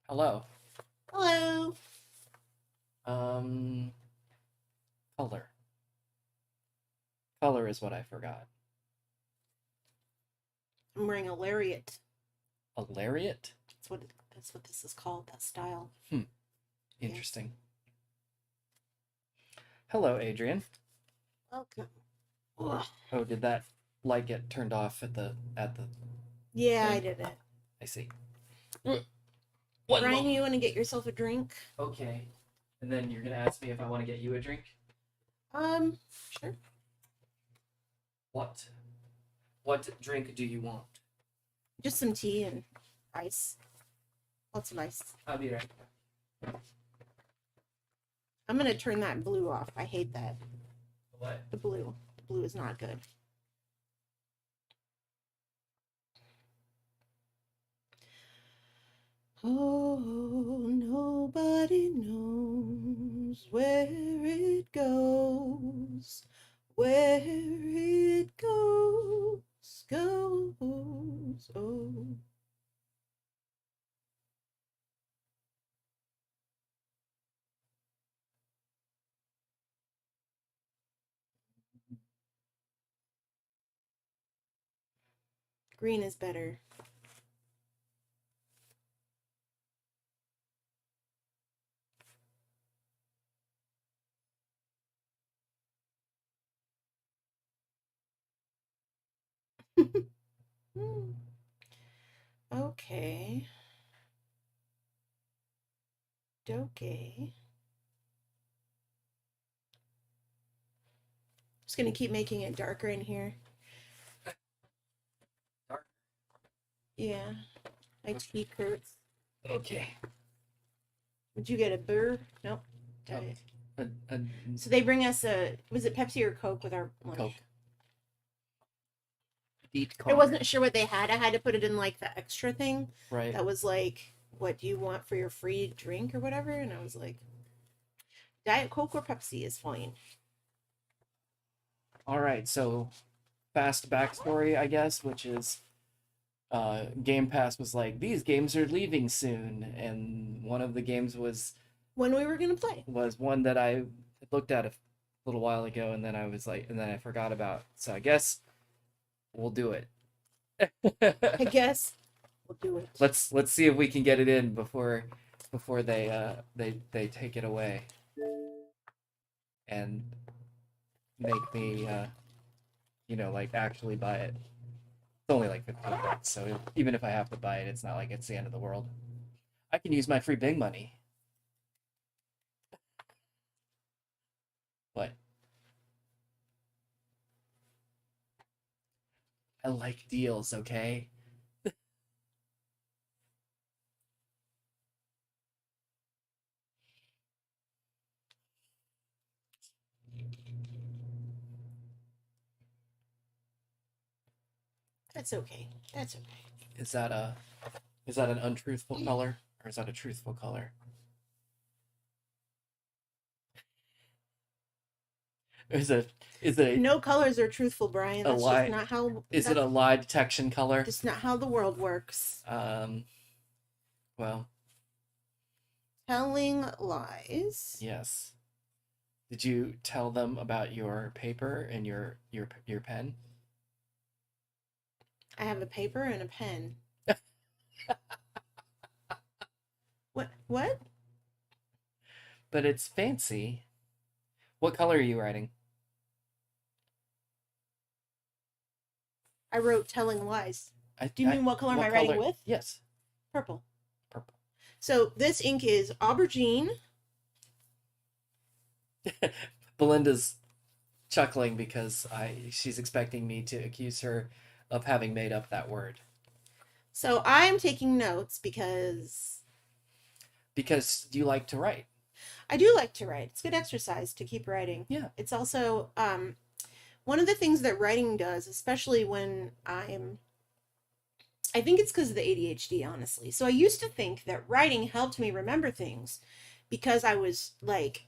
Hello. Hello. Um, color. Color is what I forgot. I'm wearing a lariat. A lariat? That's what this is called, that style. Hmm. Yes. Interesting. Hello, Adrian. Welcome. Ugh. Oh, did that light get turned off at the Yeah, I thing? did it. I see. One Brian, moment. you want to get yourself a drink? Okay. And then you're gonna ask me if I want to get you a drink? Sure. What? What drink do you want? Just some tea and ice. Lots of ice. I'll be right back. I'm gonna turn that blue off. I hate that. What? The blue. The blue is not good. Oh, nobody knows where it goes. Where it goes. Oh. Green is better. Okay. Okay. Just gonna keep making it darker in here. Dark. Yeah. My cheek hurts. Okay. Would you get a burr? Nope. Oh, Diet. a So they bring us was it Pepsi or Coke with our lunch? Coke. Eat I Connor. wasn't sure what they had. I had to put it in like the extra thing Right. that was like, what do you want for your free drink or whatever? And I was like, Diet Coke or Pepsi is fine. All right. So, fast backstory, I guess, which is Game Pass was like, these games are leaving soon, and one of the games When we were gonna play. was one that I looked at a little while ago, and then I was like, and then I forgot about. So I guess we'll do it. I guess we'll do it. Let's see if we can get it in before they take it away and make me like actually buy it. It's only like 15 bucks, so even if I have to buy it, it's not like it's the end of the world. I can use my free Bing money. What? I like deals, okay? That's okay. That's okay. Is that a is that an untruthful color or is that a truthful color? Is it is it No colors are truthful, Brian. a That's just lie? not how Is it a lie detection color? just not how the world works. Um, well, Telling lies. yes. Did you tell them about your paper and your pen? I have a paper and a pen. What? But it's fancy. What color are you writing? I wrote telling lies. I, Do you I mean what color am what I writing color? with? Yes, Purple. purple. So this ink is aubergine. Belinda's chuckling because she's expecting me to accuse her of having made up that word. So I'm taking notes because Because you like to write. I do like to write. It's good exercise to keep writing. Yeah. It's also one of the things that writing does, especially when I think it's because of the ADHD, honestly. So I used to think that writing helped me remember things because I was like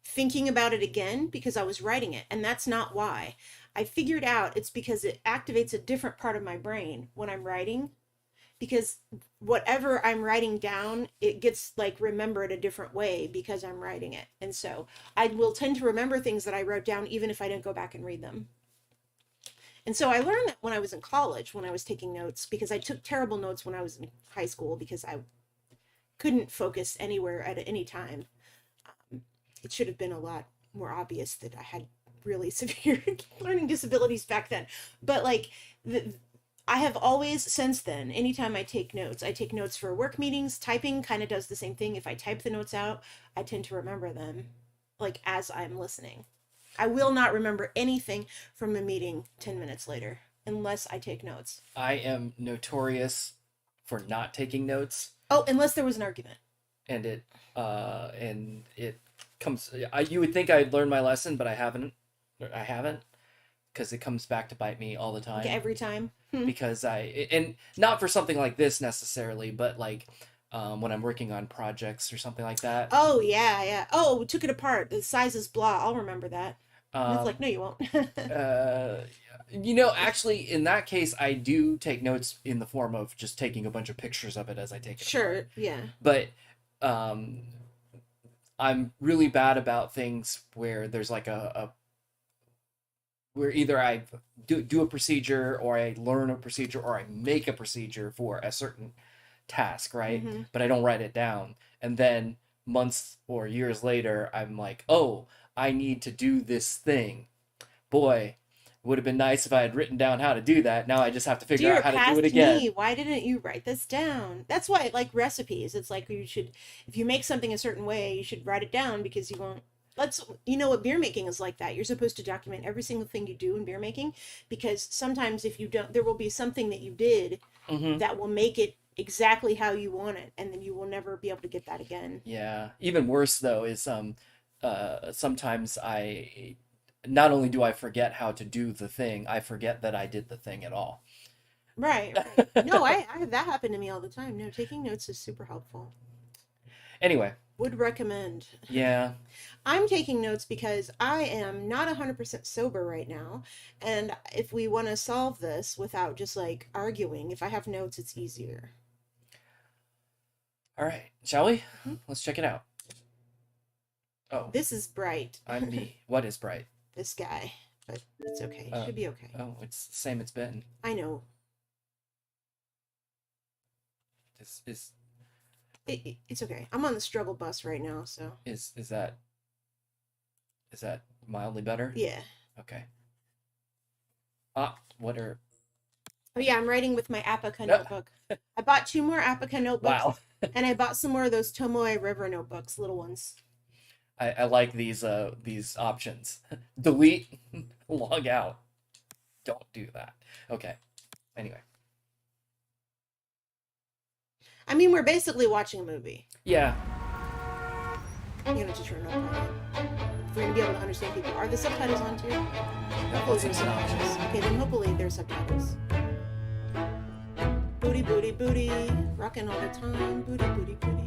thinking about it again because I was writing it. And that's not why. I figured out it's because it activates a different part of my brain when I'm writing. because whatever I'm writing down, it gets like remembered a different way because I'm writing it. And so I will tend to remember things that I wrote down even if I didn't go back and read them. And so I learned that when I was in college, when I was taking notes, because I took terrible notes when I was in high school because I couldn't focus anywhere at any time. It should have been a lot more obvious that I had really severe learning disabilities back then. But like, I have always since then, anytime I take notes for work meetings. Typing kind of does the same thing. If I type the notes out, I tend to remember them like as I'm listening. I will not remember anything from a meeting 10 minutes later unless I take notes. I am notorious for not taking notes, Oh, unless there was an argument. and it comes. You would think I'd learned my lesson, but I haven't. I haven't, because it comes back to bite me all the time. Like every time. Because and not for something like this necessarily, but like when I'm working on projects or something like that. Oh, yeah, yeah. Oh, we took it apart. The size is blah. I'll remember that. And it's like, no, you won't. Actually, in that case, I do take notes in the form of just taking a bunch of pictures of it as I take it Sure, apart. yeah. But I'm really bad about things where there's like where either I do a procedure, or I learn a procedure, or I make a procedure for a certain task, right? Mhm. But I don't write it down. And then months or years later, I'm like, oh, I need to do this thing. Boy, it would have been nice if I had written down how to do that. Now I just have to figure Dear out how to past do it again. me, why didn't you write this down? That's why I like recipes. It's like you should, if you make something a certain way, you should write it down because you won't. What beer making is like that. You're supposed to document every single thing you do in beer making because sometimes if you don't, there will be something that you did Mm-hmm. that will make it exactly how you want it, and then you will never be able to get that again. Yeah. Even worse though is sometimes I not only do I forget how to do the thing, I forget that I did the thing at all. Right, right. No, I have that happen to me all the time. No, taking notes is super helpful. Anyway, Would recommend. yeah. I'm taking notes because I am not 100% sober right now. And if we want to solve this without just like arguing, if I have notes, it's easier. All right. Shall we? Mhm. Let's check it out. Oh, This is Bright, I'm me. What is bright? this guy, but it's okay. Oh. Should be okay. Oh, it's the same it's been. I know. Is is It's okay. I'm on the struggle bus right now, so is that mildly better? yeah. Okay. What are Oh yeah, I'm writing with my Apica No. notebook. I bought 2 more Apica notebooks, wow. and I bought some more of those Tomoe River notebooks, little ones. I like these options. Delete, log out. Don't do that. Okay. Anyway. I mean, we're basically watching a movie. Yeah. You don't have to turn it on. If we're gonna be able to understand people. Are the subtitles on too? Hopefully there's subtitles. Okay, then hopefully there's subtitles. Booty, booty, booty. Rocking all the time. Booty, booty, booty.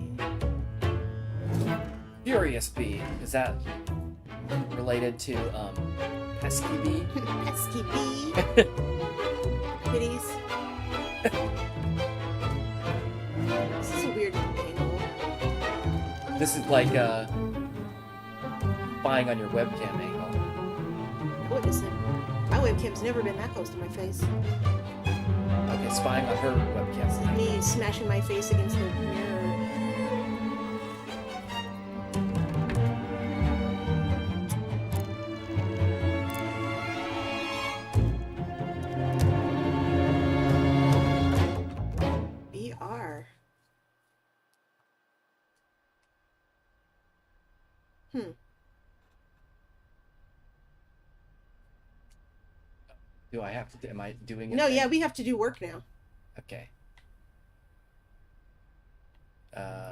Furious Bee. Is that related to Pesky Bee? Pesky bee. Kitties. This is a weird angle. This is like spying on your webcam angle. What is it? My webcam's never been that close to my face. Okay, spying on her webcam This is angle. me smashing my face against the mirror. BR. Do I have to? Am I doing it? No, yeah, we have to do work now. Okay.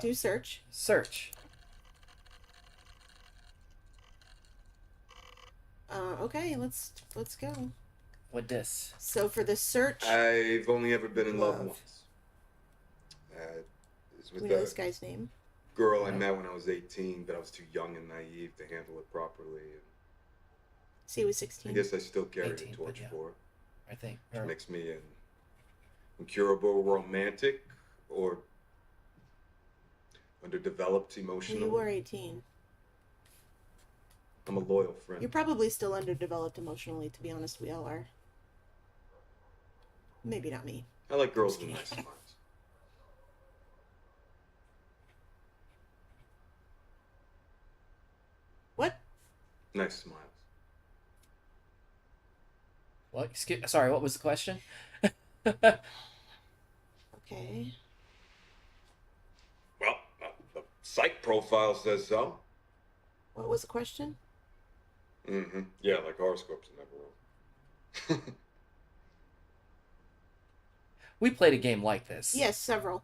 Do search. Search. Okay, let's go. What dis? So for the search, I've only ever been in love Love. once. It's we with know a this guy's name. girl I met when I was 18, but I was too young and naive to handle it properly. See, he was I 16. guess I still carry 18, a but torch yeah. for her, I think. which Or, makes me an incurable romantic, or underdeveloped emotionally? You were 18. I'm a loyal friend. You're probably still underdeveloped emotionally, to be honest. We all are. Maybe not me. I like girls with nice smiles. What? Nice smiles. What? Sorry, what was the question? Okay. Well, the psych profile says so. What was the question? Mm-hmm. Yeah, like horoscopes in that world. We played a game like this. Yes, several.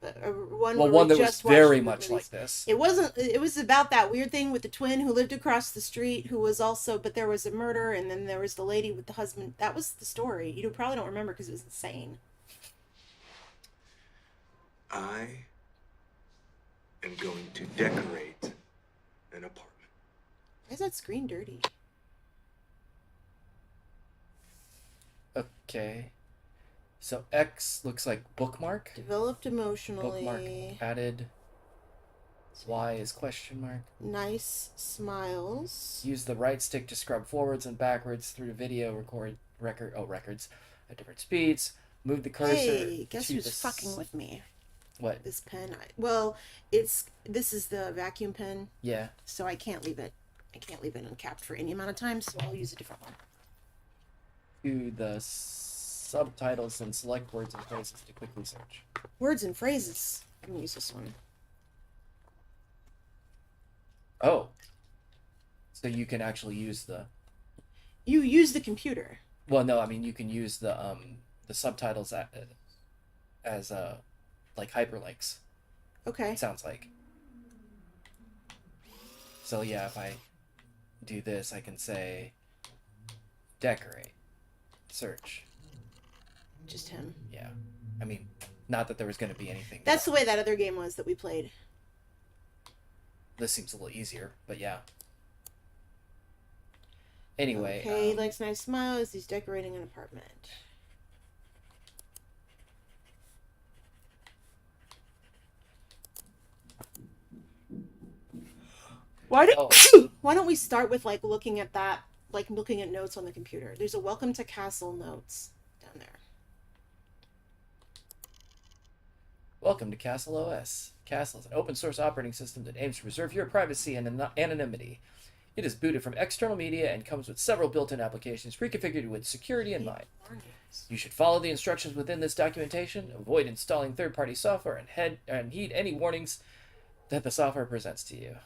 But one Well, where one we that was just watched very the much movies. like this. It wasn't. It was about that weird thing with the twin who lived across the street, who was also. But there was a murder, and then there was the lady with the husband. That was the story. You probably don't remember because it was insane. I am going to decorate an apartment. Why is that screen dirty? Okay. So X looks like bookmark. Developed emotionally. Bookmark added. Y is question mark. Nice smiles. Use the right stick to scrub forwards and backwards through the video records at different speeds. Move the cursor. Hey, guess to who's the fucking with me? What? This pen. Well, this is the vacuum pen, Yeah. so I can't leave it. I can't leave it uncapped for any amount of time, so I'll use a different one. To the subtitles and select words and phrases to quickly search. Words and phrases. I'm gonna use this one. Oh. So you can actually use the. You use the computer. Well, no, I mean you can use the subtitles as like hyperlinks. Okay. It sounds like. So yeah, if I do this, I can say decorate, search. Just him. Yeah, I mean, not that there was going to be anything. That's the way that other game was that we played. This seems a little easier, but yeah. Anyway. Okay, likes nice smiles. He's decorating an apartment. Why don't we start with like looking at that, like looking at notes on the computer? There's a welcome to Castle notes down there. Welcome to Castle OS. Castle is an open source operating system that aims to preserve your privacy and anonymity. It is booted from external media and comes with several built-in applications pre-configured with security in mind. You should follow the instructions within this documentation, avoid installing third-party software, and heed any warnings that the software presents to you.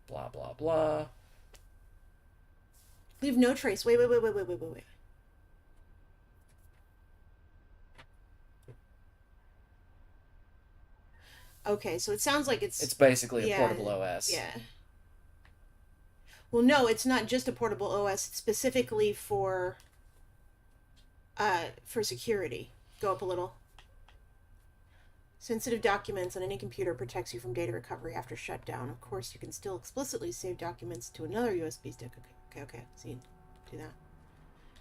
Blah, blah, blah. Leave no trace. Wait. Okay, so it sounds like it's basically a portable OS. Yeah. Well, no, it's not just a portable OS. It's specifically for security. Go up a little. Sensitive documents on any computer protects you from data recovery after shutdown. Of course, you can still explicitly save documents to another USB stick. Okay. See, do that.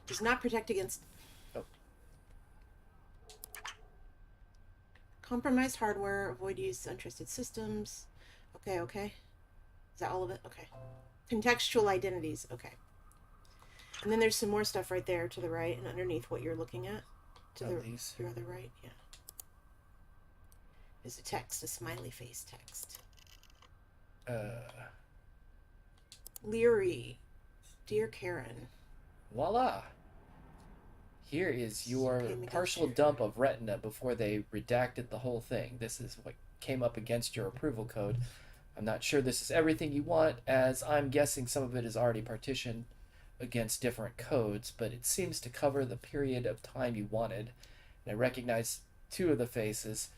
Does not protect against compromised hardware. Avoid use of untrusted systems. Okay. Is that all of it? Okay. Contextual identities. Okay. And then there's some more stuff right there to the right and underneath what you're looking at. To your other right, yeah. There's a text, a smiley face text. Leary. Dear Karen. Voila. Here is your partial dump of Retina before they redacted the whole thing. This is what came up against your approval code. I'm not sure this is everything you want, as I'm guessing some of it is already partitioned against different codes, but it seems to cover the period of time you wanted. And I recognize 2 of the faces.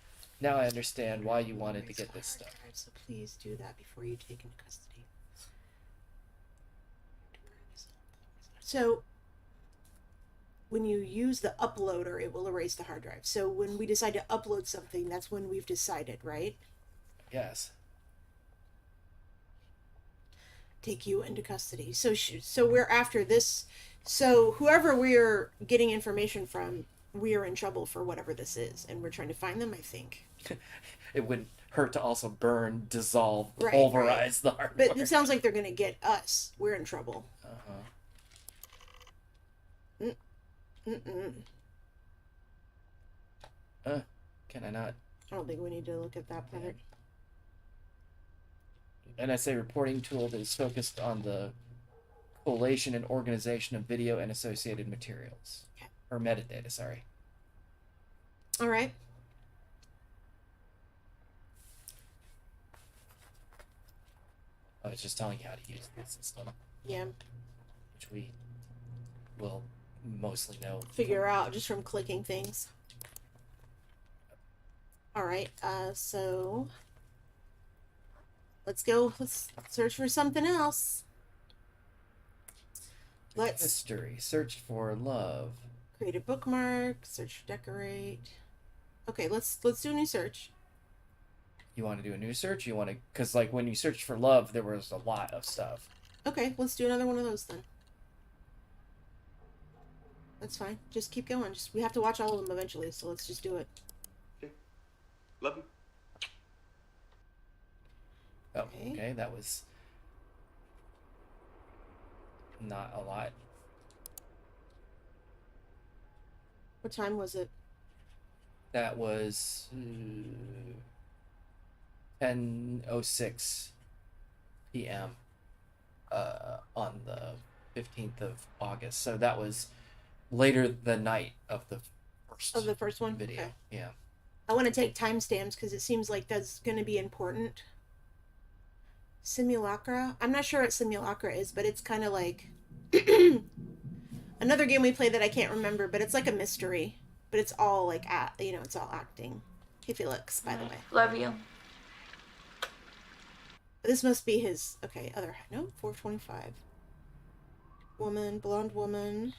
Now I understand why you wanted to get this stuff. So please do that before you take into custody. So when you use the uploader, it will erase the hard drive. So when we decide to upload something, that's when we've decided, right? Yes. Take you into custody. So we're after this. So whoever we're getting information from, we are in trouble for whatever this is, and we're trying to find them, I think. It wouldn't hurt to also burn, dissolve, Right, pulverize the hardware. But it sounds like they're gonna get us. We're in trouble. Uh-huh. Mm-mm. Can I not? I don't think we need to look at that part. NSA reporting tool that is focused on the collation and organization of video and associated materials. Okay. Or metadata, sorry. All right. I was just telling you how to use the system, Yeah. which we will mostly know. Figure out just from clicking things. All right. So let's go. Let's search for something else. Let's History. Search for love. create a bookmark. Search, decorate. Okay. Let's do a new search. You want to do a new search? You want to, because like when you searched for love, there was a lot of stuff. Okay. Let's do another one of those then. That's fine. Just keep going. Just we have to watch all of them eventually, so let's just do it. Love you. Oh, Okay. okay. That was not a lot. What time was it? That was 10:06 p.m. On the 15th of August. So that was later the night of the first Of the first one? video. Okay. Yeah. I want to take timestamps because it seems like that's going to be important. Simulacra? I'm not sure what Simulacra is, but it's kind of like another game we play that I can't remember, but it's like a mystery. But it's all like, it's all acting. Hey, Felix, by the way. Love you. This must be his, okay, other, no, 425. Woman, blonde woman.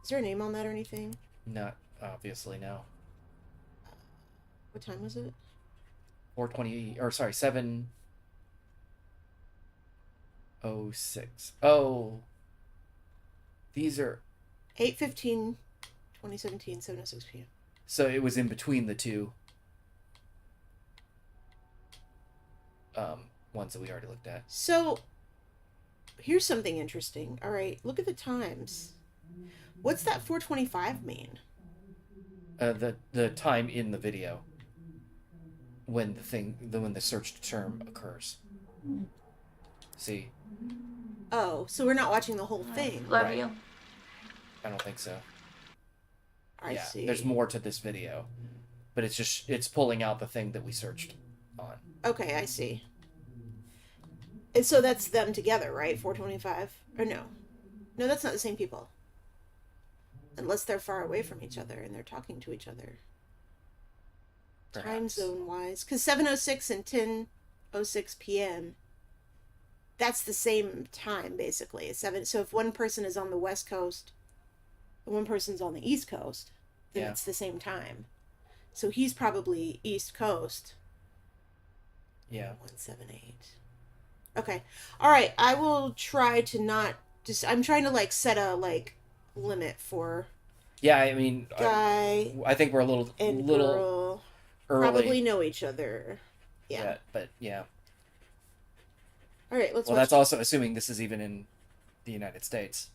Is there a name on that or anything? Not obviously, no. What time was it? 4:20, or sorry, 7:06. Oh, these are 8:15, 2017, 7:06 p.m. so it was in between the two ones that we already looked at. So, here's something interesting. All right, look at the times. What's that 425 mean? The time in the video when when the searched term occurs. See, Oh, so we're not watching the whole thing. Love Right. you. I don't think so. I Yeah, see. there's more to this video, but it's pulling out the thing that we searched on. Okay, I see. And so that's them together, right? 425? Or no? No, that's not the same people. Unless they're far away from each other and they're talking to each other. Time Perhaps. zone wise. Because 7:06 and 10:06 p.m., that's the same time, basically. It's seven. So if one person is on the West Coast and one person's on the East Coast, then Yeah. it's the same time. So he's probably East Coast. Yeah. 178. Okay. All right. I will try to not just. I'm trying to like set a like limit for Yeah, I mean, guy I think we're a little and little girl. early. Probably know each other. Yeah. Yeah, but yeah. All right. Let's Well, watch. that's also assuming this is even in the United States.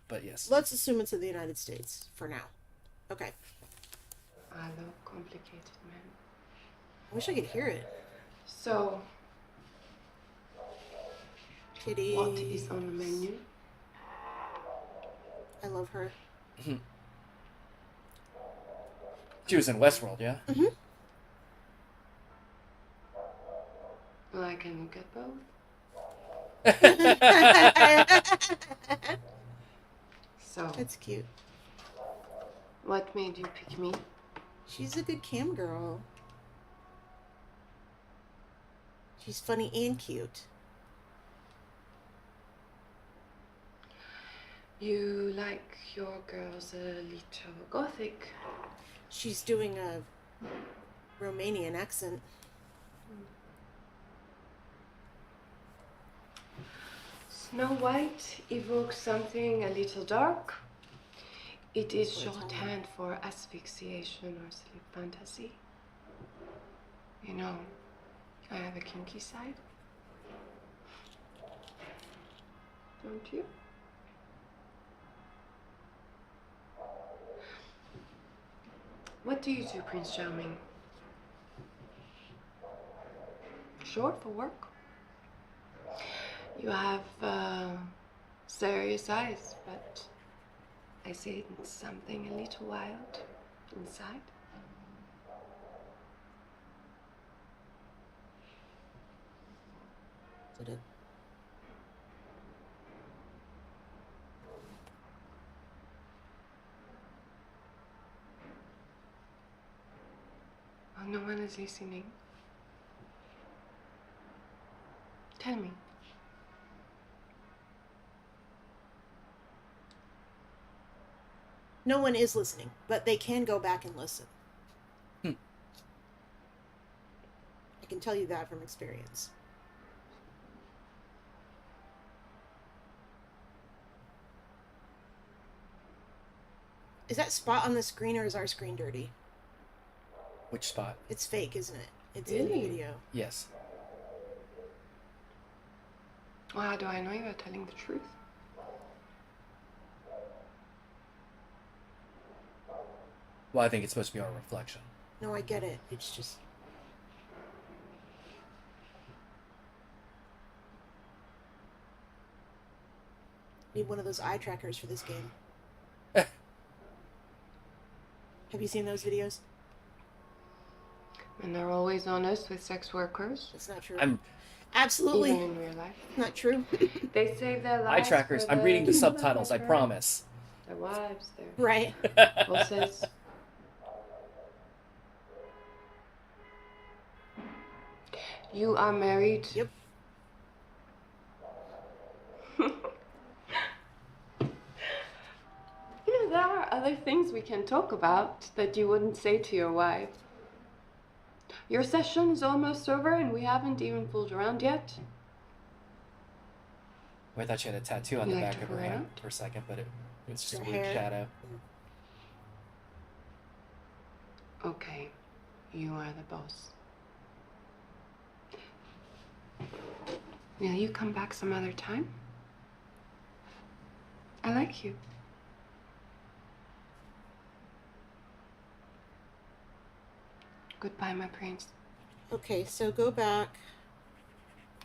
But yes. Let's assume it's in the United States for now. Okay. I love complicated men. I wish I could hear it. So, Kitty. what is on the menu? I love her. She was in Westworld, yeah? Well, I can get both. So, That's cute. what made you pick me? She's a good cam girl. She's funny and cute. You like your girls a little gothic. She's doing a Romanian accent. Snow White evokes something a little dark. It is shorthand for asphyxiation or sleep fantasy. You know, I have a kinky side. Don't you? What do you do, Prince Charming? Short for work? You have serious eyes, but I see something a little wild inside. Did it? Oh, no one is listening. Tell me. No one is listening, but they can go back and listen. Hmm. I can tell you that from experience. Is that spot on the screen or is our screen dirty? Which spot? It's fake, isn't it? It's in the Really? video. Yes. Well, how do I know you are telling the truth? Well, I think it's supposed to be our reflection. No, I get it. It's just. Need one of those eye trackers for this game. Have you seen those videos? And they're always honest with sex workers, That's not true. I'm Absolutely even in real life. not true. They save their eye lives. trackers. for I'm reading the their subtitles. I promise. Their wives, their Right. bosses. You are married. Yep. You know, there are other things we can talk about that you wouldn't say to your wife. Your session is almost over and we haven't even fooled around yet. I thought she had a tattoo on You the like back to of her pull it hand out? for a second, but it's just Her a weird hair. shadow. Okay, you are the boss. Will you come back some other time? I like you. Goodbye, my prince. Okay, so go back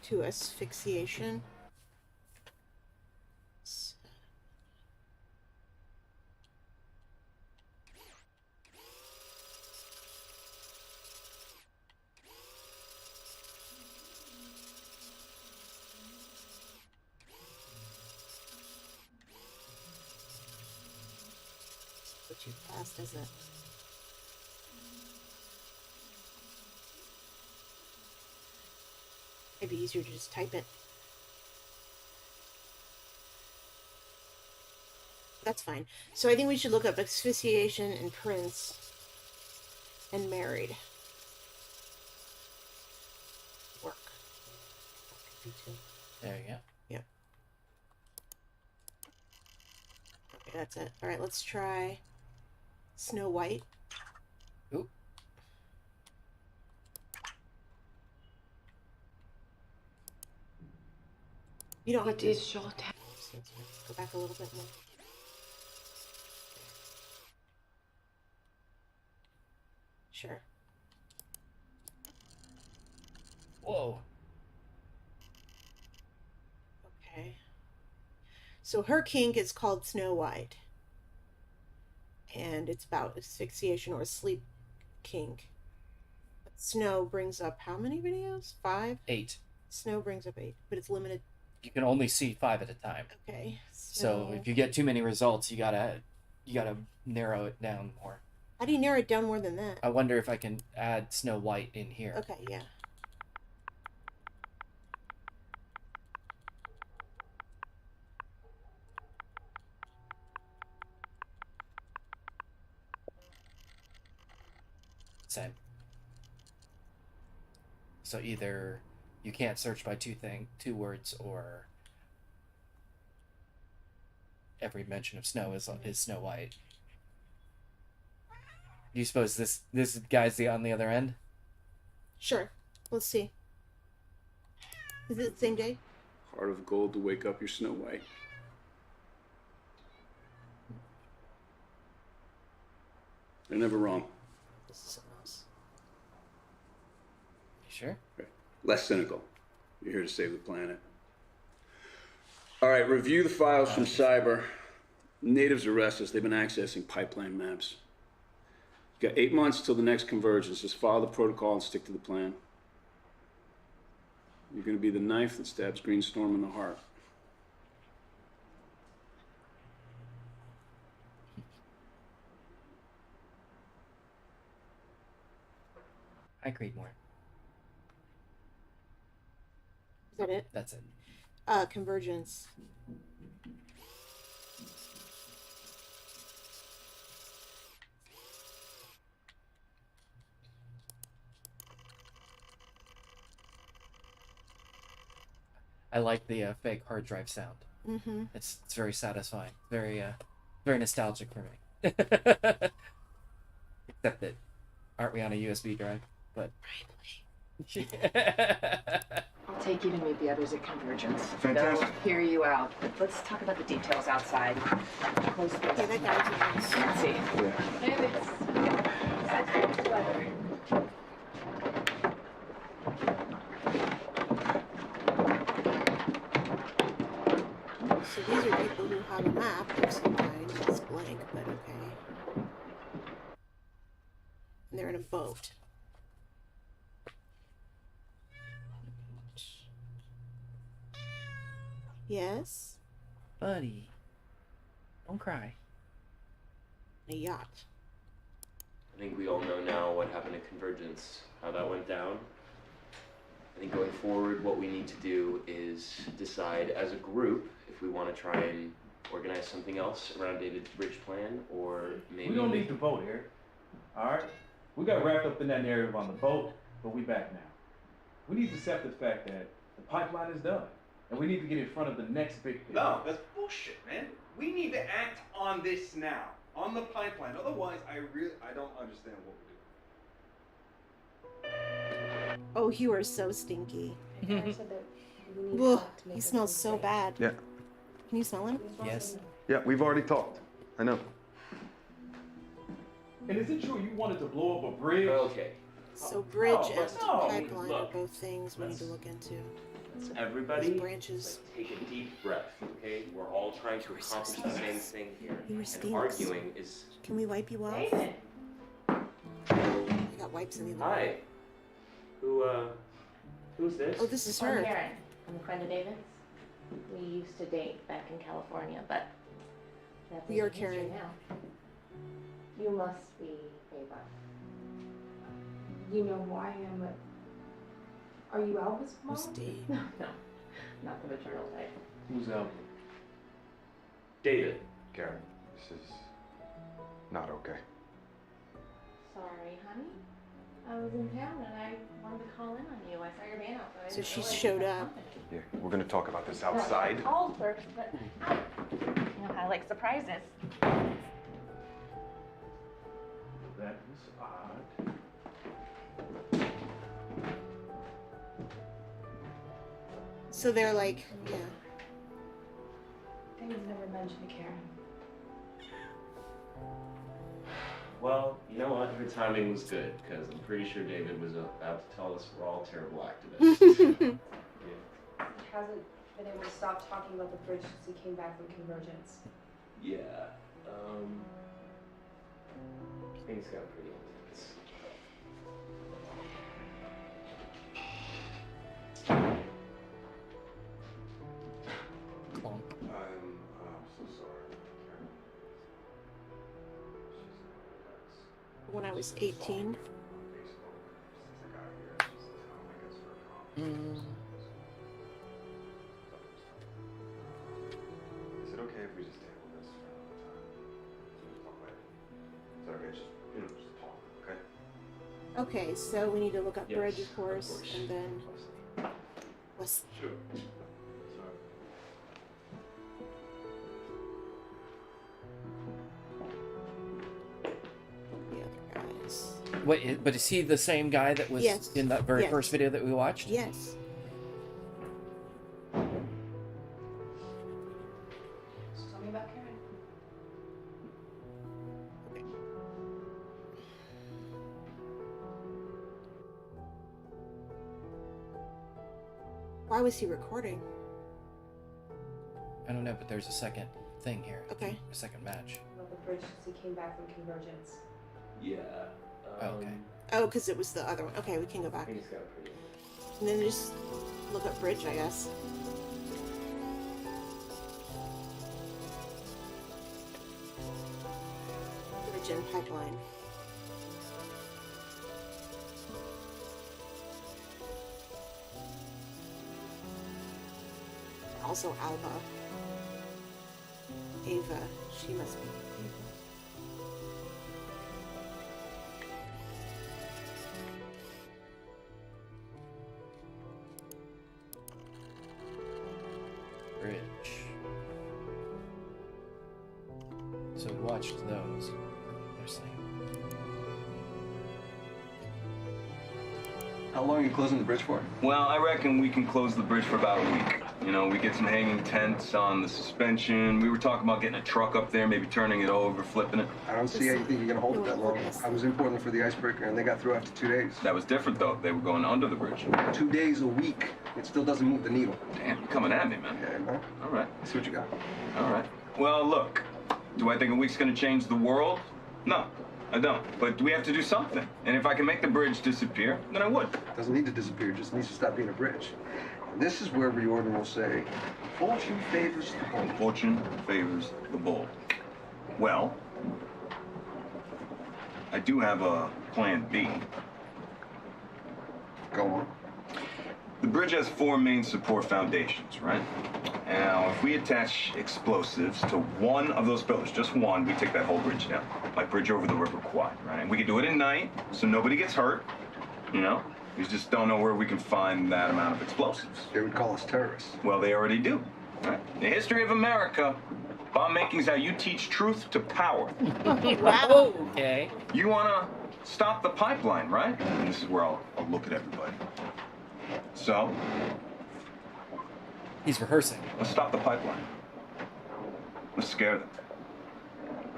to asphyxiation. But too fast, isn't it? It'd be easier to just type it. That's fine. So I think we should look up asphyxiation and prince and married. Work. That could be too. There you go. Yep. Okay, that's it. All right, let's try Snow White. Oop. You don't have It to. is short. Go back a little bit more. Sure. Whoa. Okay. So her kink is called Snow White. And it's about asphyxiation or sleep kink. But Snow brings up how many videos? 5? 8. Snow brings up 8, but it's limited. You can only see 5 at a time. Okay. So if you get too many results, you gotta narrow it down more. How do you narrow it down more than that? I wonder if I can add Snow White in here. Okay, yeah. Same. So either you can't search by two words, or every mention of snow is Snow White. Do you suppose this guy's on the other end? Sure. Let's see. Is it the same day? Heart of gold to wake up your Snow White. They're never wrong. This is something else. You sure? Right. Less cynical. You're here to save the planet. All right, review the files from Cyber. Natives are restless. They've been accessing pipeline maps. You got 8 months till the next convergence. Just follow the protocol and stick to the plan. You're going to be the knife that stabs Greenstorm in the heart. I agreed more. Is that it? That's it. Convergence. I like the fake hard drive sound. Mm-hmm. It's very satisfying. Very nostalgic for me. Except that aren't we on a USB drive? But I'll take you to meet the others at Convergence. Fantastic. They'll hear you out. But let's talk about the details outside. Close this. Okay, that guy's nice. Let's see. So these are people who have a map of some kind. It's blank, but okay. And they're in a boat. Yes? buddy, don't cry. A yacht. I think we all know now what happened at Convergence, how that went down. I think going forward, what we need to do is decide as a group if we want to try and organize something else around David's bridge plan, or maybe... We don't need to vote here. Alright? We got wrapped up in that narrative on the boat, but we back now. We need to accept the fact that the pipeline is done. And we need to get in front of the next big thing. No, that's bullshit, man. We need to act on this now, on the pipeline. Otherwise, I don't understand what we're doing. Oh, you are so stinky. I said that we need to Ugh, talk to make he this smells so safe. bad. Yeah. Can you smell him? Yes. Yeah, we've already talked. I know. And is it true you wanted to blow up a bridge? Okay, So bridge Oh, and no. pipeline are Look, both things we need to look into. let's everybody Those branches. take a deep breath, okay? We're all trying to You were so accomplish the same stinks. thing here. You were And stinks. arguing is... Can we wipe you off? David. I got wipes in the other Hi. Who's this? Oh, this is I'm her. Karen. I'm a friend of David's. We used to date back in California, but that's We are ancient history Karen. now. You must be Ava. You know who I am, but are you Elvis' mom? Who's Dave? No, not the maternal type. Who's out? David. Karen, this is not okay. Sorry, honey. I was in town and I wanted to call in on you. I saw your van out, but I So didn't she realize showed you had up. company. Yeah, we're gonna talk about this No, outside. I called first, but you know how I like surprises. That was odd. So they're like, yeah. David's never mentioned Karen. Well, you know what? Her timing was good, because I'm pretty sure David was about to tell us we're all terrible activists. Yeah. Hasn't been able to stop talking about the bridge since he came back from Convergence. Yeah, things got pretty intense. Clunk. I'm so sorry, Karen. When I was 18. Mm. Is it okay if we just table this for another time? So we can talk later. Is that okay? Just talk, okay? Okay, so we need to look up Yes, bridge, of course, and then what's Sure. Sorry. Wait, but is he the same guy that was Yes. in that very Yes. first video that we watched? Yes. So tell me about Karen. Why was he recording? I don't know, but there's a second thing here. Okay. A second match. About the bridge since he came back from Convergence. Yeah. Okay. Oh, because it was the other one. Okay, we can go back. I think it's got a pretty. And then just look up bridge, I guess. Bridge and pipeline. Also Alba. Ava. She must be Ava. Bridge. So we watched those. They're saying. How long are you closing the bridge for? Well, I reckon we can close the bridge for about a week. You know, we get some hanging tents on the suspension. We were talking about getting a truck up there, maybe turning it over, flipping it. I don't see how you think you're gonna hold it that long. I was in Portland for the icebreaker and they got through after 2 days. That was different, though. They were going under the bridge. 2 days a week. It still doesn't move the needle. Damn, you're coming at me, man. Yeah, man. All right. Let's see what you got. All right. Well, look, do I think a week's gonna change the world? No, I don't. But we have to do something. And if I can make the bridge disappear, then I would. It doesn't need to disappear, it just needs to stop being a bridge. And this is where Riordan will say, fortune favors the bold. Fortune favors the bold. Well, I do have a plan B. Go on. The bridge has 4 main support foundations, right? Now, if we attach explosives to one of those pillars, just one, we take that whole bridge down. Like bridge over the River Kwai, right? We can do it at night, so nobody gets hurt, you know? We just don't know where we can find that amount of explosives. They would call us terrorists. Well, they already do, right? The history of America, bomb making is how you teach truth to power. Wow. Okay. You wanna stop the pipeline, right? And this is where I'll look at everybody. So, He's rehearsing. let's stop the pipeline. Let's scare them.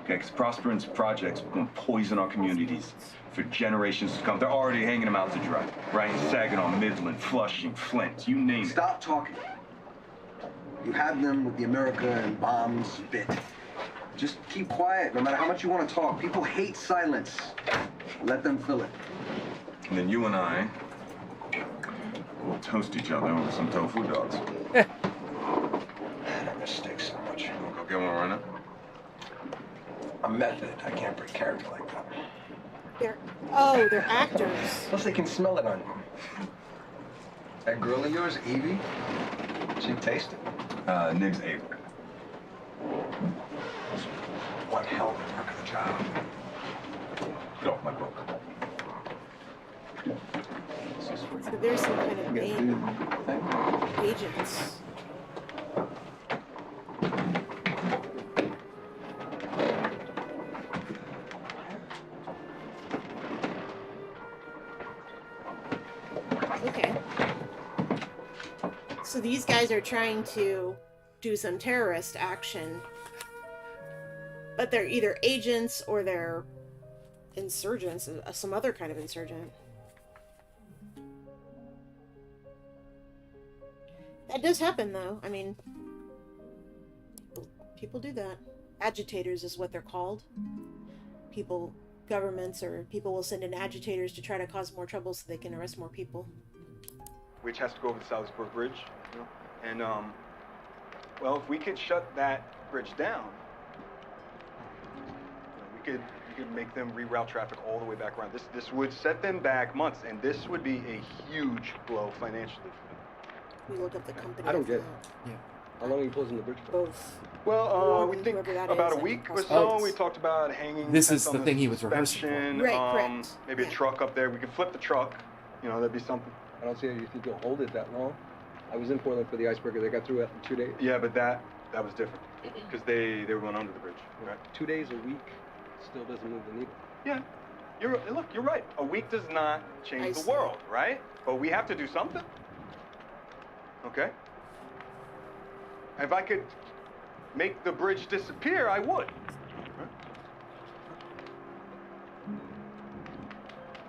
Okay, because Prosperance projects will poison our communities for generations to come. They're already hanging them out to dry, right? In Saginaw, Midland, Flushing, Flint, you name it. Stop talking. You had them with the America and bombs bit. Just keep quiet, no matter how much you want to talk. People hate silence. Let them fill it. And then you and I will toast each other over some tofu dogs. Man, I miss steaks so much. We'll go get one right now. I'm method. I can't break character like that. They're actors. Plus, they can smell it on you. That girl of yours, Evie, she tasted. Nibs Avery. One hell of a work of the job. Get off my book. So there's some kind of main agents. Okay. So these guys are trying to do some terrorist action, but they're either agents or they're insurgents, some other kind of insurgent. That does happen, though. I mean, people do that. Agitators is what they're called. Governments or people will send in agitators to try to cause more trouble so they can arrest more people. Which has to go over the Salisbury Bridge, you know? And, well, if we could shut that bridge down, you know, we could make them reroute traffic all the way back around. This would set them back months, and this would be a huge blow financially for them. We look up the company. I don't get it. Yeah. How long are you closing the bridge for? Both. Well, we Or think whoever that about is, a week or like, so. Oh. We talked about hanging. This tents is on the thing he was rehearsing for. suspension, Right, correct. Maybe a Yeah. truck up there. We could flip the truck. You know, that'd be something. I don't see how you think you'll hold it that long. I was in Portland for the icebreaker. They got through after 2 days. Yeah, but that was different because they were going under the bridge, right? 2 days a week still doesn't move the needle. Yeah, Look, you're right. A week does not change the world, right? But we have to do something. Okay? If I could make the bridge disappear, I would.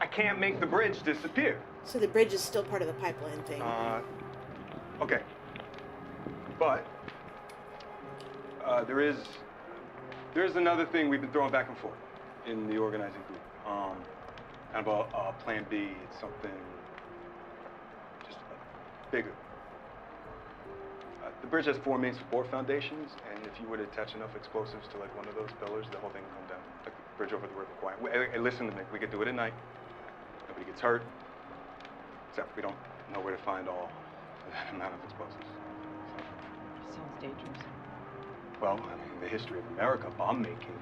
I can't make the bridge disappear. So the bridge is still part of the pipeline thing. Okay. But there's another thing we've been throwing back and forth in the organizing group. Kind of a plan B. It's something just bigger. The bridge has 4 main support foundations, and if you were to attach enough explosives to like one of those pillars, the whole thing would come down. Like the bridge over the river Kwai. Hey, listen to me. We could do it at night. Nobody gets hurt. Except we don't know where to find all that amount of explosives. Sounds dangerous. Well, I mean, the history of America, bomb making,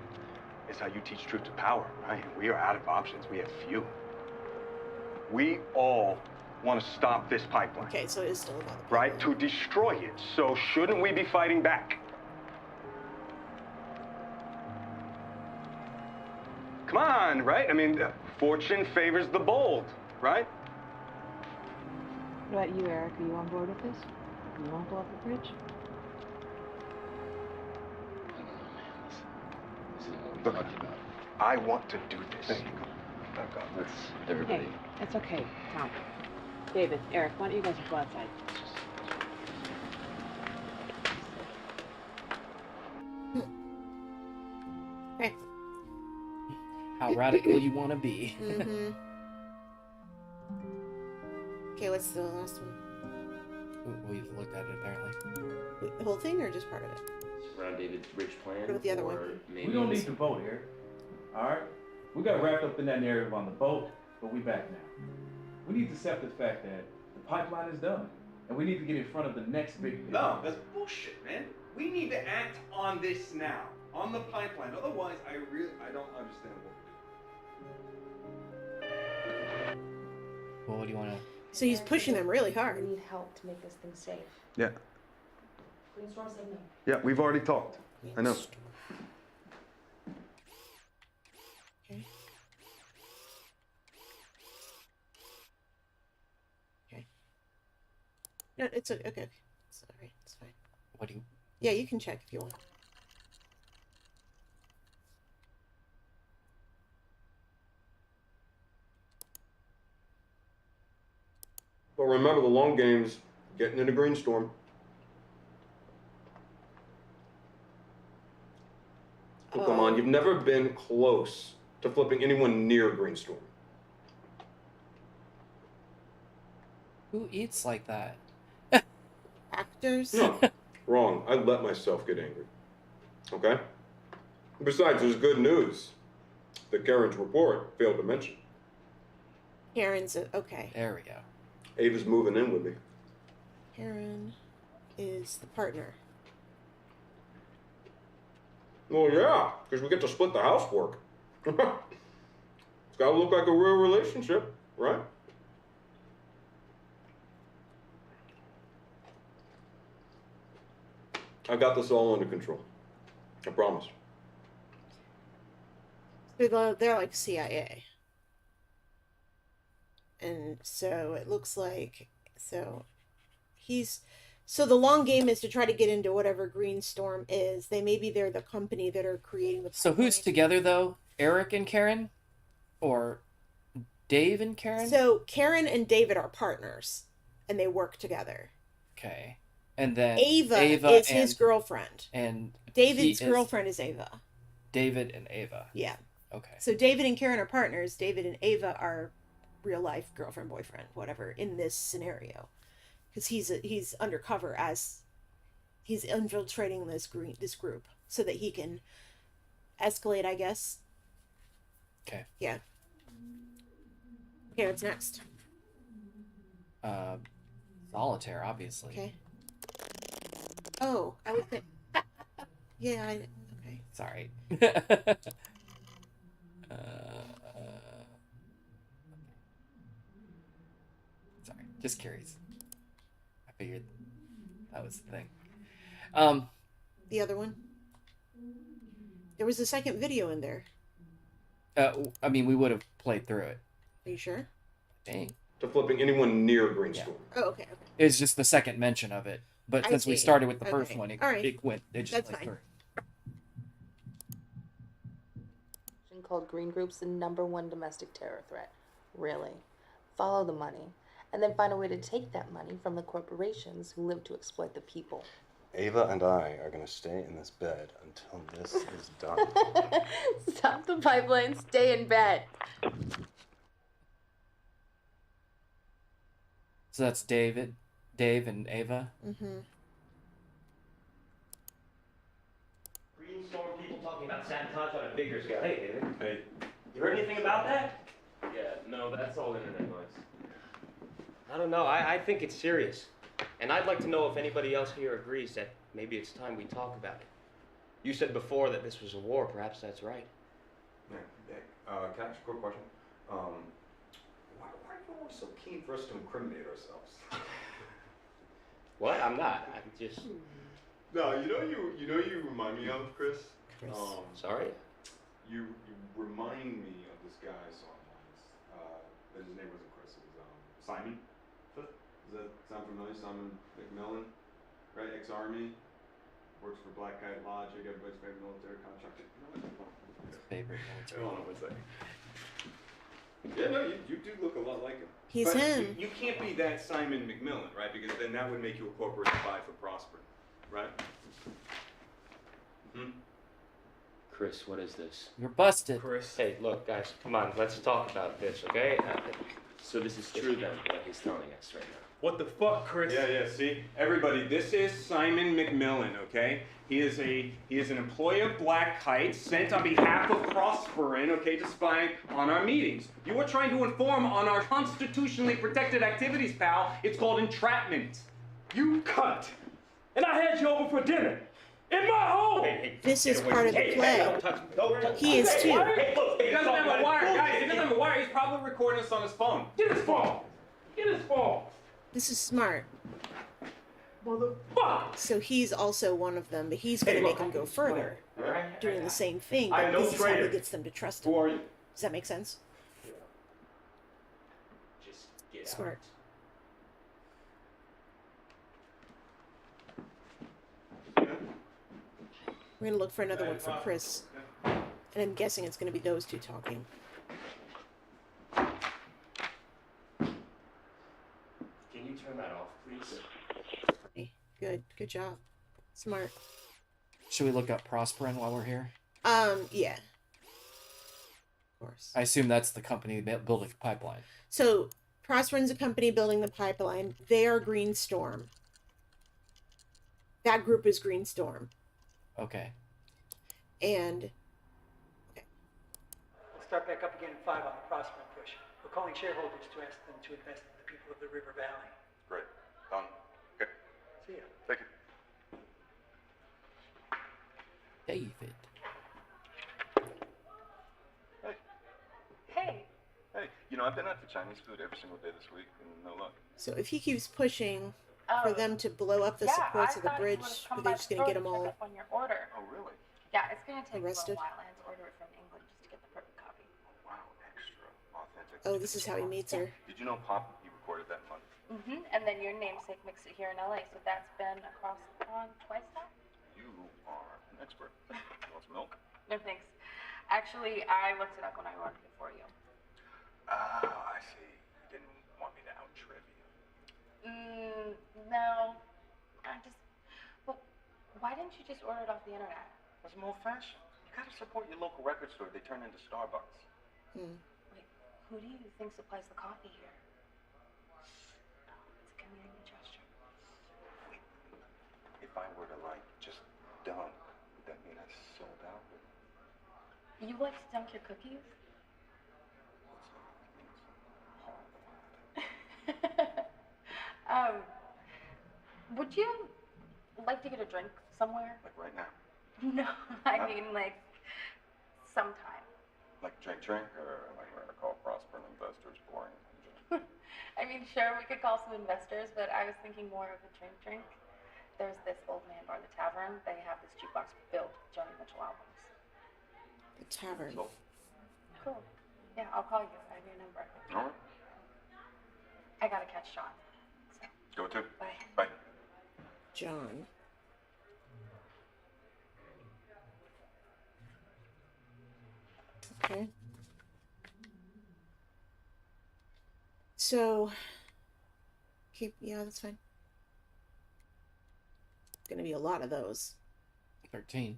is how you teach truth to power, right? We are out of options. We have few. We all want to stop this pipeline. Okay, so it is still about the pipeline. Right? To destroy it. So shouldn't we be fighting back? Come on, right? I mean, fortune favors the bold, right? What about you, Eric? Are you on board with this? You won't blow up the bridge? Look, I want to do this. Let's everybody. Hey, it's okay, Tom. David, Eric, why don't you guys go outside? Okay. How radical you want to be. Mm-hmm. Okay, what's the last one? We've looked at it apparently. Wait, the whole thing or just part of it? Around David's bridge plan. What about the other one? Maybe We don't need to vote here. All right? We got wrapped up in that narrative on the boat, but we back now. We need to accept the fact that the pipeline is done, and we need to get in front of the next big. No, that's bullshit, man. We need to act on this now, on the pipeline. Otherwise, I don't understand what we're doing. Well, what do you want to? So he's pushing them really hard. We need help to make this thing safe. Yeah. Brainstorm said no. Yeah, we've already talked. I know. Okay. Okay. No, it's okay. Okay. It's all right. It's fine. What do you? Yeah, you can check if you want. But remember, the long game's getting into Greenstorm. Oh, come on, you've never been close to flipping anyone near Greenstorm. Who eats like that? Actors? No, wrong. I'd let myself get angry. Okay? Besides, there's good news that Karen's report failed to mention. Karen's okay. There we go. Ava's moving in with me. Karen is the partner. Well, yeah, because we get to split the housework. It's got to look like a real relationship, right? I got this all under control. I promise. They're like CIA. And so it looks like, so the long game is to try to get into whatever Greenstorm is. They're the company that are creating the pipeline. So who's together though? Eric and Karen, or Dave and Karen? So Karen and David are partners, and they work together. Okay, and then Ava is his girlfriend, and David's girlfriend is Ava. David and Ava. Yeah. Okay. So David and Karen are partners. David and Ava are real life girlfriend, boyfriend, whatever, in this scenario, because he's undercover as he's infiltrating this group so that he can escalate, I guess. Okay. Yeah. Okay, what's next? Solitaire, obviously. Okay. Oh, I would think. Yeah. Okay. Sorry. Sorry, just curious. I figured that was the thing. The other one. There was a second video in there. I mean, we would have played through it. Are you sure? Dang. To flipping anyone near Greenstorm. Oh, okay. It's just the second mention of it. But I since we see. started with the first Okay. one, it, All right. it went. It just That's played fine. through. Called Green Group's the #1 domestic terror threat. Really. Follow the money, and then find a way to take that money from the corporations who live to exploit the people. Ava and I are gonna stay in this bed until this is done. Stop the pipeline, stay in bed. So that's Dave, and Ava. Mm-hmm. Greenstorm people talking about sabotage on a bigger scale. Hey, David. Hey. You heard anything about that? Yeah, no, that's all internet noise. I don't know. I think it's serious. And I'd like to know if anybody else here agrees that maybe it's time we talk about it. You said before that this was a war. Perhaps that's right. Can I ask a quick question? Why are you always so keen for us to incriminate ourselves? What? I'm not. I'm just... No, you remind me of, Chris? Sorry? You remind me of this guy I saw once. His name wasn't Chris, it was Simon. Does that sound familiar? Simon McMillan, right? Ex-Army, works for Black Kite Logic, everybody's favorite military contractor. Favorite military. Hold on one second. Yeah, no, you do look a lot like him. He's but him. You can't be that Simon McMillan, right? Because then that would make you a corporate spy for Prosper, right? Chris, what is this? You're busted. Chris. Hey, look, guys, come on. Let's talk about this, okay? So this is true then, what he's telling us right now. What the fuck, Chris? Yeah, see? Everybody, this is Simon McMillan, okay? He is an employee of Black Kite sent on behalf of Prosperin, okay, to spy on our meetings. You were trying to inform on our constitutionally protected activities, pal. It's called entrapment. You cunt! And I had you over for dinner! In my home! This is part of the play. He is too. He doesn't have a wire, guys. He doesn't have a wire. He's probably recording us on his phone. Get his phone! Get his phone! This is smart. Motherfucker! So he's also one of them, but he's going to make him go further, doing the same thing. But this is how he gets them to trust him. Who are you? Does that make sense? Just get Smart. We're going to look for another one for Chris. And I'm guessing it's going to be those two talking. Can you turn that off, please? Good. Good job. Smart. Should we look up Prosperin while we're here? Yeah. Of course. I assume that's the company building the pipeline. So, Prosperin's a company building the pipeline. They are Greenstorm. That group is Greenstorm. Okay. And We'll start back up again at 5 on the Prosperin push. We're calling shareholders to ask them to invest in the people of the River Valley. Great. Done. Okay. See ya. Thank you. David. Hey. Hey, I've been out for Chinese food every single day this week and no luck. so if he keeps pushing for them to blow up the supports of the bridge, are they just going to get them all on your order. Oh, really? Yeah, it's gonna take arrested? a little while. I had to order it from England just to get the perfect copy. Wow, extra authentic. Oh, this is how he meets her. Did you know Pop, he recorded that in London? And then your namesake mixed it here in LA, so that's been across the pond twice now? You are an expert. You want some milk? No thanks. Actually, I looked it up when I ordered it for you. Oh, I see. You didn't want me to out-trib you. No. Well, why didn't you just order it off the internet? It's more fashion. You gotta support your local record store. They turn into Starbucks. Wait, who do you think supplies the coffee here? It's a community gesture. If I were to, just dunk, would that mean I sold out? You like to dunk your cookies? Would you like to get a drink somewhere? Like right now? No, I mean sometime. Like drink, or like we're gonna call Prosper and investors boring? I mean, sure, we could call some investors, but I was thinking more of a drink. There's this old man bar, the Tavern. They have this jukebox built with Joni Mitchell albums. The Tavern. So, Cool. Yeah, I'll call you. I have your number. All right. I gotta catch Sean. Go to. Bye. Bye. John. Okay. So, yeah, that's fine. Gonna be a lot of those. 13.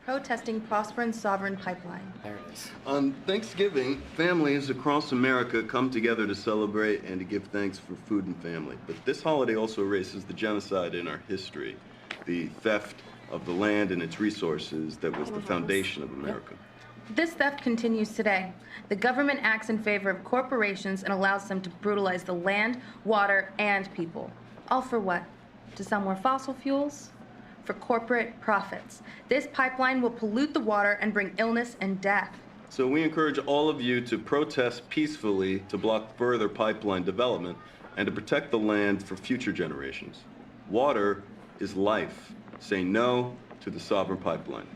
Protesting Prosper and Sovereign Pipeline. There it is. On Thanksgiving, families across America come together to celebrate and to give thanks for food and family. But this holiday also erases the genocide in our history, the theft of the land and its resources that was the foundation of America. This theft continues today. The government acts in favor of corporations and allows them to brutalize the land, water, and people. All for what? To sell more fossil fuels? For corporate profits. This pipeline will pollute the water and bring illness and death. So we encourage all of you to protest peacefully to block further pipeline development and to protect the land for future generations. Water is life. Say no to the Sovereign Pipeline.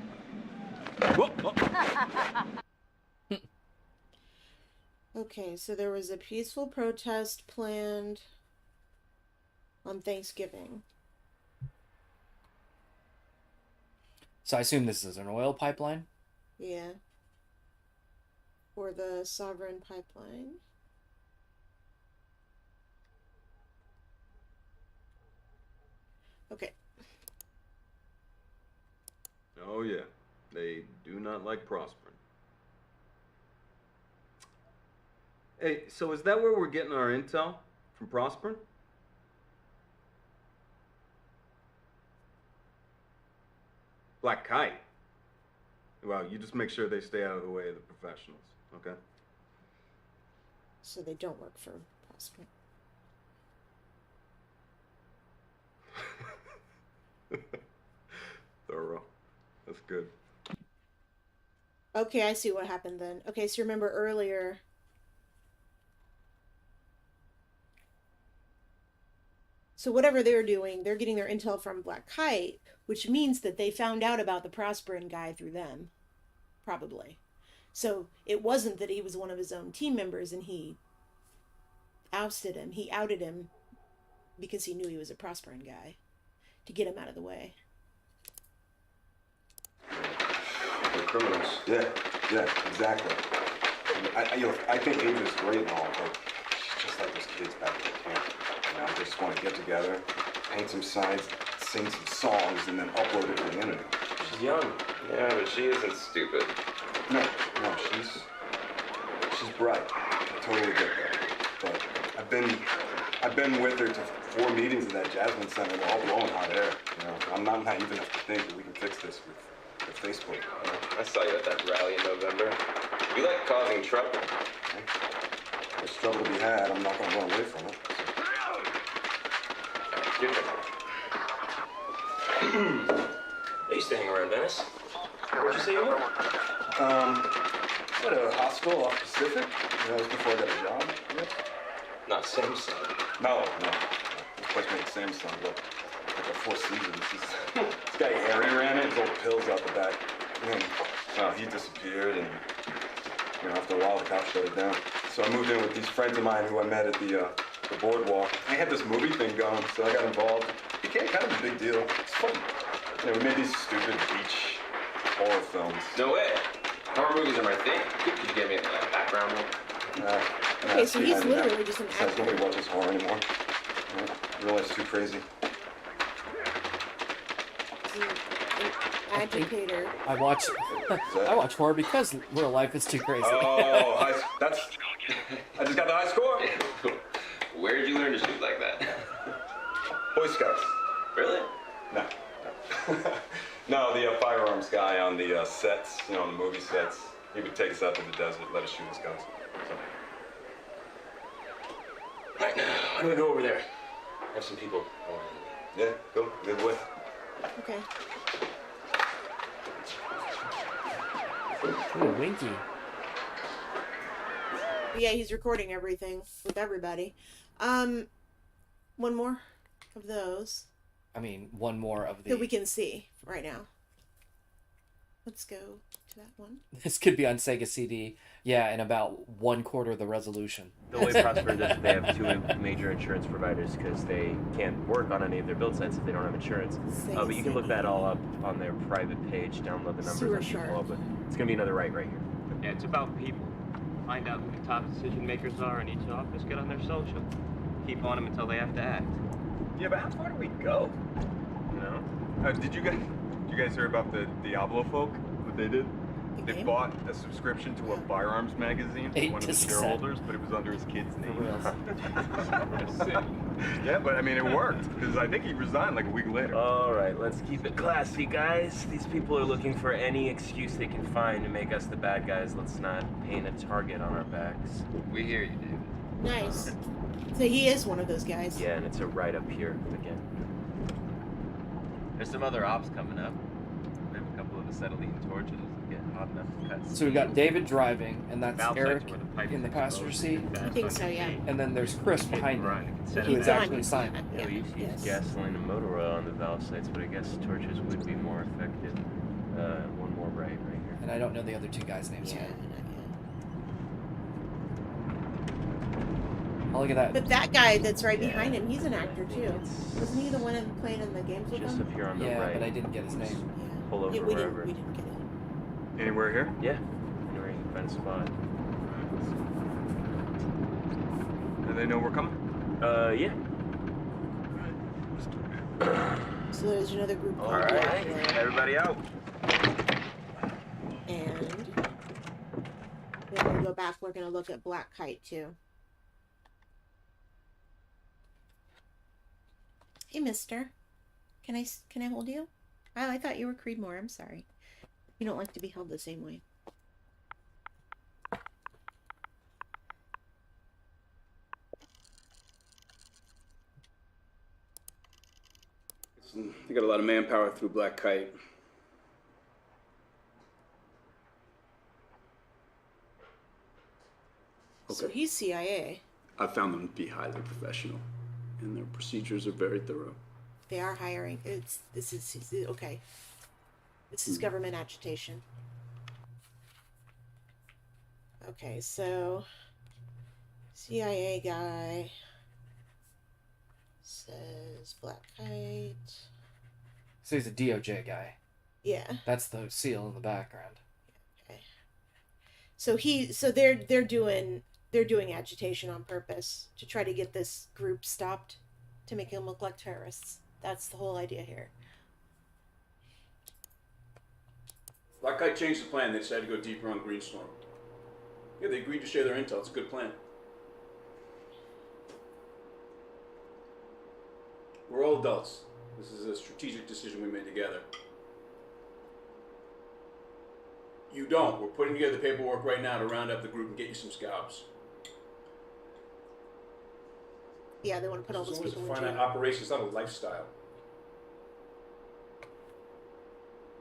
Okay, so there was a peaceful protest planned on Thanksgiving. So I assume this is an oil pipeline? Yeah. For the Sovereign Pipeline. Okay. Oh yeah, they do not like prospering. Hey, so is that where we're getting our intel? From Prospering? Black Kite? Well, you just make sure they stay out of the way of the professionals, okay? So they don't work for Prosper. Thorough. That's good. Okay, I see what happened then. Okay, so remember earlier. So whatever they're doing, they're getting their intel from Black Kite, which means that they found out about the Prosperin guy through them. Probably. So it wasn't that he was one of his own team members and he ousted him. He outed him because he knew he was a Prosperin guy to get him out of the way. They're criminals. Yeah, exactly. I think Ava's great and all, but she's just like those kids back at the camp. They just want to get together, paint some signs, sing some songs, and then upload it to the internet. She's young. Yeah, but she isn't stupid. No, she's bright. I totally get that. But I've been with her to 4 meetings at that Jasmine Center. We're all blowing hot air. I'm not naive enough to think that we can fix this with Facebook. I saw you at that rally in November. You like causing trouble. There's trouble to be had. I'm not going to run away from it. I used to hang around Venice. Where'd you say you were? At a hospital off Pacific. That was before I got a job. Yep. Not Samsung. No. This place made Samsung look like a Four Seasons. This guy Harry ran it. His old pills out the back. And he disappeared, and after a while the cops shut it down. So I moved in with these friends of mine who I met at the boardwalk. They had this movie thing going, so I got involved. It became kind of a big deal. It's fun. We made these stupid beach horror films. No way. Horror movies are my thing. Could you get me a background one? Okay, so he's literally just an actor. Nobody watches horror anymore. Real life's too crazy. He's an agitator. I watch horror because real life is too crazy. Oh, I just got the high score. Where did you learn to shoot like that? Boy Scouts. Really? No. No, the firearms guy on the sets, on the movie sets, he would take us out to the desert, let us shoot his guns. Right now, why don't we go over there? I have some people. Yeah, go. Good way. Okay. Ooh, Winky. Yeah, he's recording everything with everybody. One more of those. I mean, one more of the... That we can see right now. Let's go to that one. This could be on Sega CD. Yeah, in about 1/4 of the resolution. The way Prosper does it, they have two major insurance providers because they can't work on any of their build sites if they don't have insurance. But you can look that all up on their private page, download the numbers. Sewer and shark. pull up. It's going to be another right here. Yeah, it's about people. Find out who the top decision makers are in each office, get on their social. Keep on them until they have to act. Yeah, but how far do we go? You know? Did you guys hear about the Diablo folk? What they did? They bought a subscription to a firearms magazine for one of the shareholders, but it was under his kid's name. Yeah, but I mean, it worked because I think he resigned like a week later. All right, let's keep it classy, guys. These people are looking for any excuse they can find to make us the bad guys. Let's not paint a target on our backs. We hear you, David. Nice. So he is one of those guys. Yeah, and it's a right up here again. There's some other ops coming up. We have a couple of acetylene torches getting hot enough to cut. So we got David driving, and that's Valve Eric sites where the pipe in the is passenger seat. I think so, yeah. And then there's Chris behind him, who He's is actually on. Simon. Yeah, we used to use gasoline and motor oil on the valve sites, but I guess torches would be more effective. One more right here. And I don't know the other two guys' names yet. Oh, look at that. But that guy that's right behind him, he's an actor too. Wasn't he the one that played in the games with Just him? up here on the Yeah, right. but I didn't get his name. Pull over Yeah, we wherever. didn't get it. Anywhere here? Yeah, anywhere you can find a spot. Do they know we're coming? Yeah. So there's another group called All right, Black everybody out. and then we go back. We're gonna look at Black Kite too. Hey, Mister, can I hold you? Oh, I thought you were Creedmoor. I'm sorry. You don't like to be held the same way. They got a lot of manpower through Black Kite. So he's CIA. I found them to be highly professional, and their procedures are very thorough. They are hiring. This is okay. This is government agitation. Okay, so CIA guy says Black Kite. So he's a DOJ guy. Yeah. That's the seal in the background. Okay. So they're doing agitation on purpose to try to get this group stopped, to make them look like terrorists. That's the whole idea here. Black Kite changed the plan. They decided to go deeper on Greenstorm. Yeah, they agreed to share their intel. It's a good plan. We're all adults. This is a strategic decision we made together. You don't. We're putting together the paperwork right now to round up the group and get you some scalps. Yeah, they want to put all This those is always people a in finite jail. operation. It's not a lifestyle.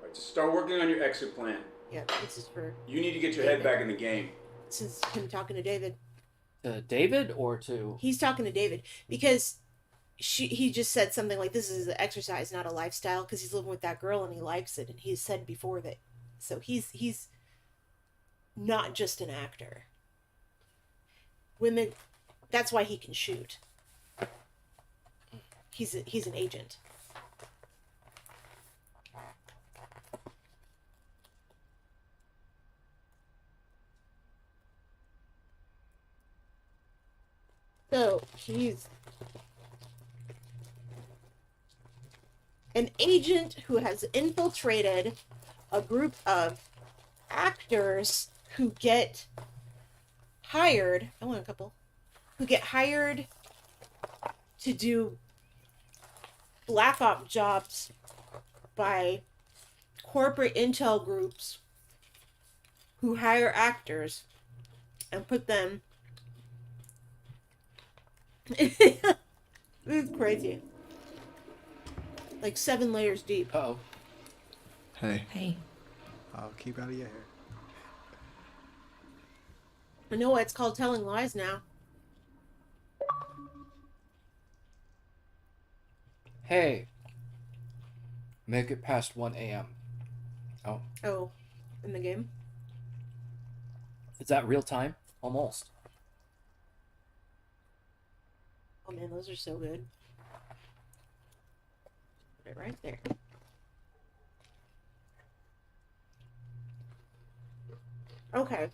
All right, just start working on your exit plan. Yeah, this is for. You need to get your head back in the game. This is him talking to David. To David or to? He's talking to David because he just said something like, "This is an exercise, not a lifestyle," because he's living with that girl and he likes it, and he's said before that. So he's not just an actor. Women, that's why he can shoot. He's an agent. So he's an agent who has infiltrated a group of actors who get hired. I want a couple. Who get hired to do black op jobs by corporate intel groups who hire actors and put them. This is crazy. Like 7 layers deep. Uh-oh. Hey. Hey. I'll keep out of your hair. I know it's called telling lies now. Hey. Make it past 1 a.m. Oh. Oh, in the game? Is that real time? Almost. Oh man, those are so good. Put it right there. Okay.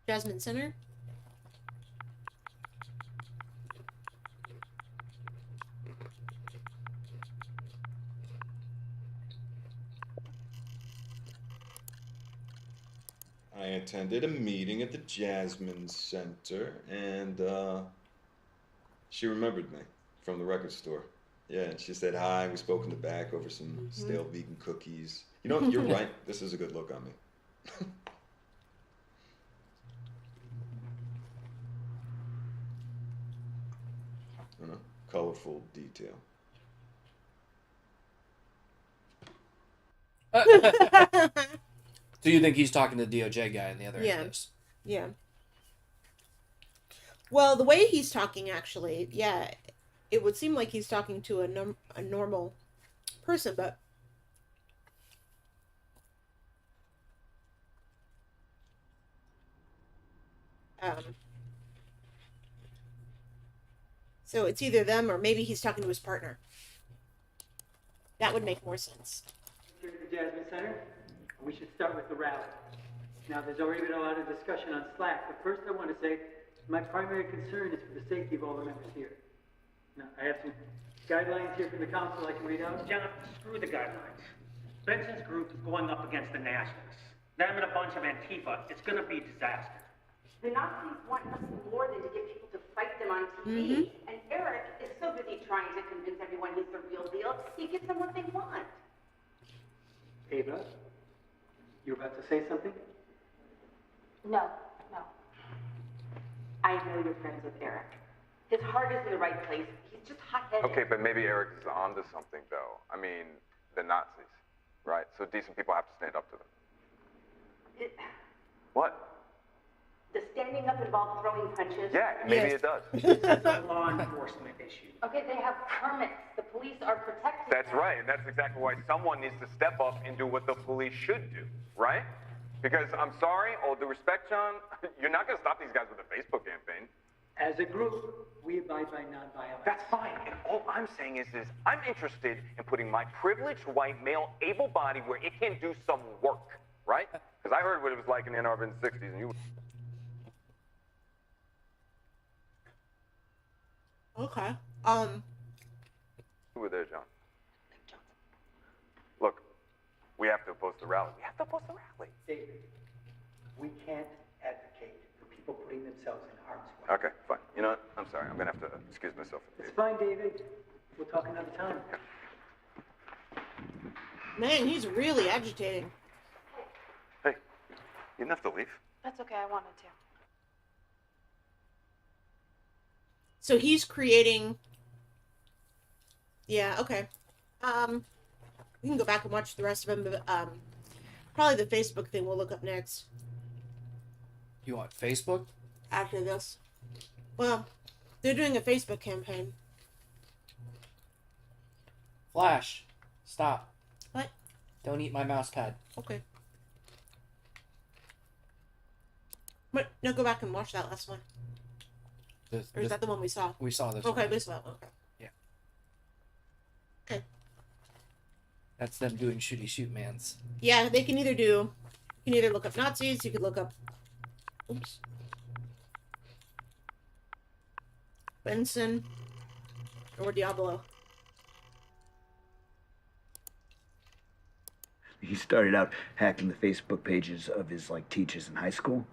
Jasmine Center? I attended a meeting at the Jasmine Center, and she remembered me from the record store. Yeah, and she said hi. We spoke in the back over some stale vegan cookies. You know, you're right. This is a good look on me. And a colorful detail. So you think he's talking to the DOJ guy in the other end of this? Yeah. Well, the way he's talking, actually, yeah, it would seem like he's talking to a normal person, but so it's either them or maybe he's talking to his partner. That would make more sense. Here at the Jasmine Center, we should start with the rally. Now, there's already been a lot of discussion on Slack, but first I want to say my primary concern is for the safety of all the members here. Now, I have some guidelines here from the council I can read out. John, screw the guidelines. Benson's group is going up against the Nationalists. Them and a bunch of Antifa, it's gonna be a disaster. The Nazis want nothing more than to get people to fight them on TV. And Eric is so busy trying to convince everyone he's the real deal, he gives them what they want. Ava, you're about to say something? No. I know you're friends with Eric. His heart is in the right place. He's just hot-headed. Okay, but maybe Eric is onto something, though. I mean, the Nazis, right? So decent people have to stand up to them. What? Does standing up involve throwing punches? Yeah, maybe it does. This is a law enforcement issue. Okay, they have permits. The police are protected. That's right, and that's exactly why someone needs to step up and do what the police should do, right? Because I'm sorry, all due respect, John, you're not going to stop these guys with a Facebook campaign. As a group, we abide by nonviolence. That's fine, and all I'm saying is I'm interested in putting my privileged white male able body where it can do some work, right? Because I heard what it was like in Ann Arbor in the 60s, and you... Okay. You were there, John. Look, we have to oppose the rally. We have to oppose the rally. David, we can't advocate for people putting themselves in harm's way. Okay, fine. You know what? I'm sorry. I'm going to have to excuse myself. It's fine, David. We'll talk another time. Man, he's really agitating. Hey, you didn't have to leave. That's okay, I wanted to. So he's creating. Yeah, okay. We can go back and watch the rest of them, but probably the Facebook thing we'll look up next You want Facebook? after this. Well, they're doing a Facebook campaign. Flash, stop. What? Don't eat my mouse pad. Okay. But no, go back and watch that last one. Or is that the one we saw? We saw this Okay, one. we saw it. Okay. Yeah. Okay. That's them doing shooty shoot mans. Yeah, they can either do. You can either look up Nazis. You could look up. Oops. Benson. Or Diablo. He started out hacking the Facebook pages of his teachers in high school.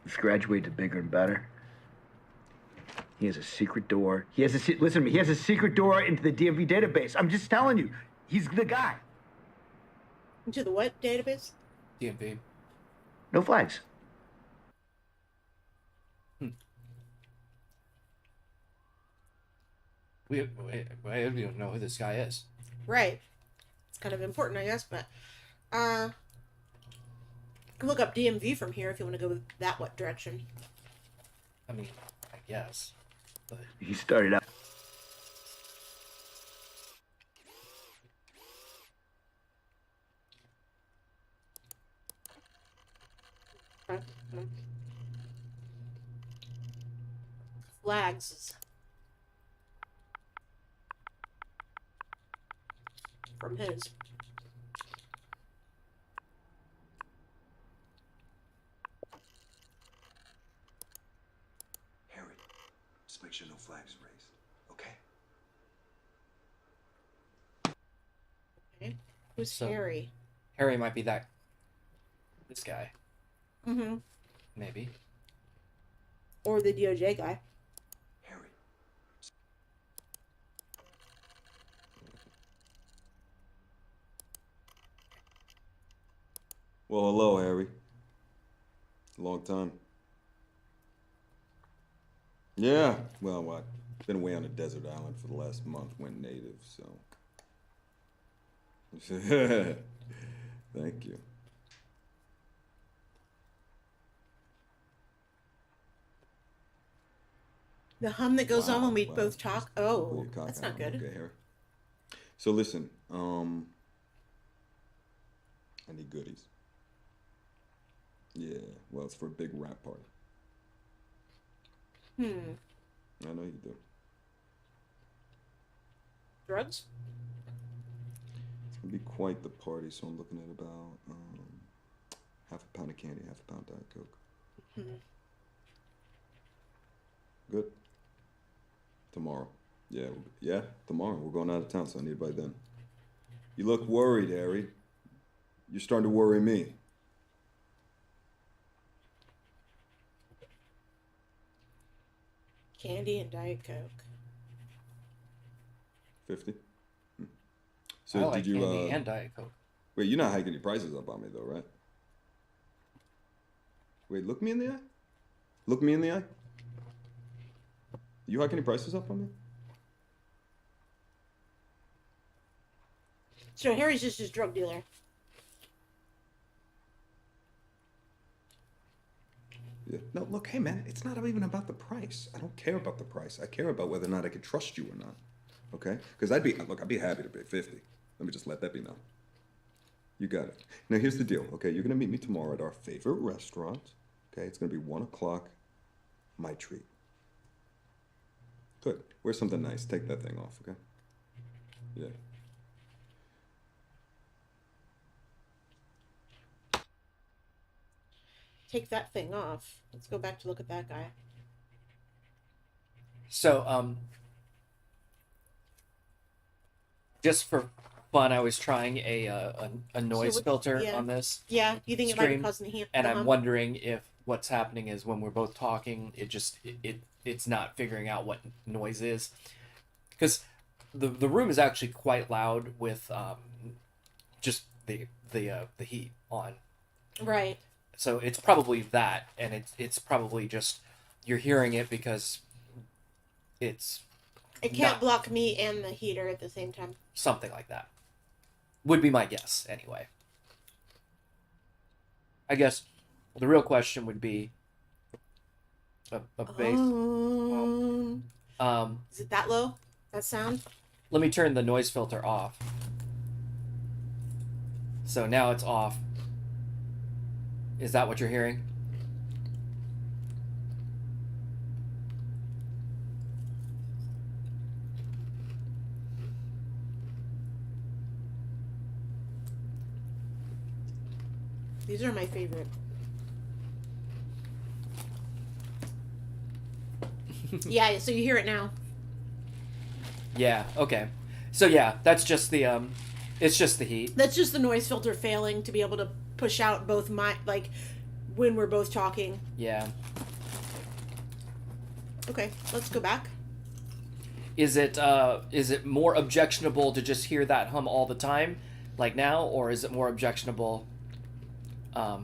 He's graduated bigger and better. He has a secret door. Listen to me. He has a secret door into the DMV database. I'm just telling you. He's the guy. Into the what database? DMV. No flags. We don't know who this guy is. Right. It's kind of important, I guess, but you can look up DMV from here if you want to go that what direction. I mean, I guess. But He started out. Flags. From his. Harry, just make sure no flags are raised, okay? Okay. Who's So- Harry? Harry might be this guy, Mm-hmm. maybe. Or the DOJ guy. Harry. Well, hello, Harry. Long time. Yeah, well, I've been away on a desert island for the last month, went native, so. Thank you. The hum that goes on when we Wow. both talk. Pull Oh, your cock that's out. not good. Okay, Harry. So listen, I need goodies. Yeah, well, it's for a big rap party. I know you do. Drugs? It's gonna be quite the party, so I'm looking at about half a pound of candy, half a pound Diet Coke. Good. Tomorrow. Yeah, tomorrow. We're going out of town, so I need it by then. You look worried, Harry. You're starting to worry me. Candy and Diet Coke. 50? I So like did you candy and Diet Coke. wait, you're not hiking your prices up on me though, right? Wait, look me in the eye. Look me in the eye. You hiking your prices up on me? So Harry's just his drug dealer. Yeah. No, look, hey man, it's not even about the price. I don't care about the price. I care about whether or not I can trust you or not. Okay? Because I'd be happy to pay 50. Let me just let that be known. You got it. Now here's the deal, okay? You're gonna meet me tomorrow at our favorite restaurant. Okay, it's gonna be 1 o'clock. My treat. Good. Wear something nice. Take that thing off, okay? Yeah. Take that thing off. Let's go back to look at that guy. So, just for fun, I was trying a noise filter yeah. on this. Yeah, you think it might be stream, causing the and the I'm hum? wondering if what's happening is when we're both talking, it's not figuring out what noise is, because the room is actually quite loud with just the heat on. Right. So it's probably that, and it's probably just you're hearing it because it's It can't not- block me and the heater at the same time. something like that. Would be my guess, anyway. I guess the real question would be a bass. Is it that low? That sound? Let me turn the noise filter off. So now it's off. Is that what you're hearing? These are my favorite. Yeah, so you hear it now. Yeah, okay. So yeah, that's just the it's just the heat. That's just the noise filter failing to be able to push out both my, like, when we're both talking. Yeah. Okay, let's go back. Is it more objectionable to just hear that hum all the time, like now, or is it more objectionable? Oh,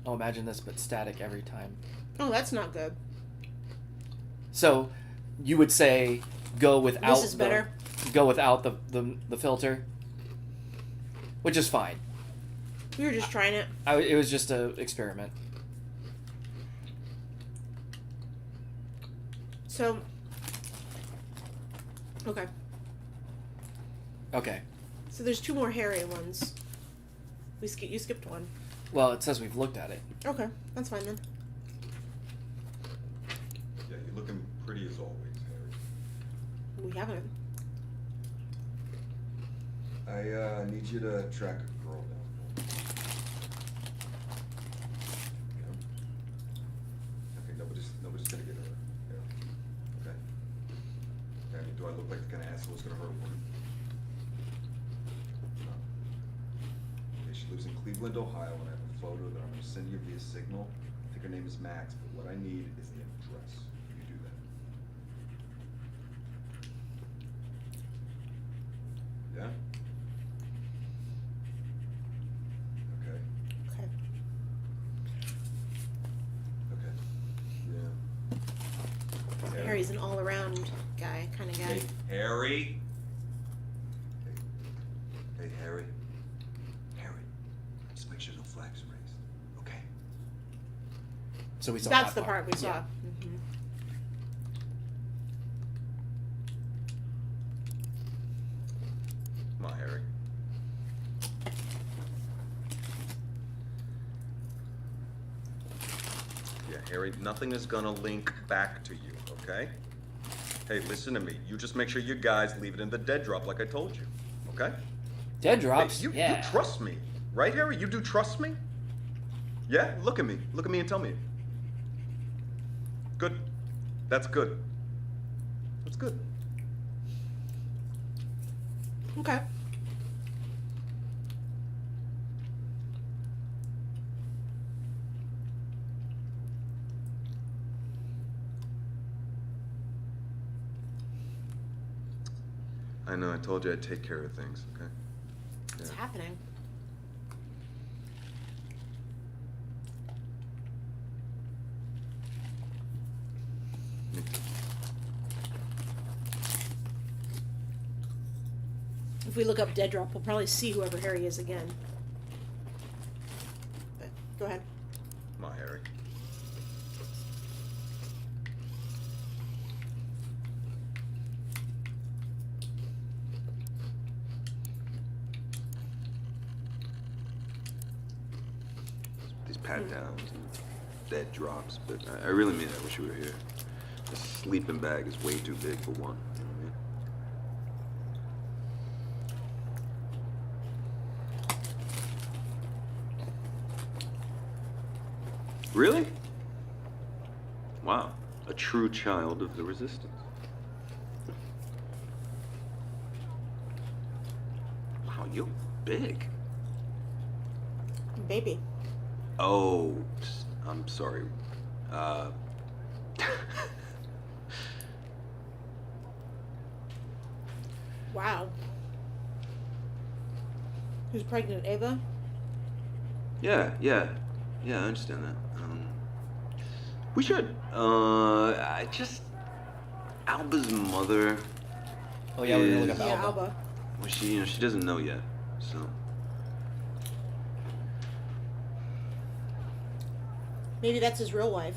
imagine this, but static every time. Oh, that's not good. So, you would say go without. This is better. Go without the filter, which is fine. We were just trying it. It was just a experiment. So. Okay. Okay. So there's 2 more hairy ones. You skipped one. Well, it says we've looked at it. Okay, that's fine then. Yeah, you're looking pretty as always, Harry. We haven't. I need you to track a girl down. Okay, nobody's gonna get hurt. Yeah. Okay. I mean, do I look like the kind of asshole who's gonna hurt one? No. Okay, she lives in Cleveland, Ohio, and I have a photo that I'm gonna send you via Signal. I think her name is Max, but what I need is the address. You do that. Yeah? Okay. Okay. Okay. Yeah. Harry's an all-around guy, kind of guy. Hey, Harry. Hey, Harry. Harry. Just make sure no flags are raised. Okay. So we saw That's that the part we saw. Yeah. Mhm. Come on, Harry. Yeah, Harry, nothing is gonna link back to you, okay? Hey, listen to me. You just make sure you guys leave it in the dead drop like I told you, okay? Dead drops? Hey, you Yeah. trust me, right, Harry? You do trust me? Yeah? Look at me. Look at me and tell me. Good. That's good. That's good. Okay. I know, I told you I'd take care of things, okay? What's happening? If we look up Dead Drop, we'll probably see whoever Harry is again. But go ahead. Come on, Harry. These pat downs and dead drops, but I really mean I wish you were here. The sleeping bag is way too big for one. You know what I mean? Really? Wow. A true child of the resistance. Wow, you're big. Baby. Oh, I'm sorry. Wow. Who's pregnant, Ava? Yeah, I understand that. We should. Alba's mother. Oh yeah, we're gonna look up Yeah, Alba. Alba. Well, she doesn't know yet, so. Maybe that's his real wife.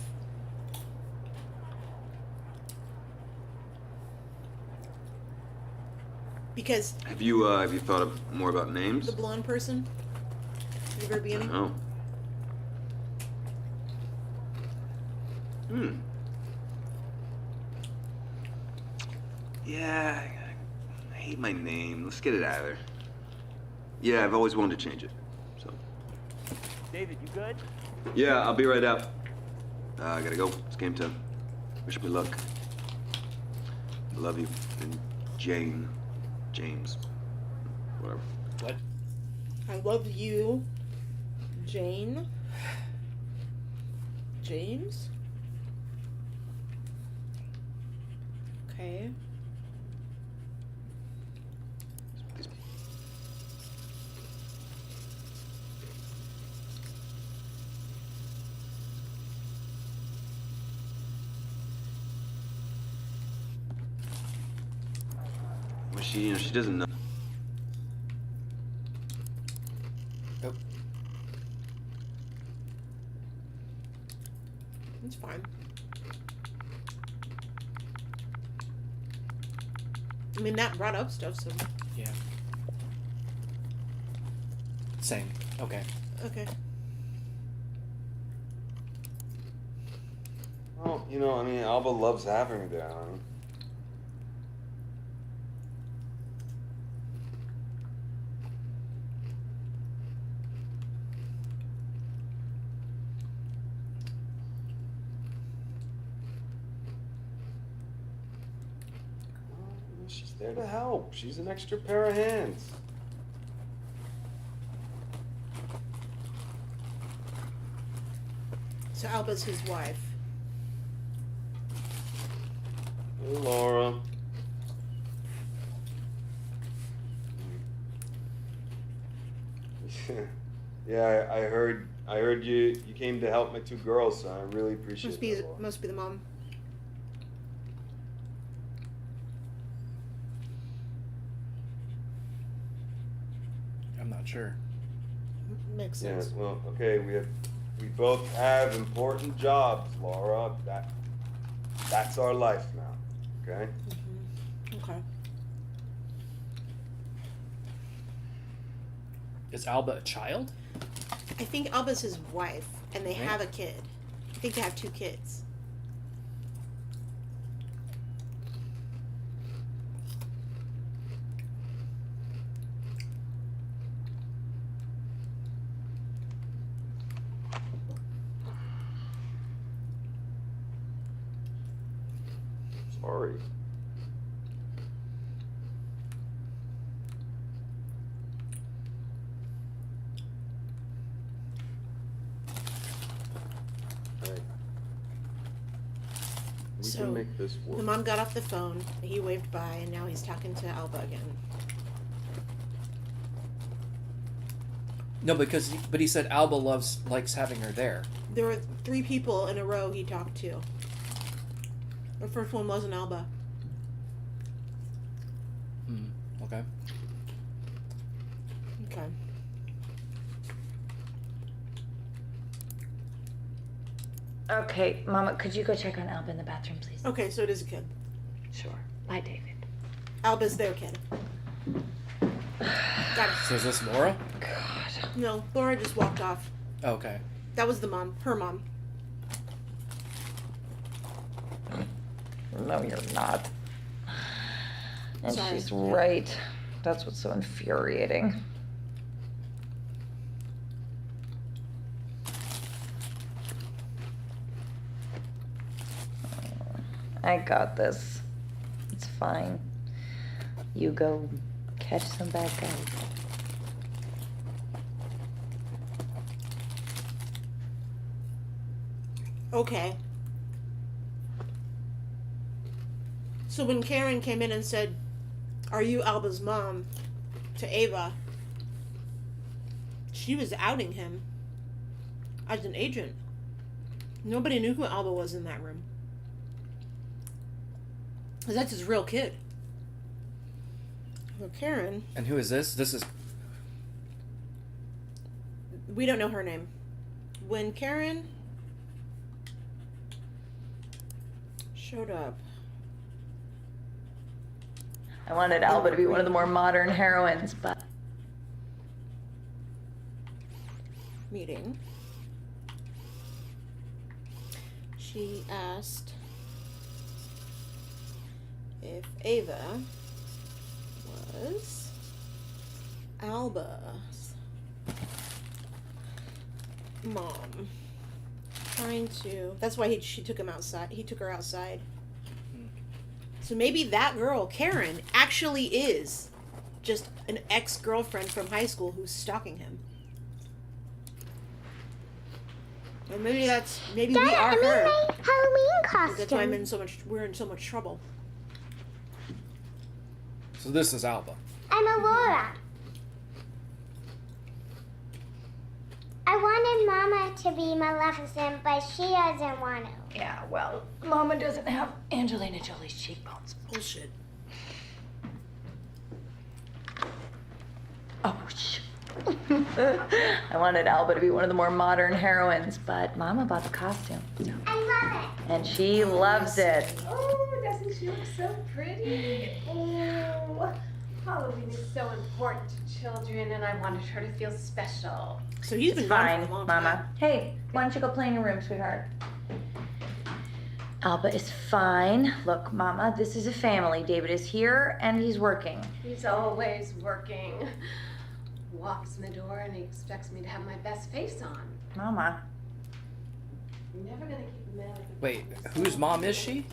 Because Have you thought of more about names? the blonde person at the very beginning. Oh. Yeah, I hate my name. Let's get it out of there. Yeah, I've always wanted to change it. So. David, you good? Yeah, I'll be right out. I gotta go. It's game time. Wish me luck. I love you. And James. Whatever. What? I love you, Jane. James? Okay. Well, she doesn't know. Nope. It's fine. I mean, that brought up stuff, so. Yeah. Same. Okay. Okay. Well, you know, I mean, Alba loves having me there, honey. She's there to help. She's an extra pair of hands. So Alba's his wife. Hey, Laura. Yeah, I heard you came to help my two girls, so I really appreciate it. Must be the mom. I'm not sure. Makes Yeah, sense. well, okay, we both have important jobs, Laura. That's our life now, okay? Okay. Is Alba a child? I think Alba's his wife, and they Right. have a kid. I think they have 2 kids. Sorry. Hey. We So, can make this work. the mom got off the phone, he waved by, and now he's talking to Alba again. No, but he said Alba likes having her there. There were 3 people in a row he talked to. The first one wasn't Alba. Okay. Okay. Okay, Mama, could you go check on Alba in the bathroom, please? Okay, so it is a kid. Sure. Bye, David. Alba's their kid. Got it. So is this Laura? No, Laura just walked off. Okay. That was the mom. Her mom. No, you're not. And Sorry. she's right. That's what's so infuriating. I got this. It's fine. You go catch some bad guys. Okay. So when Karen came in and said, "Are you Alba's mom?" to Ava, she was outing him as an agent. Nobody knew who Alba was in that room. Because that's his real kid. Well, Karen, And who is this? This is we don't know her name. When Karen showed up, I wanted Alba to be one of the more modern heroines, but meeting, she asked if Ava was Alba's mom. Trying to. That's why she took him outside. He took her outside. So maybe that girl, Karen, actually is just an ex-girlfriend from high school who's stalking him. Or maybe maybe we are her. Halloween costume. That's why we're in so much trouble. So this is Alba. I'm Aurora. I wanted Mama to be Maleficent, but she doesn't want to. yeah, well, Mama doesn't have Angelina Jolie's cheekbones. Bullshit. Oh, I wanted Alba to be one of the more modern heroines, but Mama bought the costume. I love it. And she loves it. Oh, doesn't she look so pretty? Oh, Halloween is so important to children, and I wanted her to feel special. So he's It's been gone fine, for a long Mama. time. Hey, why don't you go play in your room, sweetheart? Alba is fine. Look, Mama, this is a family. David is here and he's working. He's always working. Walks in the door and he expects me to have my best face on. Mama. You're never gonna keep a man like a Wait, whose mom is she?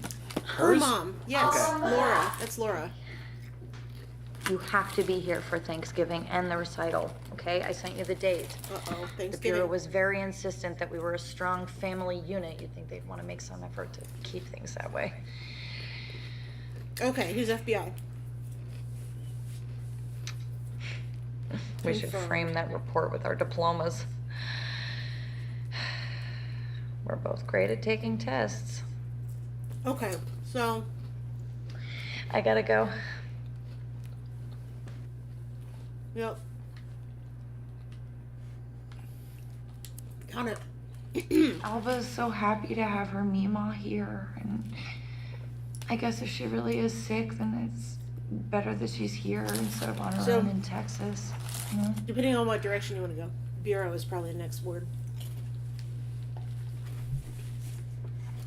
Her Hers? mom. Yes, Okay. Laura. That's Laura. You have to be here for Thanksgiving and the recital, okay? I sent you the date. Uh-oh, The Bureau Thanksgiving. was very insistent that we were a strong family unit. You'd think they'd want to make some effort to keep things that way. Okay, who's FBI? We should Confirmed. frame that report with our diplomas. We're both great at taking tests. Okay, so I gotta go. yep. Kind of. Alba's so happy to have her Mima here, and I guess if she really is sick, then it's better that she's here instead of on her So- own in Texas. You know? Depending on what direction you want to go. Bureau is probably the next word.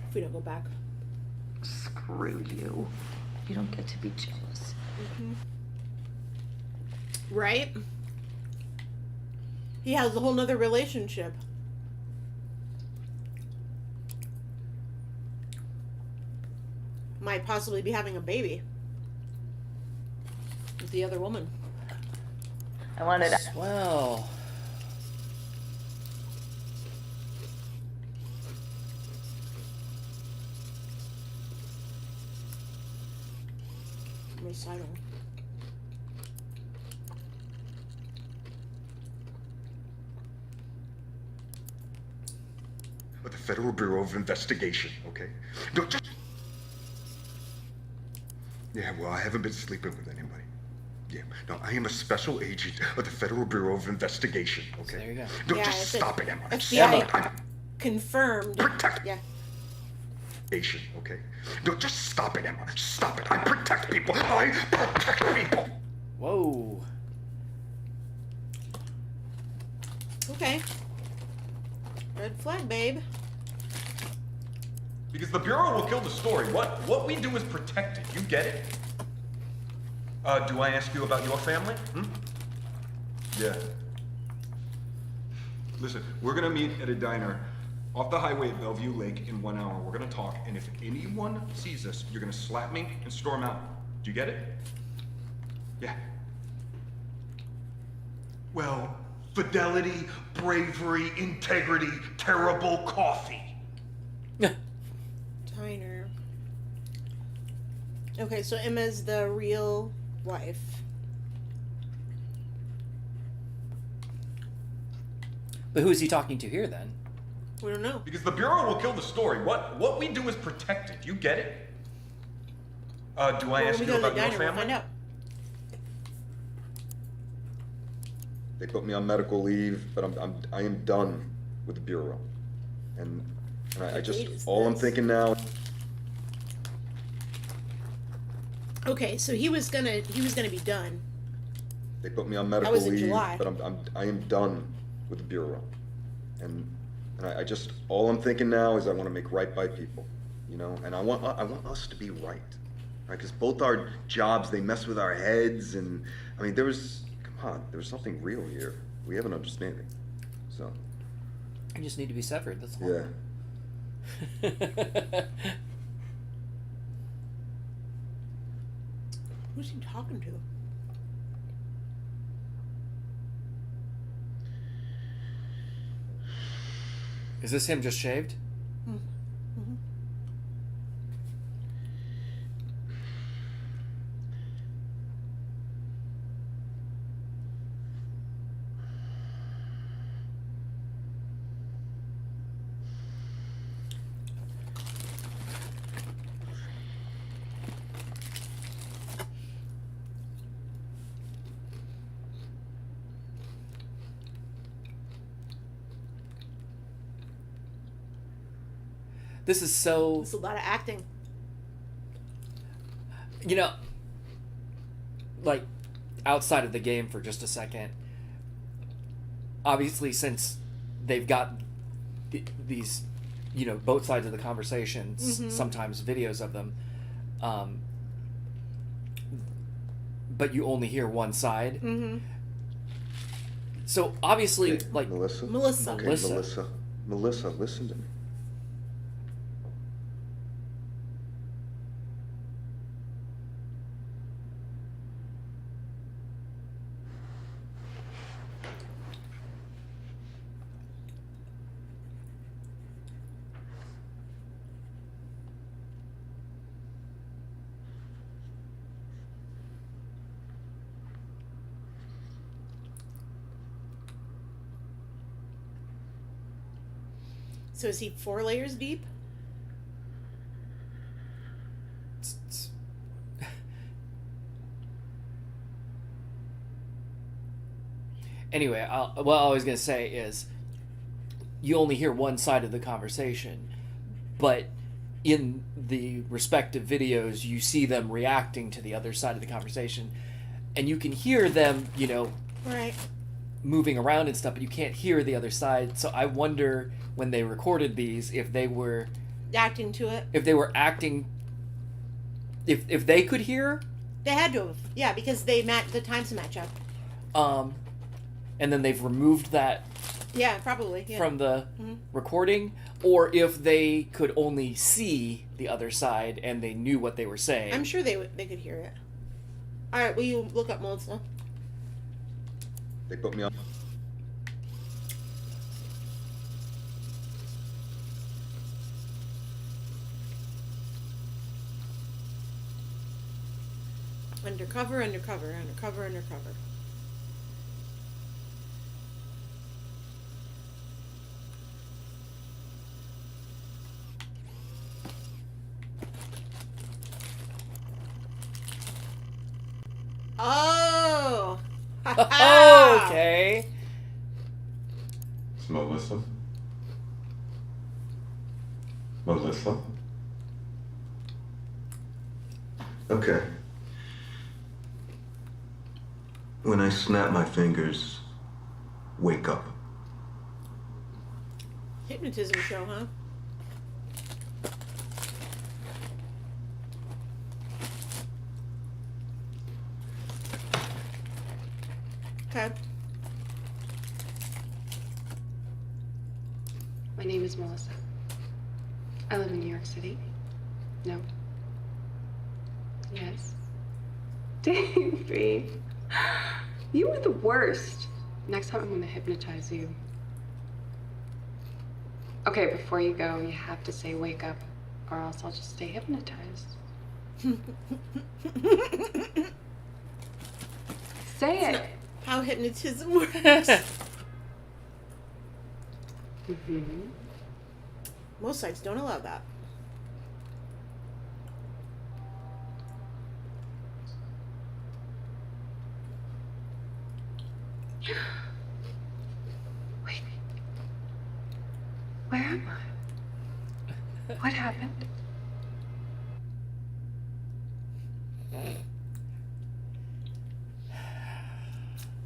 If we don't go back. Screw you. You don't get to be jealous. Right? He has a whole nother relationship. Might possibly be having a baby with the other woman. I wanted to. Well, Recital. But the Federal Bureau of Investigation, okay? No, just... Yeah, well, I haven't been sleeping with anybody. Yeah, no, I am a special agent of the Federal Bureau of Investigation, okay? there you go. No, Yeah, just it's a stop it, Emma. FBI. Stop it. Confirmed. Yeah. Investigation, okay? No, just stop it, Emma. Stop it. I protect people. I protect people. whoa. Okay. Red flag, babe. Because the Bureau will kill the story. What we do is protect it. You get it? Do I ask you about your family? Yeah. Listen, we're gonna meet at a diner off the highway at Bellevue Lake in 1 hour. We're gonna talk, and if anyone sees us, you're gonna slap me and storm out. Do you get it? Yeah. Well, fidelity, bravery, integrity, terrible coffee. Diner. Okay, so Emma's the real wife. But who is he talking to here then? We don't know. Because the Bureau will kill the story. What we do is protect it. You get it? Do I Well, ask when we you go to the about your diner, we'll family? find out. They put me on medical leave, but I am done with the Bureau. And I just, date is all I'm this? thinking now, Okay, so he was gonna be done. they put me on medical was in leave, July. but I am done with the Bureau. And I just, all I'm thinking now is I want to make right by people, you know? And I want us to be right, right? Because both our jobs, they mess with our heads, and, I mean, there was something real here. We have an understanding, so. You just need to be severed. That's all. Yeah. Who's he talking to? Is this him just shaved? Mm-hmm. This is so. It's a lot of acting. You know, like, outside of the game for just a second, obviously, since they've got these you know, both sides of the conversation, Mhm. sometimes videos of them, but you only hear one side. Mm-hmm. So obviously, Okay, like Melissa. Melissa. Okay, Melissa. Melissa, listen to me. So is he 4 layers deep? Anyway, what I was gonna say is, you only hear one side of the conversation, but in the respective videos, you see them reacting to the other side of the conversation, and you can hear them, you know, Right. moving around and stuff, but you can't hear the other side. So I wonder when they recorded these if they were Acting to it. acting, if they could hear, They had to have. Yeah, because the times match up. and then they've removed that Yeah, probably. Yeah. from the Mhm. recording, or if they could only see the other side and they knew what they were saying. I'm sure they could hear it. All right, will you look up Melissa? They put me on. Undercover, undercover, undercover, undercover. Oh! Okay. It's Melissa. Melissa. Okay. When I snap my fingers, wake up. Hypnotism show, huh? Okay. My name is Melissa. I live in New York City. No. Yes. Davey, you were the worst. Next time I'm gonna hypnotize you. Okay, before you go, you have to say wake up, or else I'll just stay hypnotized. Say it. How hypnotism works. Mm-hmm. Most sites don't allow that. Wait. Where am I? What happened?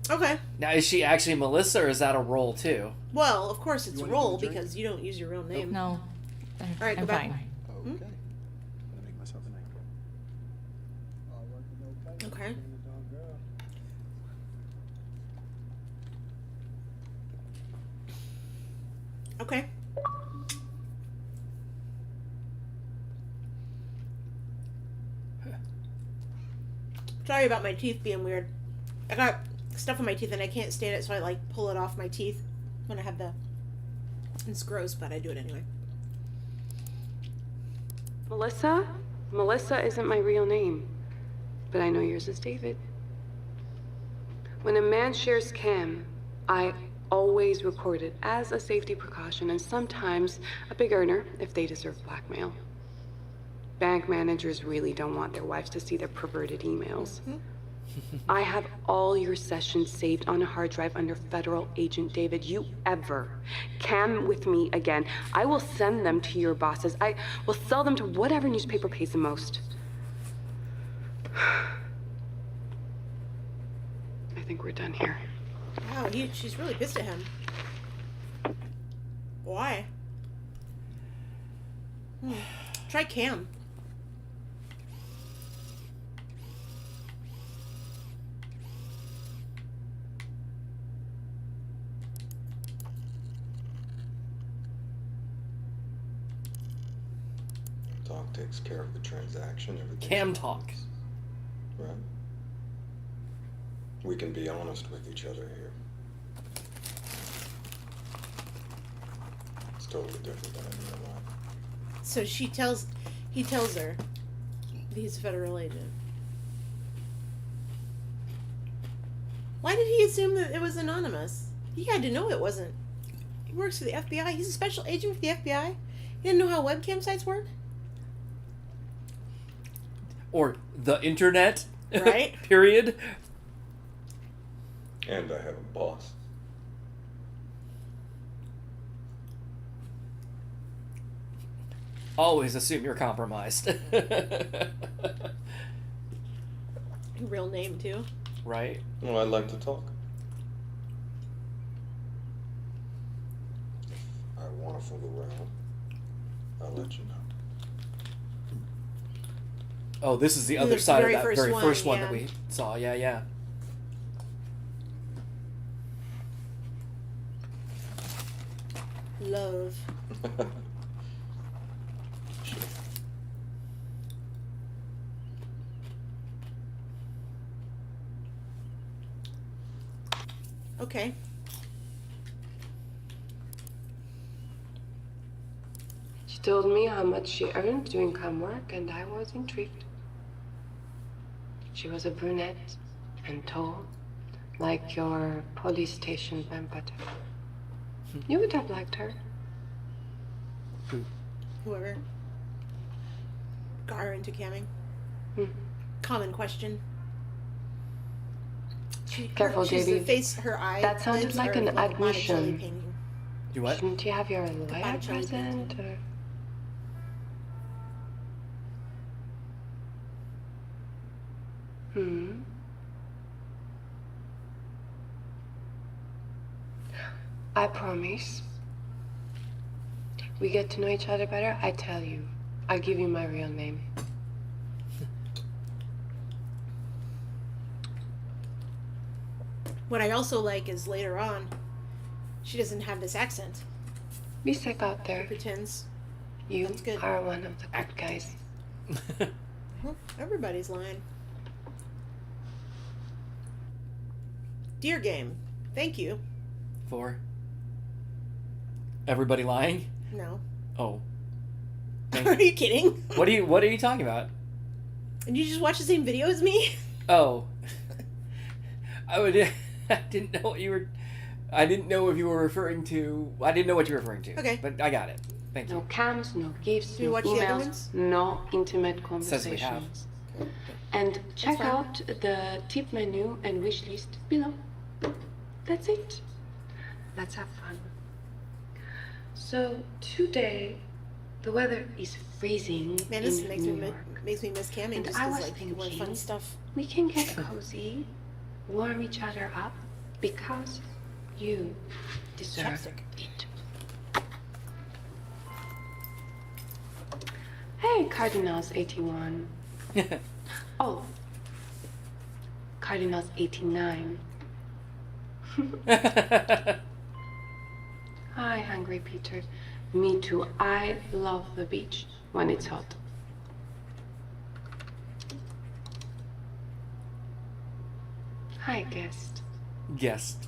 Okay. Now, is she actually Melissa, or is that a role too? Well, of course it's You a wanna role get a drink? because you don't use your real name. No. All right, go I'm back. fine. Hmm? Okay. Gonna make myself a night. Okay. Okay. Sorry about my teeth being weird. I got stuff in my teeth and I can't stand it, so I like pull it off my teeth when I have the. It's gross, but I do it anyway. Melissa? Melissa isn't my real name, but I know yours is David. When a man shares cam, I always record it as a safety precaution and sometimes a big earner if they deserve blackmail. Bank managers really don't want their wives to see their perverted emails. I have all your sessions saved on a hard drive under federal agent David. You ever cam with me again, I will send them to your bosses. I will sell them to whatever newspaper pays the most. I think we're done here. Wow, she's really pissed at him. Why? Try Cam. Talk takes care of the transaction. Everything. Cam talk. Right. We can be honest with each other here. It's totally different than in real life. So he tells her he's a federal agent. Why did he assume that it was anonymous? He had to know it wasn't. He works for the FBI. He's a special agent for the FBI. He didn't know how webcam sites work? Or the internet. Right? Period. And I have a boss. Always assume you're compromised. Real name, too. Right? Well, I'd like to talk. If I want to fool around, I'll let you know. Oh, this is the other The side of very that first very one, first one yeah. that we saw. Yeah, yeah. Love. Okay. She told me how much she earned doing cam work, and I was intrigued. She was a brunette and tall, like your police station vampire. You would have liked her. Whoever got her into camming. Common question. Careful, she's JB. the face, her eye. That sounded lips like are an like Botticelli admission. painting. Do what? Shouldn't you have your lawyer Botticelli present? Or... I promise. We get to know each other better, I tell you. I give you my real name. What I also like is later on, she doesn't have this accent. Be safe out there. She pretends. You That's good. are one of the good guys. Well, everybody's lying. Dear game, thank you. For everybody lying? No. Oh. Are you kidding? What are you talking about? And you just watch the same video as me? Oh. I didn't know what you were. I didn't know if you were referring to. I didn't know what you were referring to. Okay. But I got it. Thank you. No cams, no gifts, Do you no watch the other emails, ones? no intimate Says we have. conversations. And check fine. out the tip menu and wish list below. That's it. Let's have fun. So today, the weather is freezing Man, this in makes New me York. Makes me miss camming And just I because was like people want fun thinking, stuff. we can get cozy, warm each other up, because you deserve Chapstick. it. Hey, Cardinals 81. Oh, Cardinals 89. Hi, Hungry Peter. Me too. I love the beach when it's hot. Hi, guest. Guest.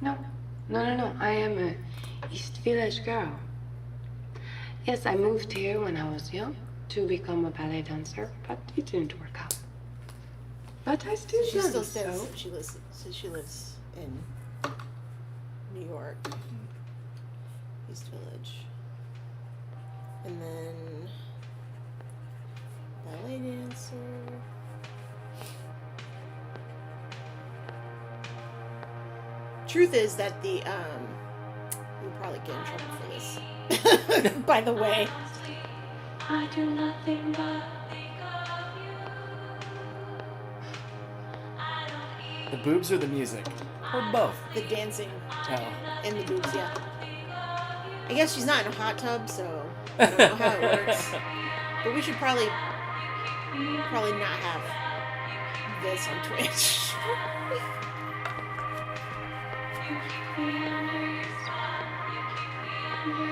No. I am a East Village girl. Yes, I moved here when I was young to become a ballet dancer, but it didn't work out. But I still She still dance, says so... that she lives in New York, East Village, and then ballet dancer. Truth is that the you'll probably get in trouble for this. By the way, I do nothing but The boobs or the music? Or both? the dancing Oh. and the boobs, yeah. I guess she's not in a hot tub, so I don't know how it works. But we should probably not have this on Twitch.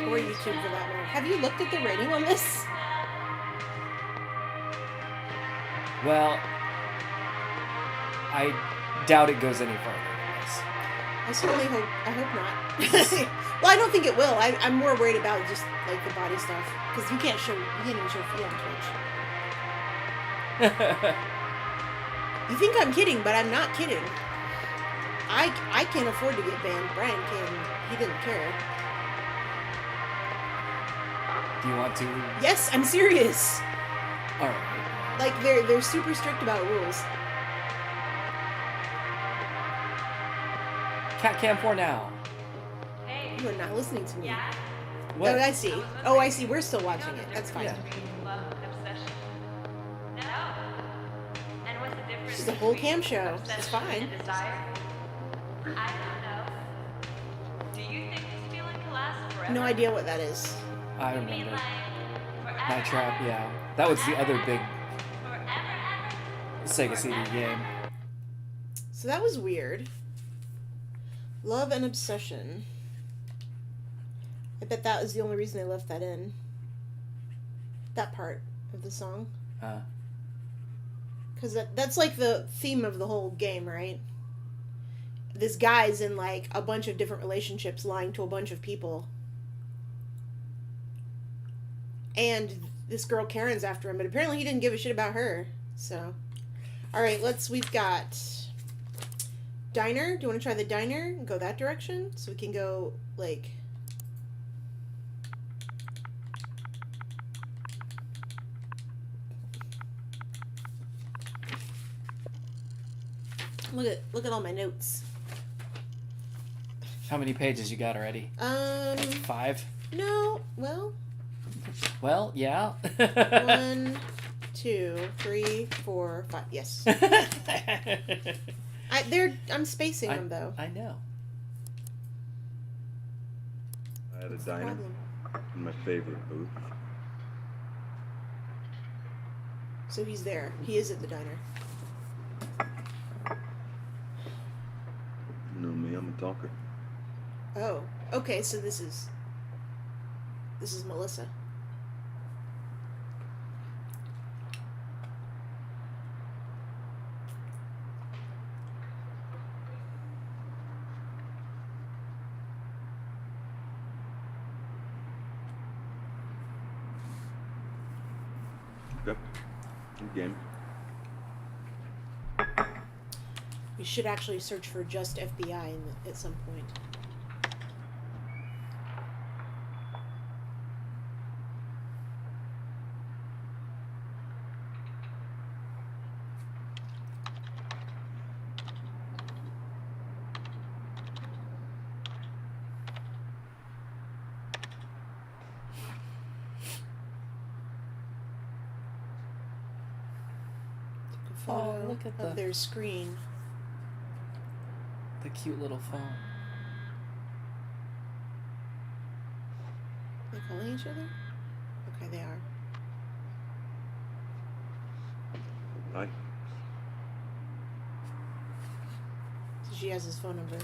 Or YouTube for that matter. Have you looked at the rating on this? Well, I doubt it goes any further than this. I certainly hope. I hope not. Well, I don't think it will. I'm more worried about just like the body stuff because you can't even show feet on Twitch. You think I'm kidding, but I'm not kidding. I can't afford to get banned. Brian can. He didn't care. Do you want to? Yes, I'm serious. All right. Like they're super strict about rules. Cat Cam 4 now. You are not listening to me. What? Oh, I see. Oh, I see. We're still watching it. That's fine. This is a whole cam show. It's fine. No idea what that is. I remember. Night Trap, yeah. That was the other big Sega CD game. So that was weird. Love and Obsession. I bet that was the only reason they left that in. That part of the song. Because that's like the theme of the whole game, right? This guy's in like a bunch of different relationships lying to a bunch of people. And this girl Karen's after him, but apparently he didn't give a shit about her. So, all right, we've got Diner. Do you want to try the Diner? Go that direction? So we can go, like... Look at all my notes. How many pages you got already? 5? No, well... Well, yeah. 1, 2, 3, 4, 5. Yes. I'm spacing them though. I know. I had a diner in my favorite booth. So he's there. He is at the diner. You know me, I'm a talker. Oh, okay. So this is Melissa. Okay. Good game. We should actually search for just FBI at some point. Photo look at of their screen. The cute little phone. They calling each other? Okay, they are. Hi. So she has his phone number.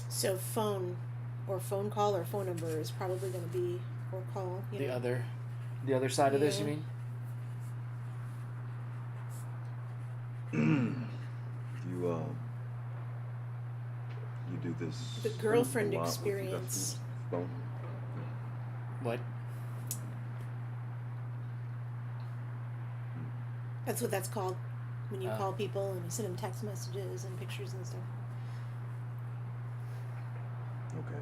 So phone call or phone number is probably going to be or call. The other side of this, you mean? You do this. The girlfriend a lot with experience. phone. What? That's what that's called. When you call people and you send them text messages and pictures and stuff. Okay.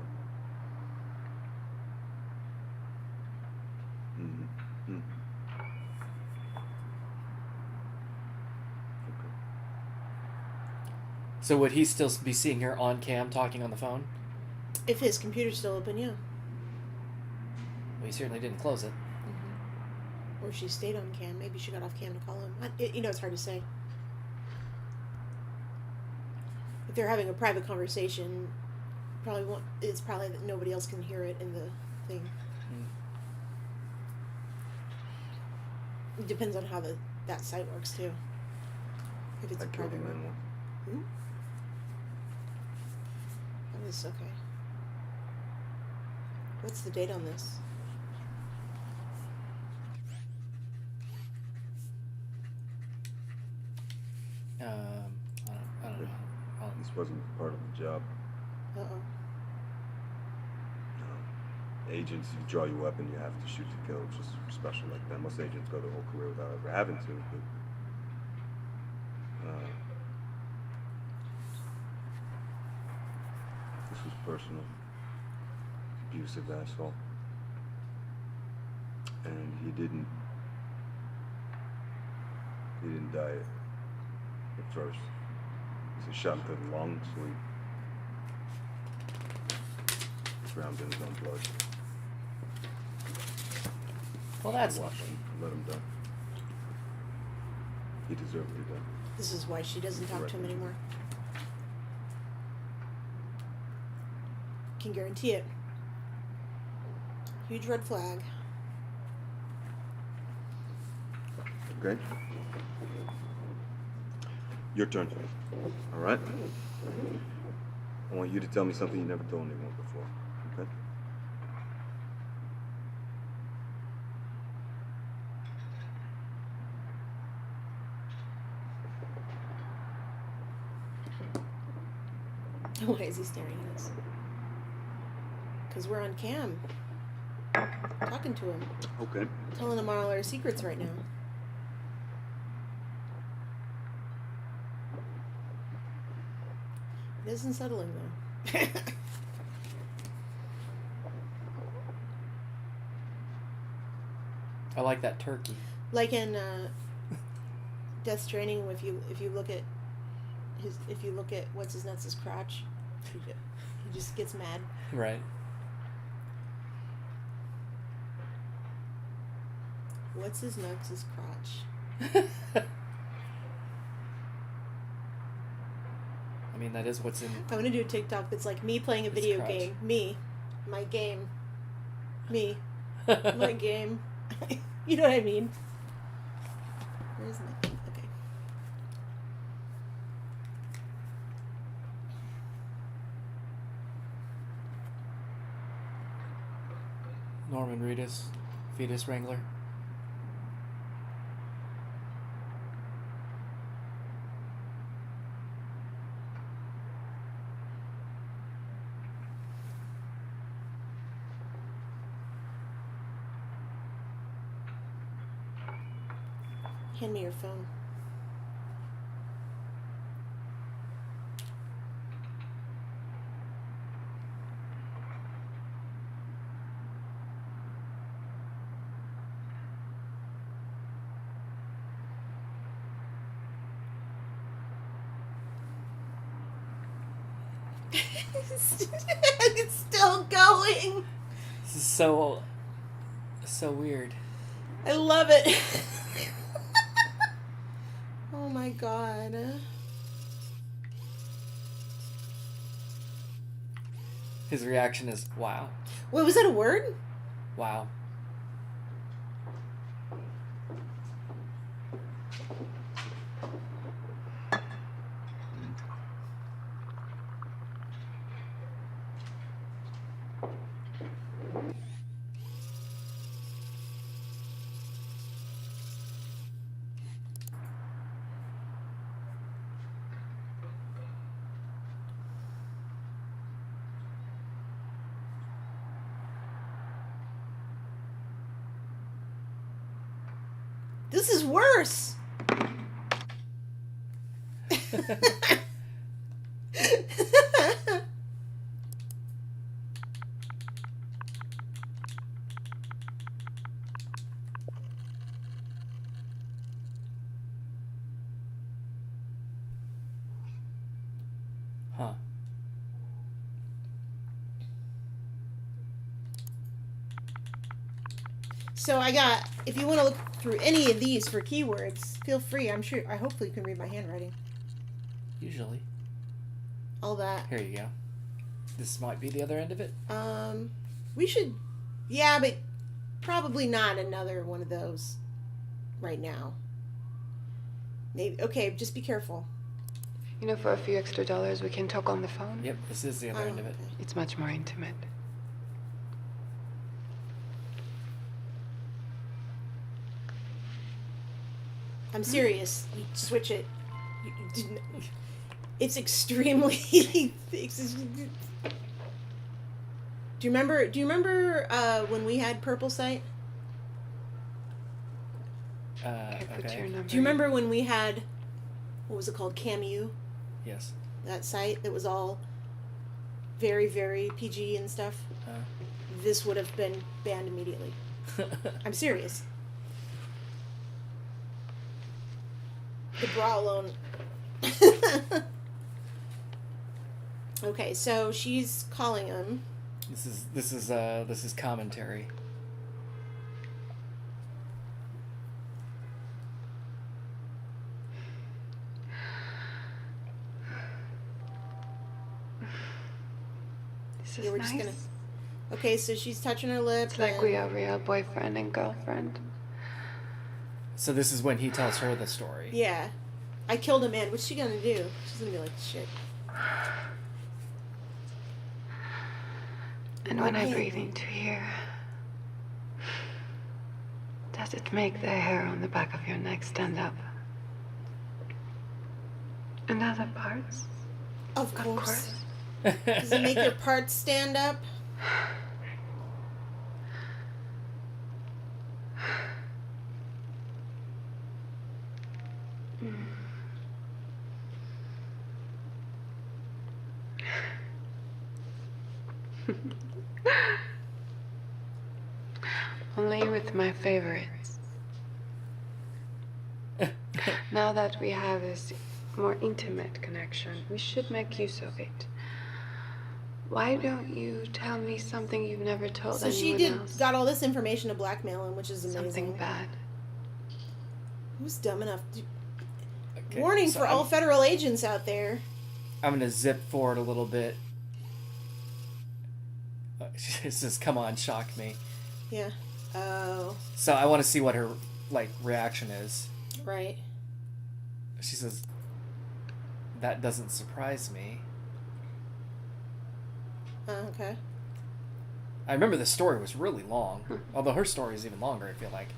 So would he still be seeing her on cam talking on the phone? If his computer's still open, yeah. Well, he certainly didn't close it. Or she stayed on cam. Maybe she got off cam to call him. It's hard to say. If they're having a private conversation, it's probably that nobody else can hear it in the thing. It depends on how that site works too. If it's a private room. That was okay. What's the date on this? I don't know. This wasn't part of the job. Uh-oh. Agents, you draw your weapon, you have to shoot to kill. It's just special like that. Most agents go their whole career without ever having to. But, this was personal. Abusive asshole. And he didn't die at first. He was shot into the lungs when he drowned in his own blood. Well, that's Watch him, let him die. He deserved to die. This is why she doesn't talk to him anymore. Can guarantee it. Huge red flag. Okay? Your turn. All right? I want you to tell me something you never told anyone before. Okay? Why is he staring at us? Because we're on cam. Talking to him. Okay. Telling him all our secrets right now. It isn't settling though. I like that turkey. Like in Death Stranding, if you look at what's his nuts' crotch, he just gets mad. Right. What's his nuts' crotch? I mean, that is what's in. I'm gonna do a TikTok that's like me playing a video crotch. game. Me, my game. Me, my game. You know what I mean? Where is my? Okay. Norman Reedus, fetus wrangler. Hand me your phone. It's still going. This is so weird. I love it. Oh my god. His reaction is, wow. Wait, was that a word? Wow. This is worse. Huh. So I got, if you want to look through any of these for keywords, feel free. I hopefully you can read my handwriting. Usually. All that. Here you go. This might be the other end of it. We should, yeah, but probably not another one of those right now. Maybe, okay, just be careful. You know, for a few extra dollars, we can talk on the phone. Yep, this is the other end of it. It's much more intimate. I'm serious. You switch it. You didn't. It's extremely. Do you remember when we had Purple Site? Okay. Do you remember when we had, what was it called, Camu? Yes. That site that was all very, very PG and stuff? This would have been banned immediately. I'm serious. The bra alone. Okay, so she's calling him. This is commentary. This is Yeah, we're nice. just gonna. Okay, so she's touching her lip. It's like we are real boyfriend and girlfriend. So this is when he tells her the story. Yeah. I killed a man. What's she gonna do? She's gonna be like, shit. And when I breathe into here, does it make the hair on the back of your neck stand up? And other parts? Of course. Does it make your parts stand up? Only with my favorites. Now that we have this more intimate connection, we should make use of it. Why don't you tell me something you've never told So anyone she else? got all this information to blackmail him, which is amazing. Something bad. Who's dumb enough to... Okay, Warning so for all federal agents out there. I'm gonna zip forward a little bit. She says, "Come on, shock me." Yeah. Oh. So I want to see what her reaction is. Right. She says, "That doesn't surprise me." Okay. I remember the story was really long, although her story is even longer. I feel like.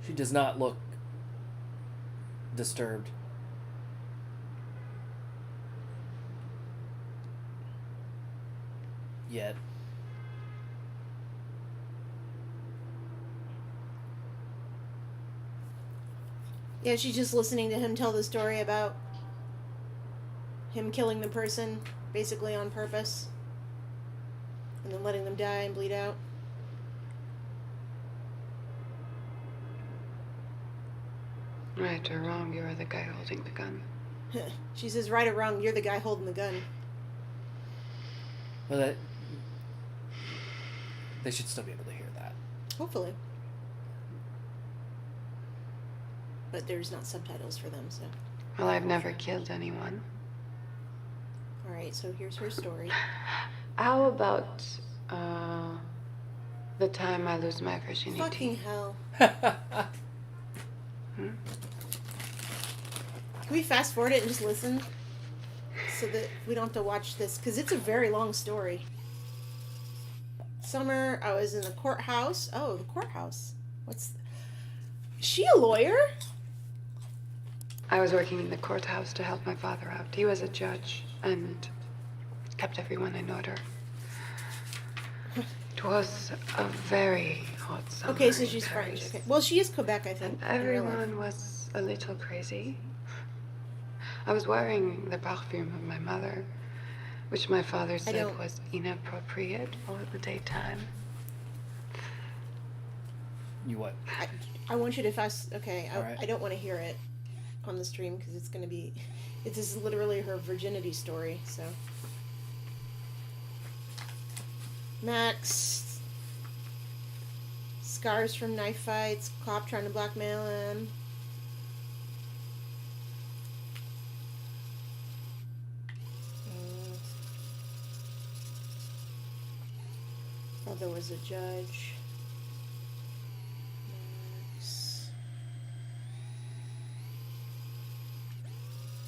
She does not look disturbed. Yet. Yeah, she's just listening to him tell the story about him killing the person, basically on purpose, and then letting them die and bleed out. Right or wrong, you're the guy holding the gun. She says, right or wrong, you're the guy holding the gun. Well, they should still be able to hear that. Hopefully. But there's not subtitles for them, so. Well, I've never killed anyone. Alright, so here's her story. How about, the time I lose my virginity? Fucking hell. Can we fast forward it and just listen? So that we don't have to watch this, because it's a very long story. Summer, I was in the courthouse. Oh, the courthouse. Is she a lawyer? I was working in the courthouse to help my father out. He was a judge and kept everyone in order. It was a very hot summer. Okay, so in she's Paris. French. Okay. Well, she is Quebec, I think. And in real life. everyone was a little crazy. I was wearing the perfume of my mother, which my father said was inappropriate for the daytime. You what? I want you to fast. Okay, All right. I don't want to hear it on the stream because it's gonna be. This is literally her virginity story. So, Max, scars from knife fights, cop trying to blackmail him. Father was a judge. Max.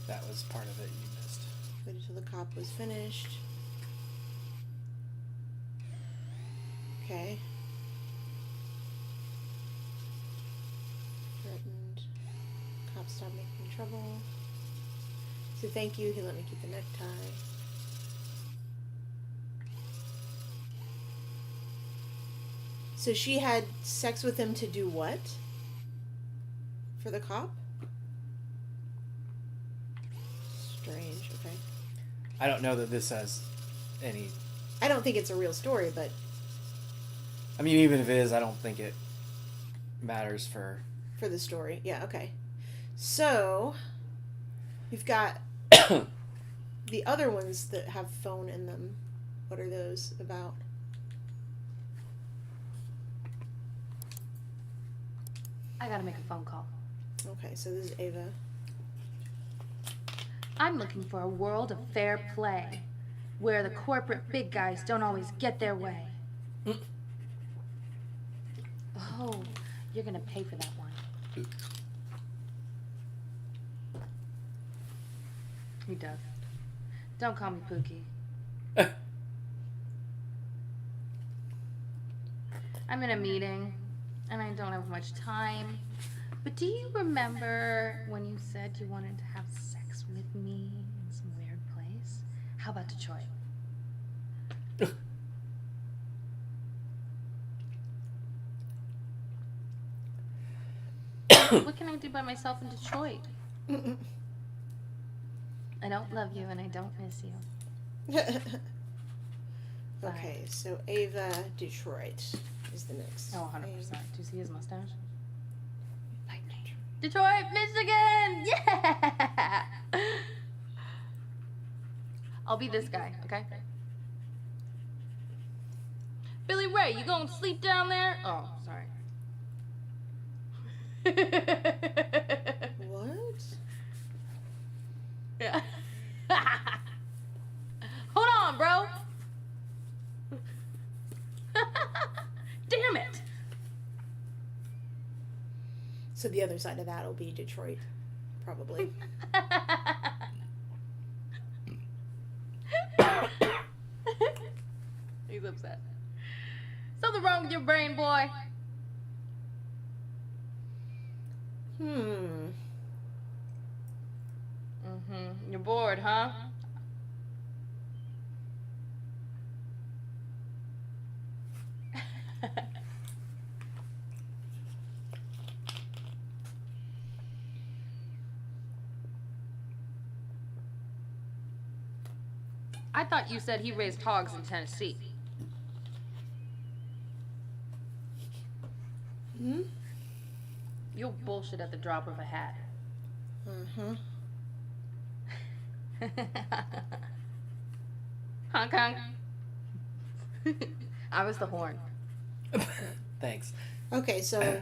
That was part of it you missed. Waited till the cop was finished. Okay. Threatened. Cop stopped making trouble. So thank you. He let me keep the necktie. So she had sex with him to do what? For the cop? Strange. Okay. I don't know that this has any. I don't think it's a real story, but I mean, even if it is, I don't think it matters for. for the story. Yeah, okay. So, we've got the other ones that have phone in them. What are those about? I gotta make a phone call. Okay, so this is Ava. I'm looking for a world of fair play, where the corporate big guys don't always get their way. Oh, you're gonna pay for that one. He does. Don't call me Pookie. I'm in a meeting, and I don't have much time. But do you remember when you said you wanted to have sex with me in some weird place? How about Detroit? What can I do by myself in Detroit? I don't love you and I don't miss you. Okay, so Ava, Detroit is the next. Oh, 100%. Do you see his mustache? Detroit, Michigan! Yeah! I'll be this guy, okay? Billy Ray, you gonna sleep down there? Oh, sorry. What? Yeah. Hold on, bro. Damn it. So the other side of that will be Detroit, probably. He's upset. Something wrong with your brain, boy. Hmm. Mm-hmm. You're bored, huh? I thought you said he raised hogs in Tennessee. Hmm? You'll bullshit at the drop of a hat. Uh-huh. Hong Kong. I was the horn. Thanks. Okay, so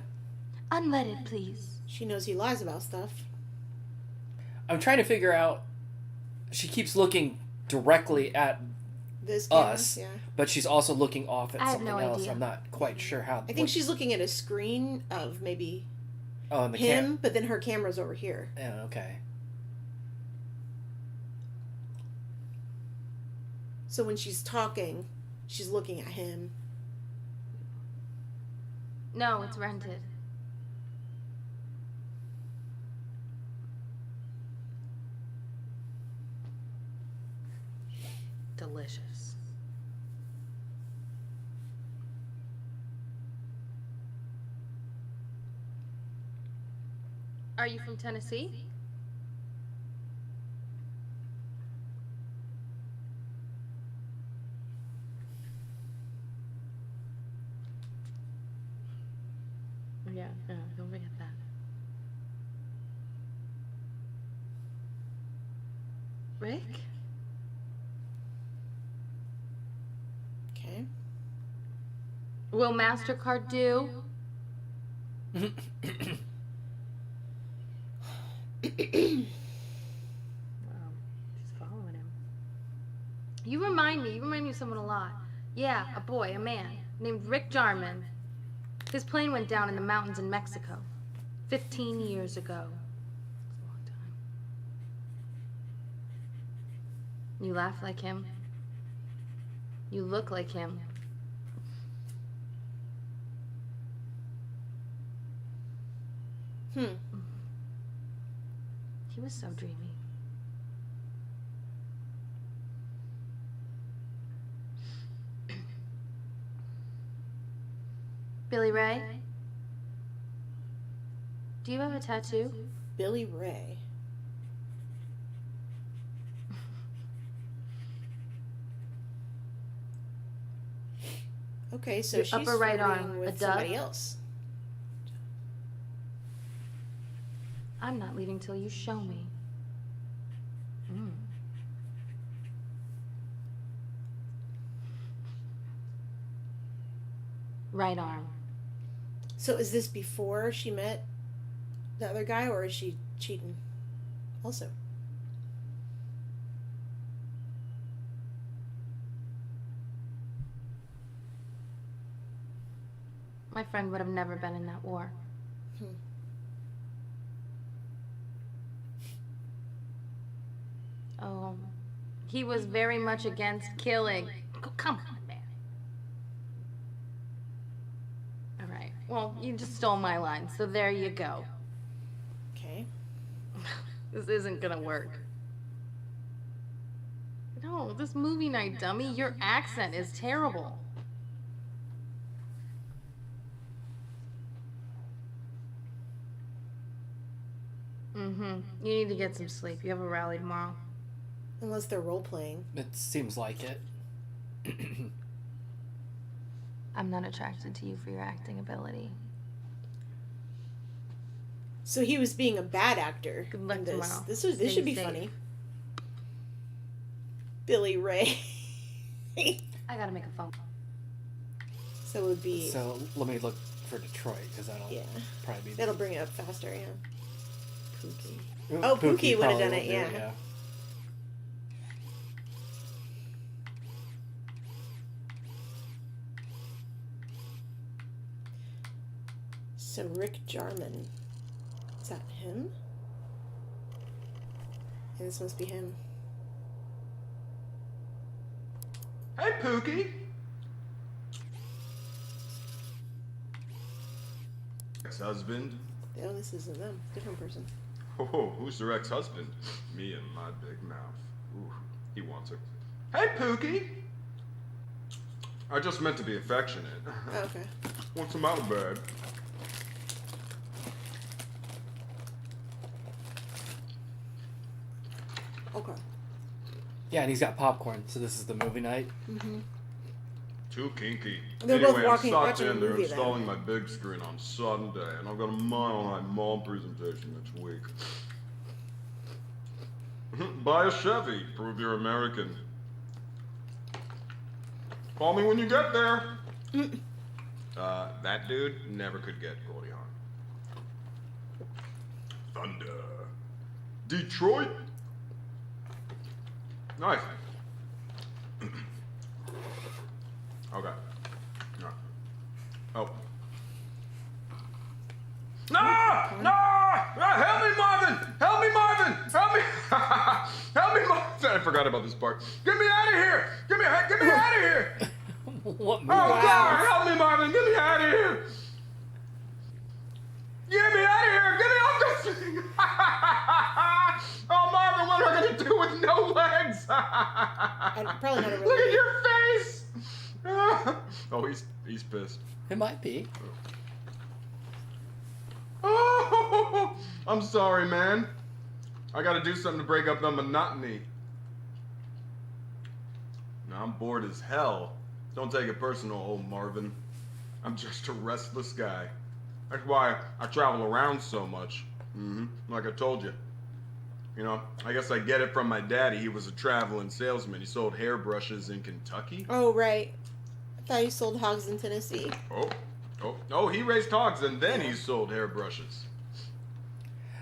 Unleaded, please. she knows he lies about stuff. I'm trying to figure out. She keeps looking directly at This camera, us, yeah. but she's also looking off at I have something no else. idea. I'm not quite sure how. I think she's looking at a screen of maybe Oh, and the him, but then her camera's over here. Yeah. Okay. So when she's talking, she's looking at him. No, it's rented. Delicious. Are you from Tennessee? Yeah, don't forget that. Rick? Okay. Will MasterCard do? Wow, she's following him. You remind me of someone a lot. Yeah, a boy, a man, named Rick Jarman. His plane went down in the mountains in Mexico 15 years ago. It's a long time. You laugh like him. You look like him. He was so dreamy. Billy Ray? Do you have a tattoo? Billy Ray. Okay, so Your she's upper right flirting arm, with a dove? somebody else. I'm not leaving till you show me. Right arm. So is this before she met the other guy, or is she cheating also? My friend would have never been in that war. Oh, he was very much against killing. Come on, man. All right. Well, you just stole my line, so there you go. Okay. This isn't gonna work. No, this movie night, dummy. Your accent is terrible. You need to get some sleep. You have a rally tomorrow. Unless they're role playing. It seems like it. I'm not attracted to you for your acting ability. So he was being a bad actor. Good luck in this. tomorrow. This Stay should be safe. funny. Billy Ray. I gotta make a phone. So it would be. So let me look for Detroit, because that'll probably be. That'll bring it up faster, yeah. Pookie. Ooh, Oh, Pookie would have probably done will it, do yeah. So Rick Jarman. Is that him? Yeah, this must be him. Hey, Pookie. Ex-husband. Oh, this isn't them. Different person. Oh, who's their ex-husband? Me and my big mouth. Ooh, he wants her. Hey, Pookie. I just meant to be affectionate. Oh, okay. What's the matter, babe? Okay. Yeah, and he's got popcorn, so this is the movie night. Too kinky. They're anyway, both watching I'm a sucked in. They're movie then. installing my big screen on Sunday, and I've got a Mile High Mall presentation next week. Buy a Chevy. Prove you're American. Call me when you get there. That dude never could get Goldie Hawn. Thunder. Detroit. Nice. Okay. No. Oh. No! No! Help me, Marvin! Help me, Marvin! Help me! Help me, Marvin! I forgot about this part. Get me out of here! Get me out of here! What movie? Oh, God! Help me, Marvin! Get me out of here! Get me out of here! Get me off this thing! Oh, Marvin, what am I gonna do with no legs? Probably not a real Look at movie. your face! Oh, he's pissed. It might be. Oh, I'm sorry, man. I gotta do something to break up the monotony. Now, I'm bored as hell. Don't take it personal, old Marvin. I'm just a restless guy. That's why I travel around so much. Like I told you. You know, I guess I get it from my daddy. He was a traveling salesman. He sold hairbrushes in Kentucky. Oh, right. I thought you sold hogs in Tennessee. Oh, he raised hogs and then he sold hairbrushes.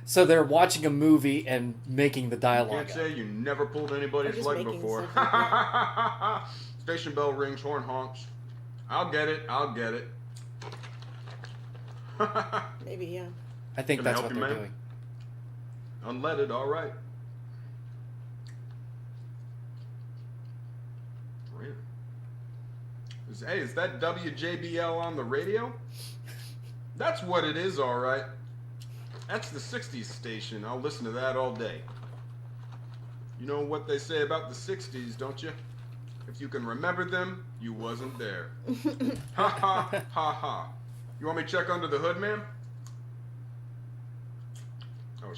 So they're watching a movie and making the dialogue. Can't say you never pulled anybody's just leg making before. stuff Station bell rings, horn honks. I'll get it. Maybe, yeah. I think Can I that's help what you, they're ma'am? doing. Unleaded, all right. Really? Hey, is that WJBL on the radio? That's what it is, all right. That's the 60s station. I'll listen to that all day. You know what they say about the 60s, don't you? If you can remember them, you wasn't there. Ha ha ha ha. You want me to check under the hood, ma'am? Oh,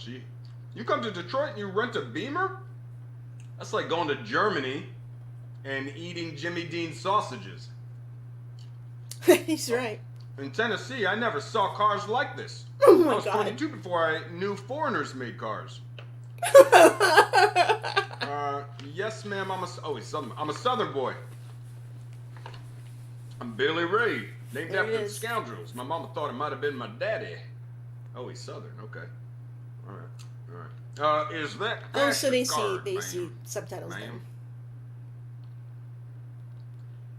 you come to Detroit and you rent a Beamer? That's like going to Germany and eating Jimmy Dean sausages. He's right. In Tennessee, I never saw cars like this. Oh my I was God. 22 before I knew foreigners made cars. Yes, ma'am. I'm a Southern boy. I'm Billy Ray, named There after it the is. Scoundrels. My mama thought it might have been my daddy. Oh, he's Southern. Okay. All right. Is that? Oh, so they card, see ma'am? subtitles Ma'am.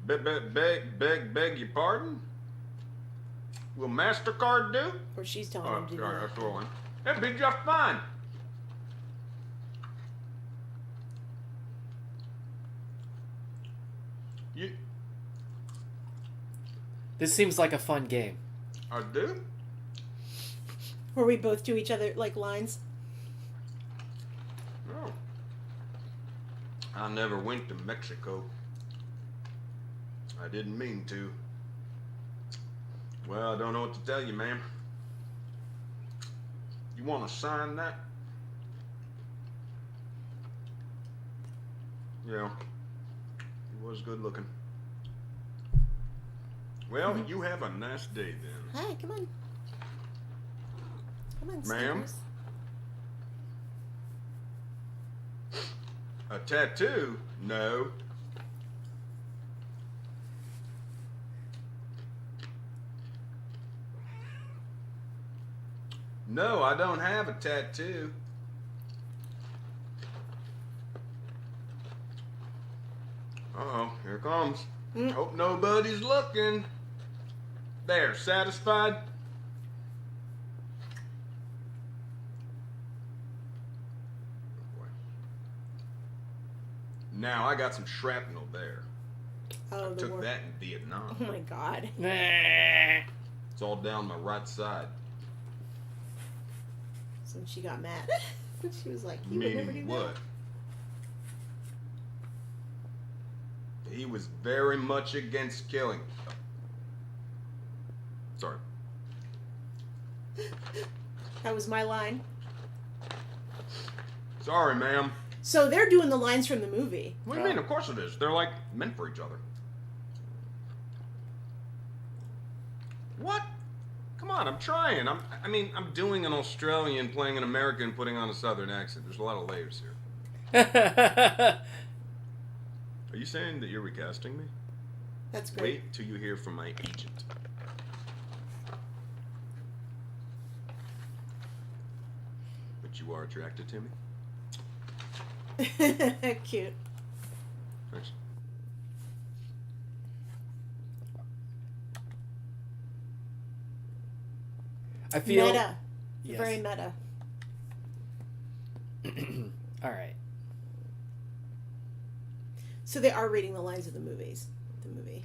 then. Beg your pardon? Will MasterCard do? Or she's telling him to do All right, that. that's rolling. That'd be just fine. This seems like a fun game. I do? Where we both do each other like lines. No. I never went to Mexico. I didn't mean to. Well, I don't know what to tell you, ma'am. You want to sign that? Yeah. He was good looking. Well, you have a nice day then. Hi, come on. Come on, Ma'am? Snickers. A tattoo? No. No, I don't have a tattoo. Uh-oh, here it comes. Hope nobody's looking. There, satisfied? Now I got some shrapnel there. Oh, I the took war. that in Vietnam. Oh my God. It's all down my right side. So she got mad. She was like, "You would never do Meaning that." what? He was very much against killing. Sorry. That was my line. Sorry, ma'am. So they're doing the lines from the movie. What do you mean? Of course it is. They're like meant for each other. What? Come on, I'm trying. I'm doing an Australian, playing an American, putting on a Southern accent. There's a lot of layers here. Are you saying that you're recasting me? That's great. Wait till you hear from my agent. But you are attracted to me? Cute. Thanks. I feel Meta. Yes. Very meta. All right. So they are reading the lines of the movies. The movie.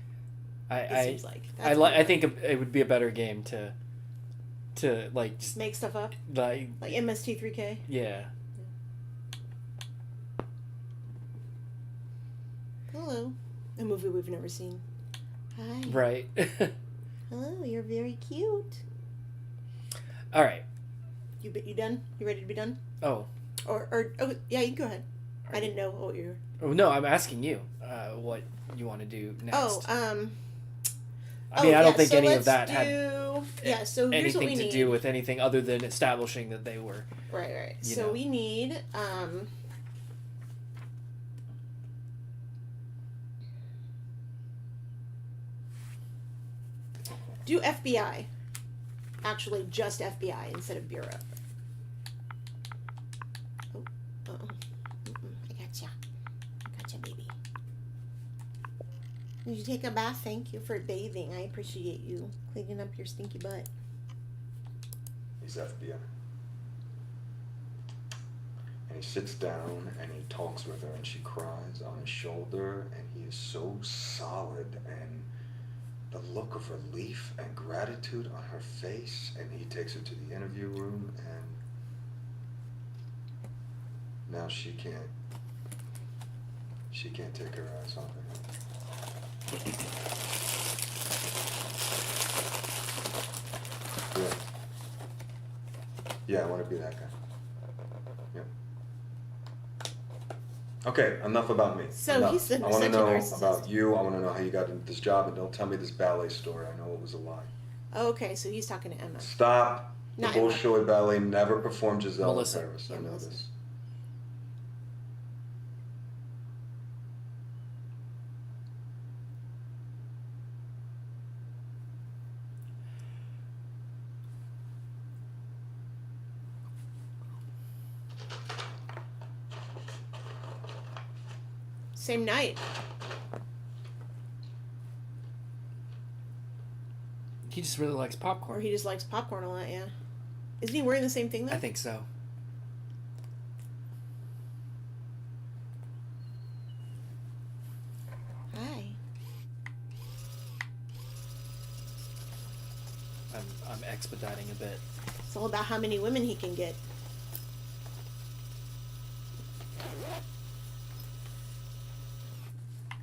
It seems like. I think it would be a better game to like just Make stuff up. like MST3K. yeah. Hello. A movie we've never seen. Hi. Right. Hello. You're very cute. All right. You done? You ready to be done? Oh. Or oh yeah, you can go ahead. I didn't know what you were. Oh no, I'm asking you what you want to do next. Oh, I mean, I don't think so any of let's that had Yeah, so here's what anything we to need. do with anything other than establishing that they were. Right. you So know. we need do FBI. Actually, just FBI instead of Bureau. Oh, I gotcha, baby. Did you take a bath? Thank you for bathing. I appreciate you cleaning up your stinky butt. He's FBI. And he sits down and he talks with her and she cries on his shoulder and he is so solid and the look of relief and gratitude on her face, and he takes her to the interview room and now she can't take her eyes off him. Yeah, I want to be that guy. Yeah. Okay, enough about me. So Enough. he's such I want a to know narcissist. about you. I want to know how you got into this job, and don't tell me this ballet story. I know it was a lie. Okay, so he's talking to Emma. Stop. The Not Emma. Bolshoi Ballet never performed Giselle Melissa. in Paris. I know this. Same night. He just really likes popcorn. Or he just likes popcorn a lot, yeah. Isn't he wearing the same thing though? I think so. Hi. I'm expediting a bit. It's all about how many women he can get.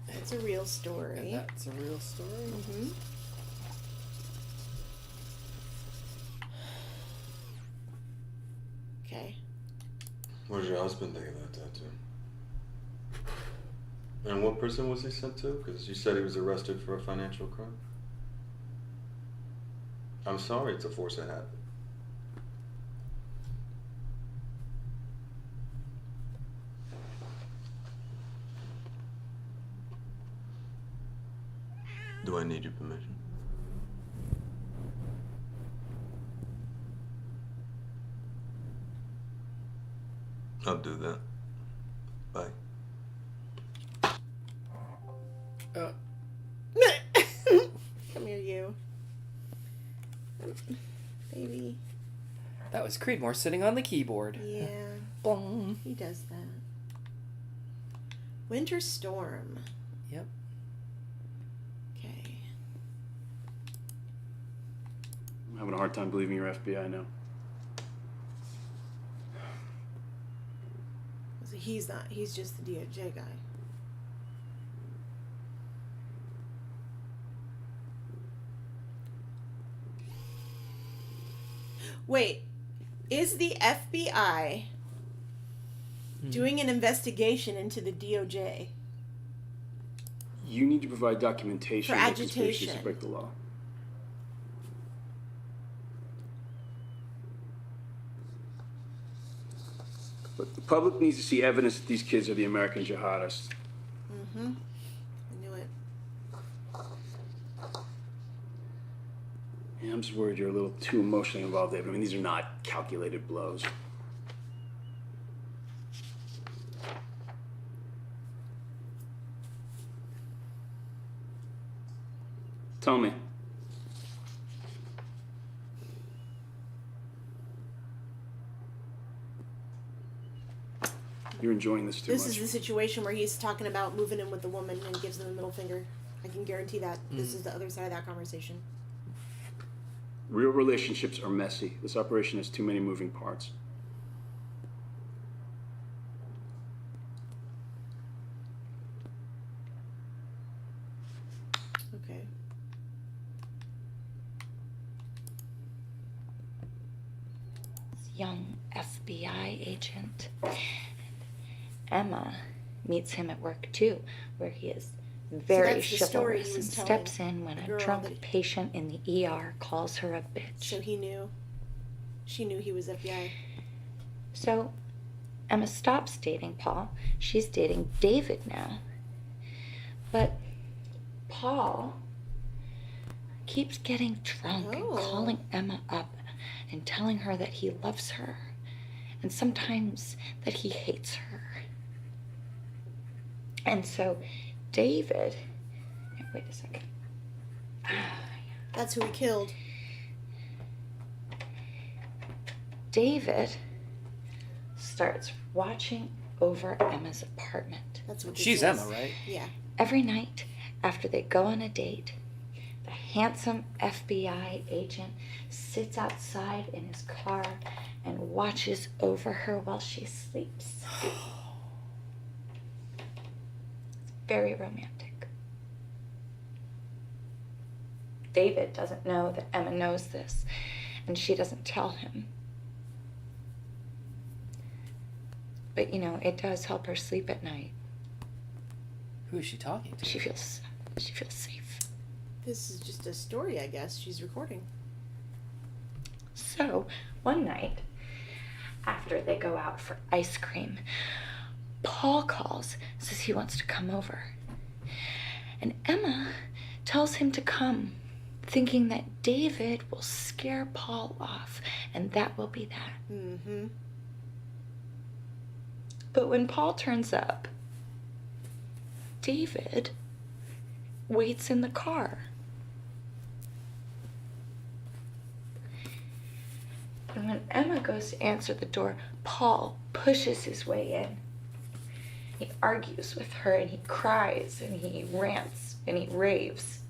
That's a real story. And that's a real story. Mm-hmm. Okay. What does your husband think of that tattoo? And what prison was he sent to? Because you said he was arrested for a financial crime. I'm sorry it's a forced habit. Do I need your permission? I'll do that. Bye. Come here, you. Baby. That was Creedmoor sitting on the keyboard. Yeah. Boom. He does that. Winter Storm. Yep. Okay. I'm having a hard time believing you're FBI now. So he's not. He's just the DOJ guy. Wait, is the FBI doing an investigation into the DOJ? You need to provide documentation For of conspiracies to agitation. break the law. But the public needs to see evidence that these kids are the American jihadists. Mm-hmm. I knew it. Yeah, I'm just worried you're a little too emotionally involved, David. I mean, these are not calculated blows. Tell me. You're enjoying this too This much. is the situation where he's talking about moving in with the woman and gives them the middle finger. I can guarantee that. This is the other side of that conversation. Real relationships are messy. This operation has too many moving parts. Okay. Young FBI agent. Emma meets him at work too, where he is very that's the story chivalrous he and was telling steps in when the a girl drunk that- patient in the ER calls her a bitch. So he knew. She knew he was FBI. So Emma stops dating Paul. She's dating David now. But Paul keeps getting drunk and calling Emma up and telling her that he loves her and sometimes that he hates her. And so David, wait a second. That's who he killed. David starts watching over Emma's apartment. That's what She's Emma, right? Yeah. Every night after they go on a date, the handsome FBI agent sits outside in his car and watches over her while she sleeps. It's very romantic. David doesn't know that Emma knows this, and she doesn't tell him. But, you know, it does help her sleep at night. Who is she talking to? She feels safe. This is just a story, I guess, she's recording. So, one night, after they go out for ice cream, Paul calls, says he wants to come over. And Emma tells him to come, thinking that David will scare Paul off, and that will be that. Mm-hmm. But when Paul turns up, David waits in the car. And when Emma goes to answer the door, Paul pushes his way in. He argues with her and he cries and he rants and he raves.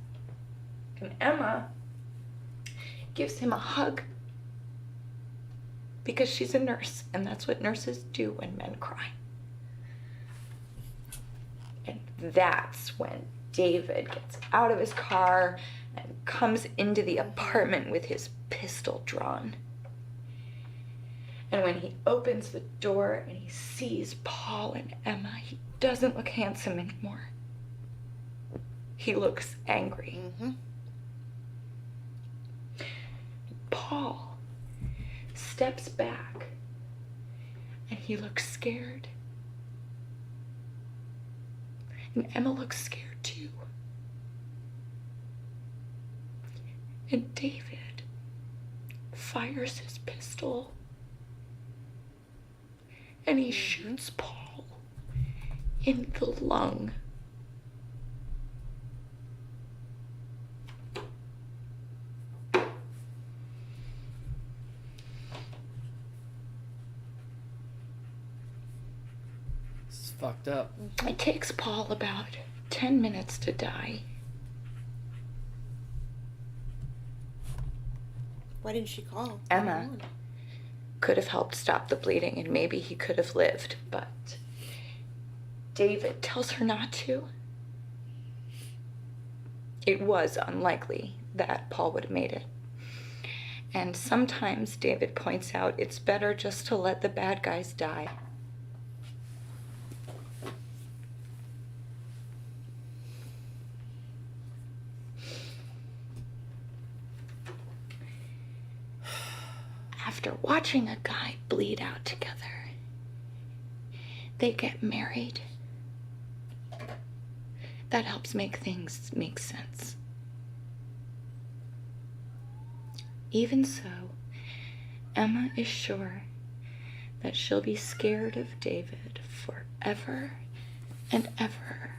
And Emma gives him a hug because she's a nurse and that's what nurses do when men cry. And that's when David gets out of his car and comes into the apartment with his pistol drawn. And when he opens the door and he sees Paul and Emma, he doesn't look handsome anymore. He looks angry. Mm-hmm. Paul steps back and he looks scared. And Emma looks scared too. And David fires his pistol and he shoots Paul in the lung. This is fucked up. It takes Paul about 10 minutes to die. Why didn't she call? Emma could have helped stop the bleeding and maybe he could have lived, but David tells her not to. It was unlikely that Paul would have made it. And sometimes David points out it's better just to let the bad guys die. After watching a guy bleed out together, they get married. That helps make things make sense. Even so, Emma is sure that she'll be scared of David forever and ever.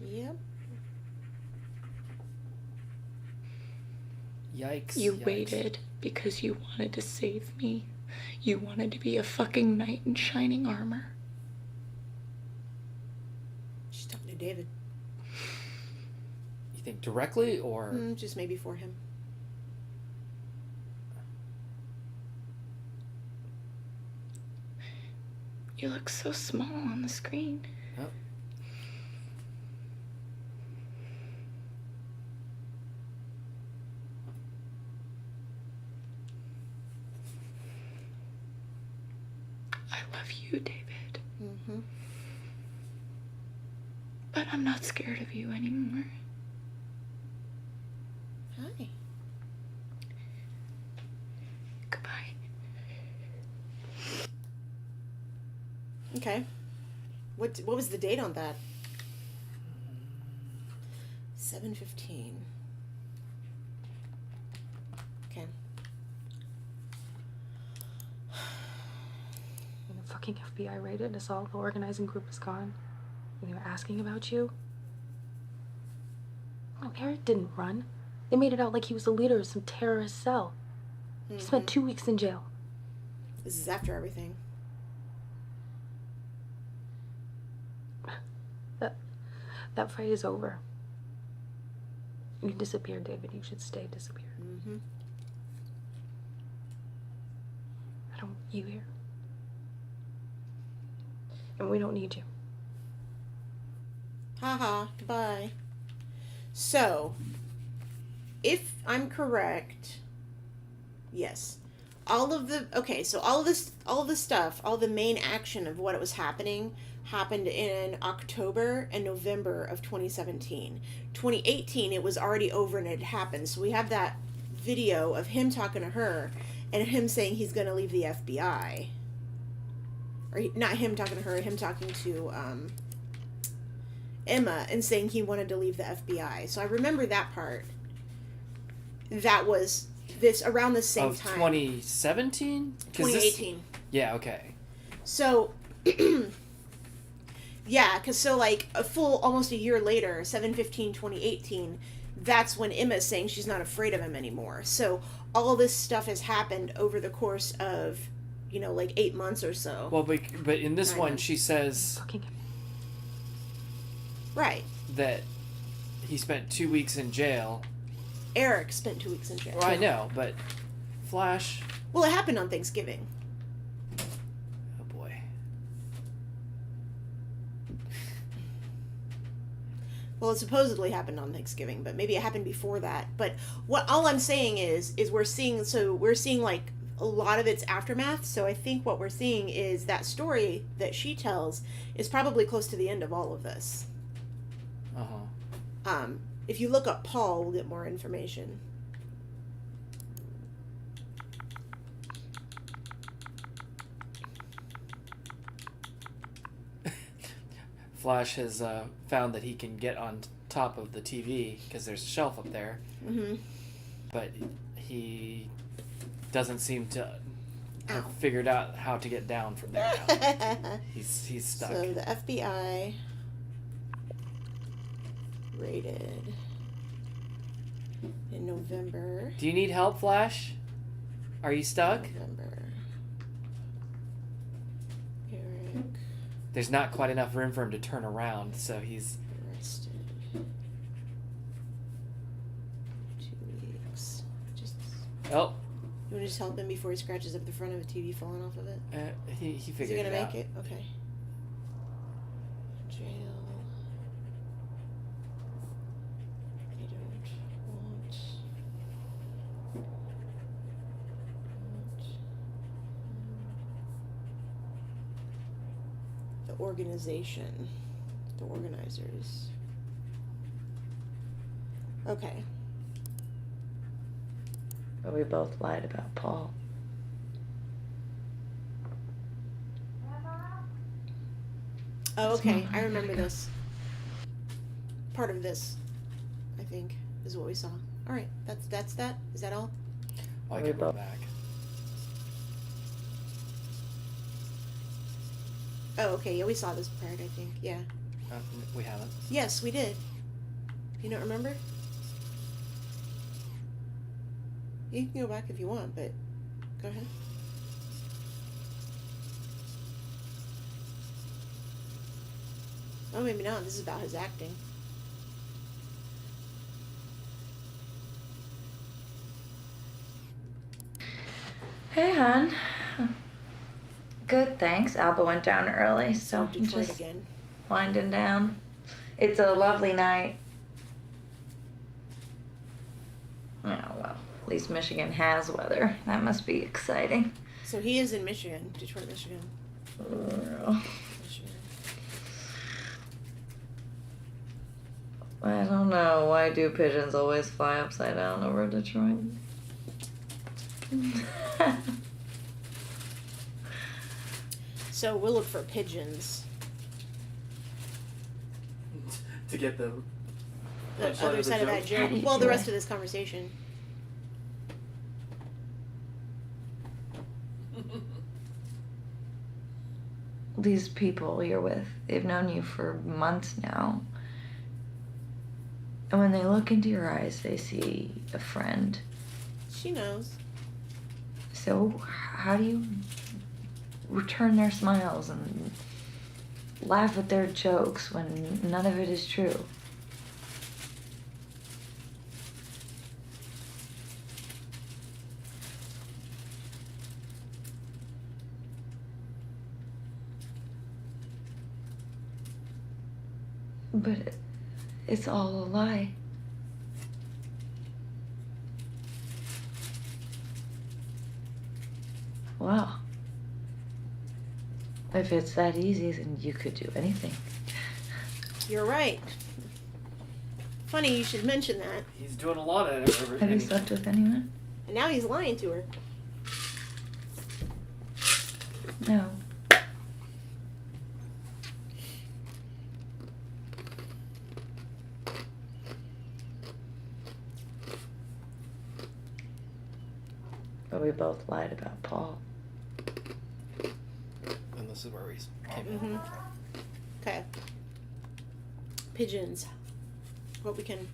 Yep. Yikes. You yikes. waited because you wanted to save me. You wanted to be a fucking knight in shining armor. She's talking to David. You think directly or Just maybe for him. You look so small on the screen. Oh. I you, David. Mm-hmm. But I'm not scared of you anymore. Hi. Goodbye. Okay. What was the date on that? 7/15. Okay. When the fucking FBI raided us all, the organizing group is gone. And they were asking about you. No, Eric didn't run. They made it out like he was the leader of some terrorist cell. He spent 2 weeks in jail. This is after everything. That fight is over. You disappeared, David. You should stay disappeared. Mm-hmm. I don't want you here. And we don't need you. Haha, goodbye. So, if I'm correct, yes. All of the stuff, all the main action of what was happened in October and November of 2017. 2018, it was already over and it had happened. So we have that video of him talking to her and him saying he's going to leave the FBI. Not him talking to her, him talking to Emma and saying he wanted to leave the FBI. So I remember that part. That was around the same time. 2017? 2018. Yeah, okay. So, yeah, because almost a year later, 7/15/2018, that's when Emma's saying she's not afraid of him anymore. So all this stuff has happened over the course of, 8 months or so. Well, but in this one, she says right, that he spent 2 weeks in jail. Eric spent 2 weeks in jail. Well, I know, but Flash... Well, it happened on Thanksgiving. Oh, boy. Well, it supposedly happened on Thanksgiving, but maybe it happened before that. But all I'm saying is we're seeing like a lot of its aftermath. So I think what we're seeing is that story that she tells is probably close to the end of all of this. Uh-huh. If you look up Paul, we'll get more information. Flash has found that he can get on top of the TV because there's a shelf up there. Mm-hmm. But he doesn't seem to have figured out how to get down from there now. He's stuck. So the FBI raided in November. Do you need help, Flash? Are you stuck? November. Eric There's not quite enough room for him to turn around, so he's... arrested. 2 weeks. Oh. You want to just help him before he scratches up the front of a TV falling off of it? He Is figured he gonna it make out. it? Okay. Jail. I don't want... The organization. The organizers. Okay. But we both lied about Paul. Oh, okay. I remember this. Part of this, I think, is what we saw. All right. That's that. Is that all? Oh, I can go back. Oh, okay. Yeah, we saw this part, I think. Yeah. We haven't. Yes, we did. You don't remember? You can go back if you want, but go ahead. Oh, maybe not. This is about his acting. Hey, hon. Good, thanks. Alba went down early, so I'm Detroit just again. winding down. It's a lovely night. Oh, well, at least Michigan has weather. That must be exciting. So he is in Michigan, Detroit, Michigan. I don't know. Why do pigeons always fly upside down over Detroit? So we'll look for pigeons. To get the Other side of that joke. Well, the rest of this conversation. These people you're with, they've known you for months now. And when they look into your eyes, they see a friend. She knows. So, how do you return their smiles and laugh at their jokes when none of it is true? But it's all a lie. Wow. If it's that easy, then you could do anything. You're right. Funny you should mention that. He's doing a lot of it. Have you slept with anyone? And now he's lying to her. No. But we both lied about Paul. And this is where we came in. Mm-hmm. Okay. Pigeons. What we can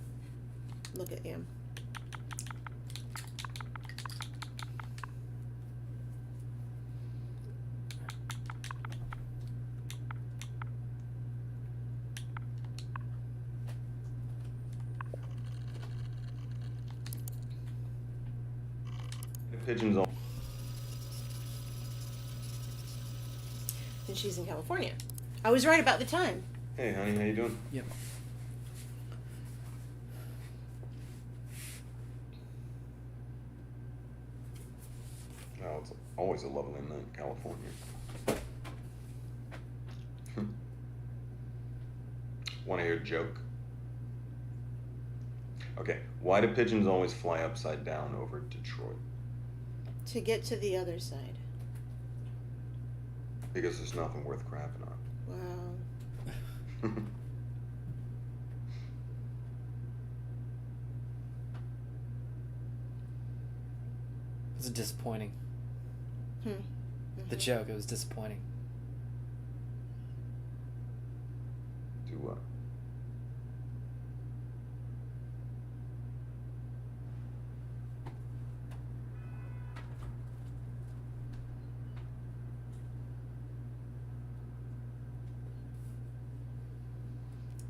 look at, yeah. Pigeons all. And she's in California. I was right about the time. Hey, honey, how you doing? Yep. Oh, it's always a lovely night in California. Want to hear a joke? Okay, why do pigeons always fly upside down over Detroit? To get to the other side. Because there's nothing worth crapping on. Wow. It was disappointing. Hmm. The joke, it was disappointing. Do what?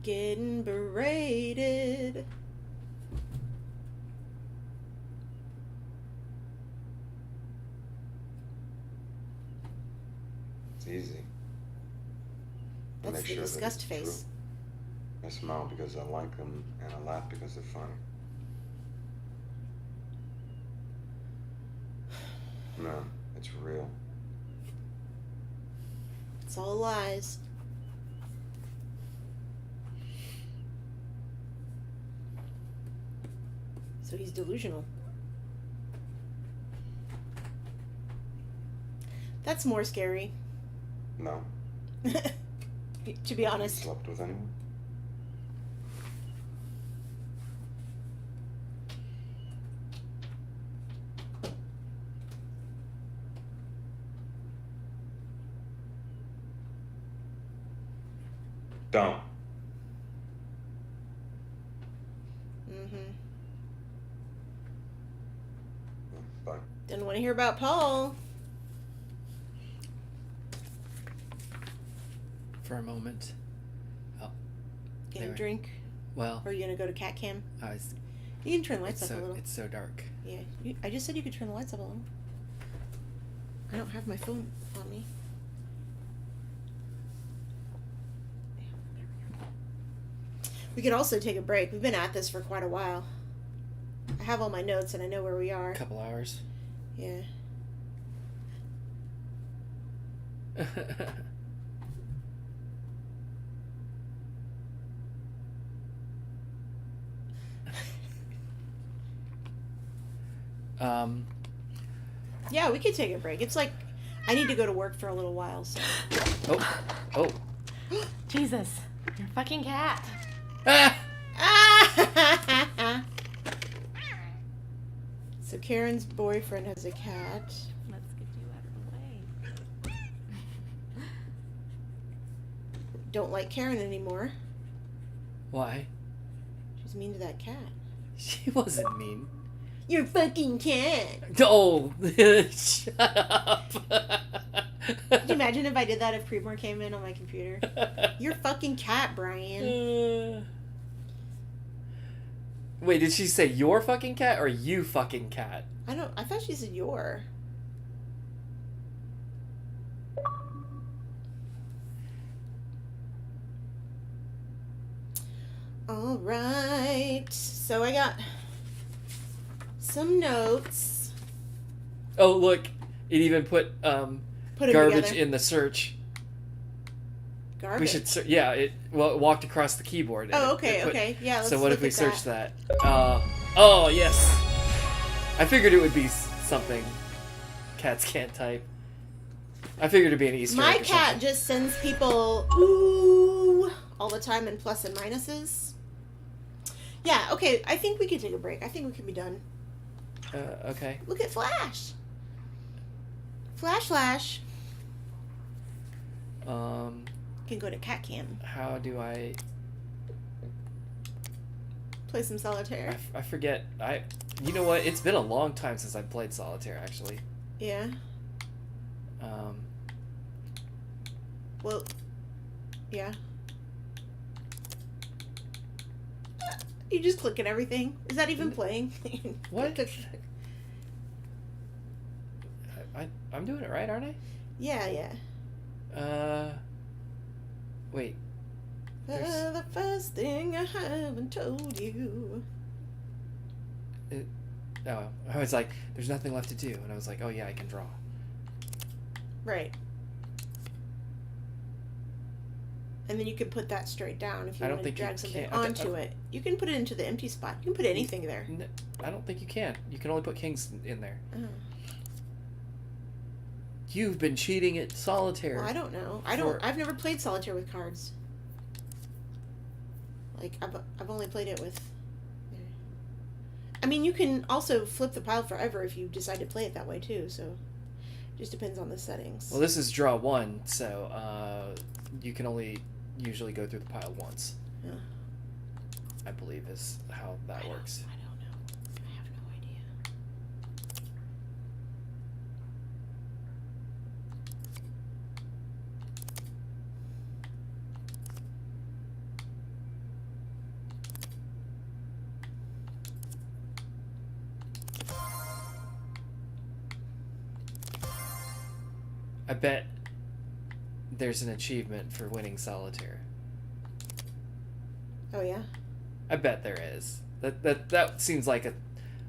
Getting berated. It's easy. I That's make the sure that disgust it's face. true. I smile because I like them, and I laugh because they're funny. No, it's real. It's all lies. So he's delusional. That's more scary. No. To be honest. Slept with anyone? Don't. Mm-hmm. Bye. Didn't want to hear about Paul. For a moment. Oh. Get a Anyway. drink. Well. Or are you gonna go to Cat Cam? I was, You can turn the lights it's up a so, little. it's so dark. Yeah. I just said you could turn the lights up a little. I don't have my phone on me. We could also take a break. We've been at this for quite a while. I have all my notes and I know where we are. A couple hours. Yeah. Yeah, we could take a break. It's like I need to go to work for a little while, so. Oh. Jesus, your fucking cat. So Karen's boyfriend has a cat. Let's get you out of the way. Don't like Karen anymore. Why? She's mean to that cat. She wasn't mean. Your fucking cat. Oh, shut up. Could you imagine if I did that if Creedmoor came in on my computer? Your fucking cat, Brian. Wait, did she say your fucking cat or you fucking cat? I thought she said your. All right. So I got some notes. Oh, look. It even put Put 'em garbage together. in the search. Garbage. We should yeah, it walked across the keyboard. Oh, It- okay, it put- okay. Yeah, let's So what look if we at search that? Oh, yes. I figured it would be something cats can't type. I figured it'd be an Easter My egg or cat something. just sends people ooh all the time in plus and minuses. Yeah, okay. I think we can take a break. I think we can be done. Okay. Look at Flash. Flash. Can go to cat cam. How do I Play some solitaire. I forget. You know what? It's been a long time since I played solitaire, actually. Yeah. Well, yeah. You just click at everything. Is that even playing? What? I'm doing it right, aren't I? Yeah. Wait. The first thing I haven't told you. Oh, I was like, there's nothing left to do, and I was like, oh yeah, I can draw. Right. And then you can put that straight down if you I don't want to think you drag something can. I onto it. You can put it into the empty spot. You can put anything there. I don't think you can. You can only put kings in there. Oh. You've been cheating at solitaire. Well, I don't know. I've never played solitaire with cards. Like I've only played it with. I mean, you can also flip the pile forever if you decide to play it that way too. So, it just depends on the settings. Well, this is draw one, so you can only usually go through the pile once. Yeah. I believe is how that works. I don't know. I have no idea. I bet there's an achievement for winning solitaire. Oh yeah. I bet there is. That seems like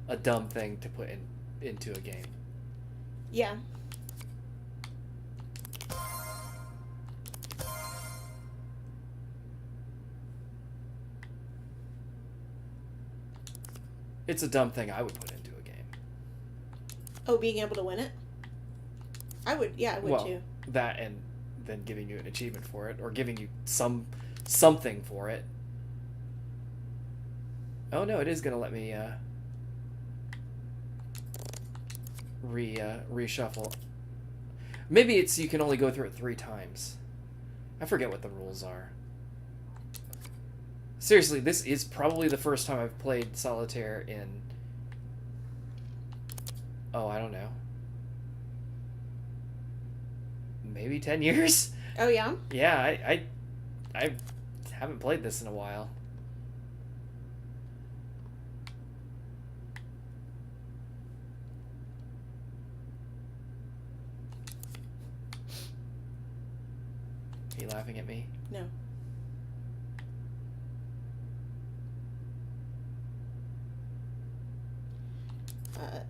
a dumb thing to put into a game. Yeah. It's a dumb thing I would put into a game. Oh, being able to win it. I would. Yeah, I would Well, too. that and then giving you an achievement for it, or giving you something for it. Oh no, it is gonna let me reshuffle. Maybe it's you can only go through it 3 times. I forget what the rules are. Seriously, this is probably the first time I've played solitaire in, oh, I don't know, maybe 10 years? Oh yeah? Yeah, I haven't played this in a while. Are you laughing at me? No.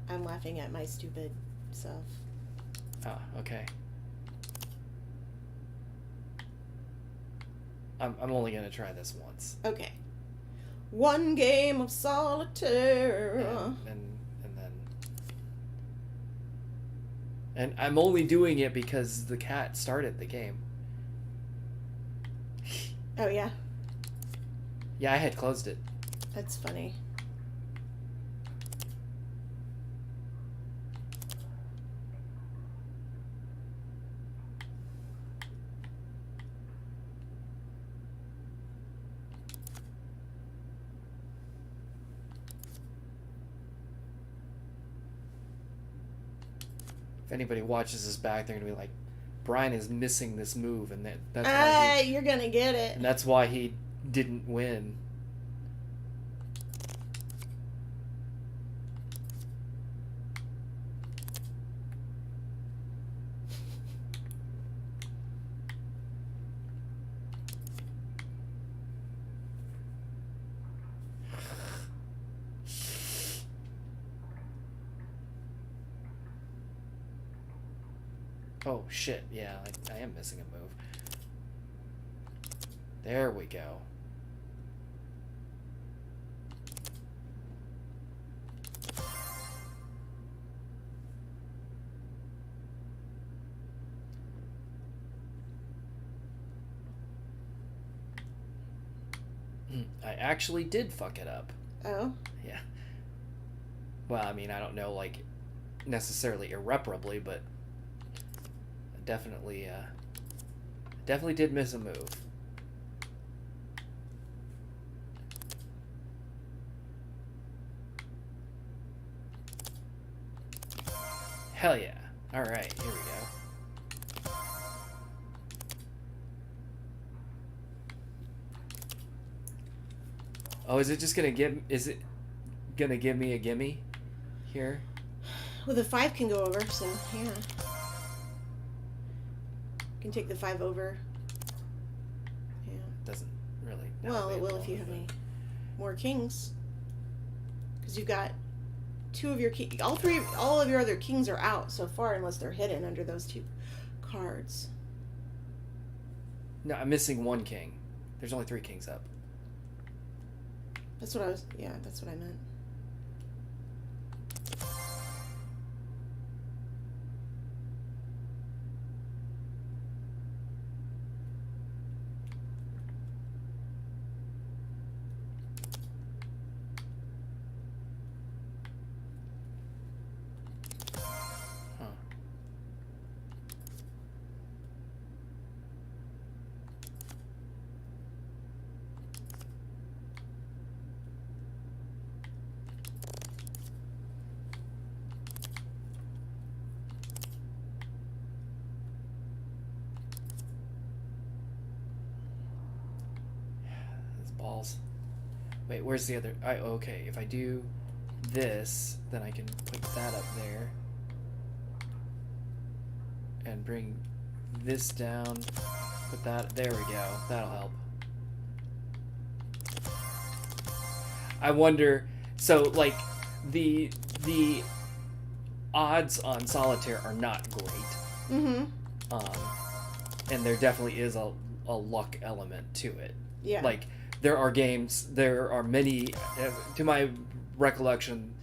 I'm laughing at my stupid self. Oh, okay. I'm only gonna try this once. Okay. One game of solitaire. And I'm only doing it because the cat started the game. Oh, yeah? Yeah, I had closed it. That's funny. If anybody watches this back, they're gonna be like, Brian is missing this move, and that's why You're gonna get it. and that's why he didn't win. Oh shit, yeah, I am missing a move. There we go. I actually did fuck it up. Oh? Yeah. Well, I mean, I don't know, like, necessarily irreparably, but definitely did miss a move. Hell yeah. Alright, here we go. Oh, is it gonna give me a gimme here? Well, the 5 can go over, so yeah. Can take the 5 over. Yeah. Doesn't really. Well, it will if you have any more kings. Because you've got 2 of your all of your other kings are out so far, unless they're hidden under those 2 cards. No, I'm missing 1 king. There's only 3 kings up. That's what I was. Yeah, that's what I meant. Balls. Wait, where's the other? Okay, if I do this, then I can put that up there. And bring this down. Put that, there we go. That'll help. I wonder, so like, the odds on solitaire are not great. Mm-hmm. And there definitely is a luck element to it. Yeah. Like, there are games, there are many, to my recollection,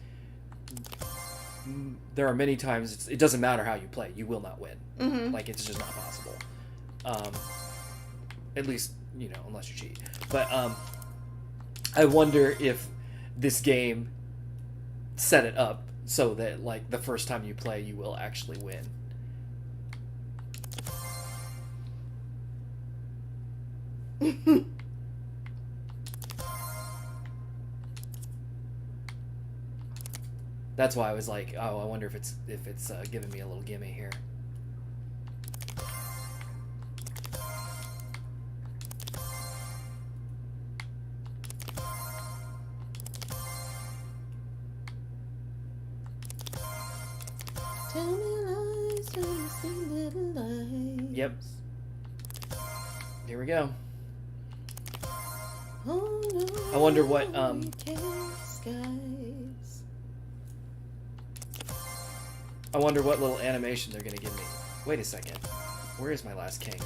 there are many times it doesn't matter how you play, you will not win. Mm-hmm. Like, it's just not possible. At least, you know, unless you cheat. But I wonder if this game set it up so that, like, the first time you play, you will actually win. That's why I was like, oh, I wonder if it's giving me a little gimme here. Tell me lies, tell me sweet little lies. Yep. Here we go. Oh, no, I wonder what skies. I wonder what little animation they're gonna give me. Wait a second. Where is my last king?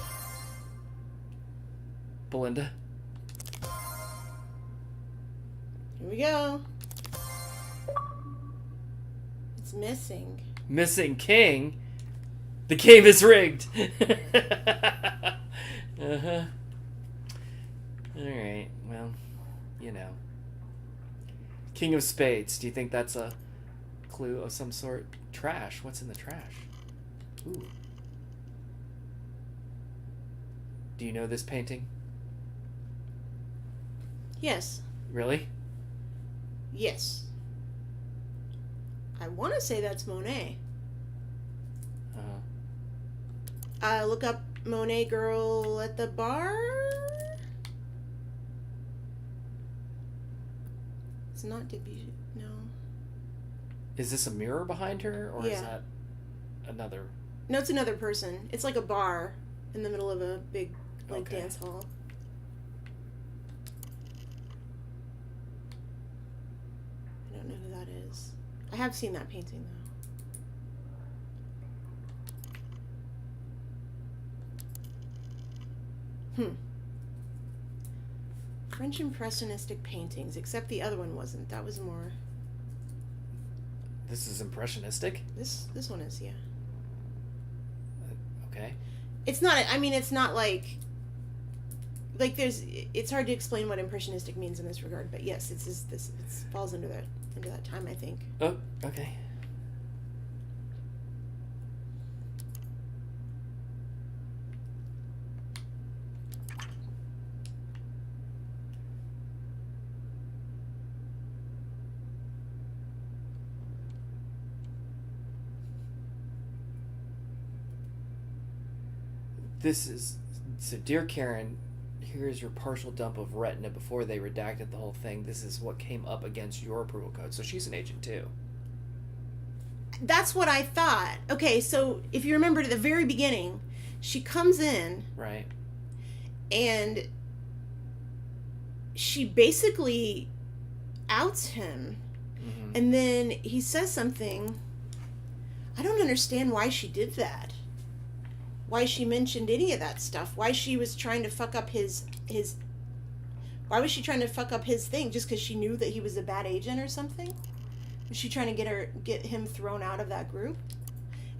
Belinda. Here we go. It's missing. Missing king. The game is rigged. Uh-huh. Alright, well, you know. King of Spades. Do you think that's a clue of some sort? Trash. What's in the trash? Ooh. Do you know this painting? Yes. Really? Yes. I want to say that's Monet. Look up Monet girl at the bar. It's not Debussy. No. Is this a mirror behind her, or is Yeah. that another? No, it's another person. It's like a bar in the middle of a big, like, Okay. dance hall. I don't know who that is. I have seen that painting, though. French Impressionistic paintings, except the other one wasn't. That was more... This is impressionistic? This one is, yeah. Okay. It's not, I mean, it's not like there's, it's hard to explain what impressionistic means in this regard, but yes, it falls into that time, I think. Oh, okay. This is, so dear Karen, here's your partial dump of retina before they redacted the whole thing. This is what came up against your approval code. So she's an agent too. That's what I thought. Okay, so if you remember at the very beginning, she comes in. Right. And she basically outs him. Mm-hmm. And then he says something. I don't understand why she did that. Why she mentioned any of that stuff. Why she was trying to fuck up his why was she trying to fuck up his thing? Just because she knew that he was a bad agent or something? Was she trying to get him thrown out of that group?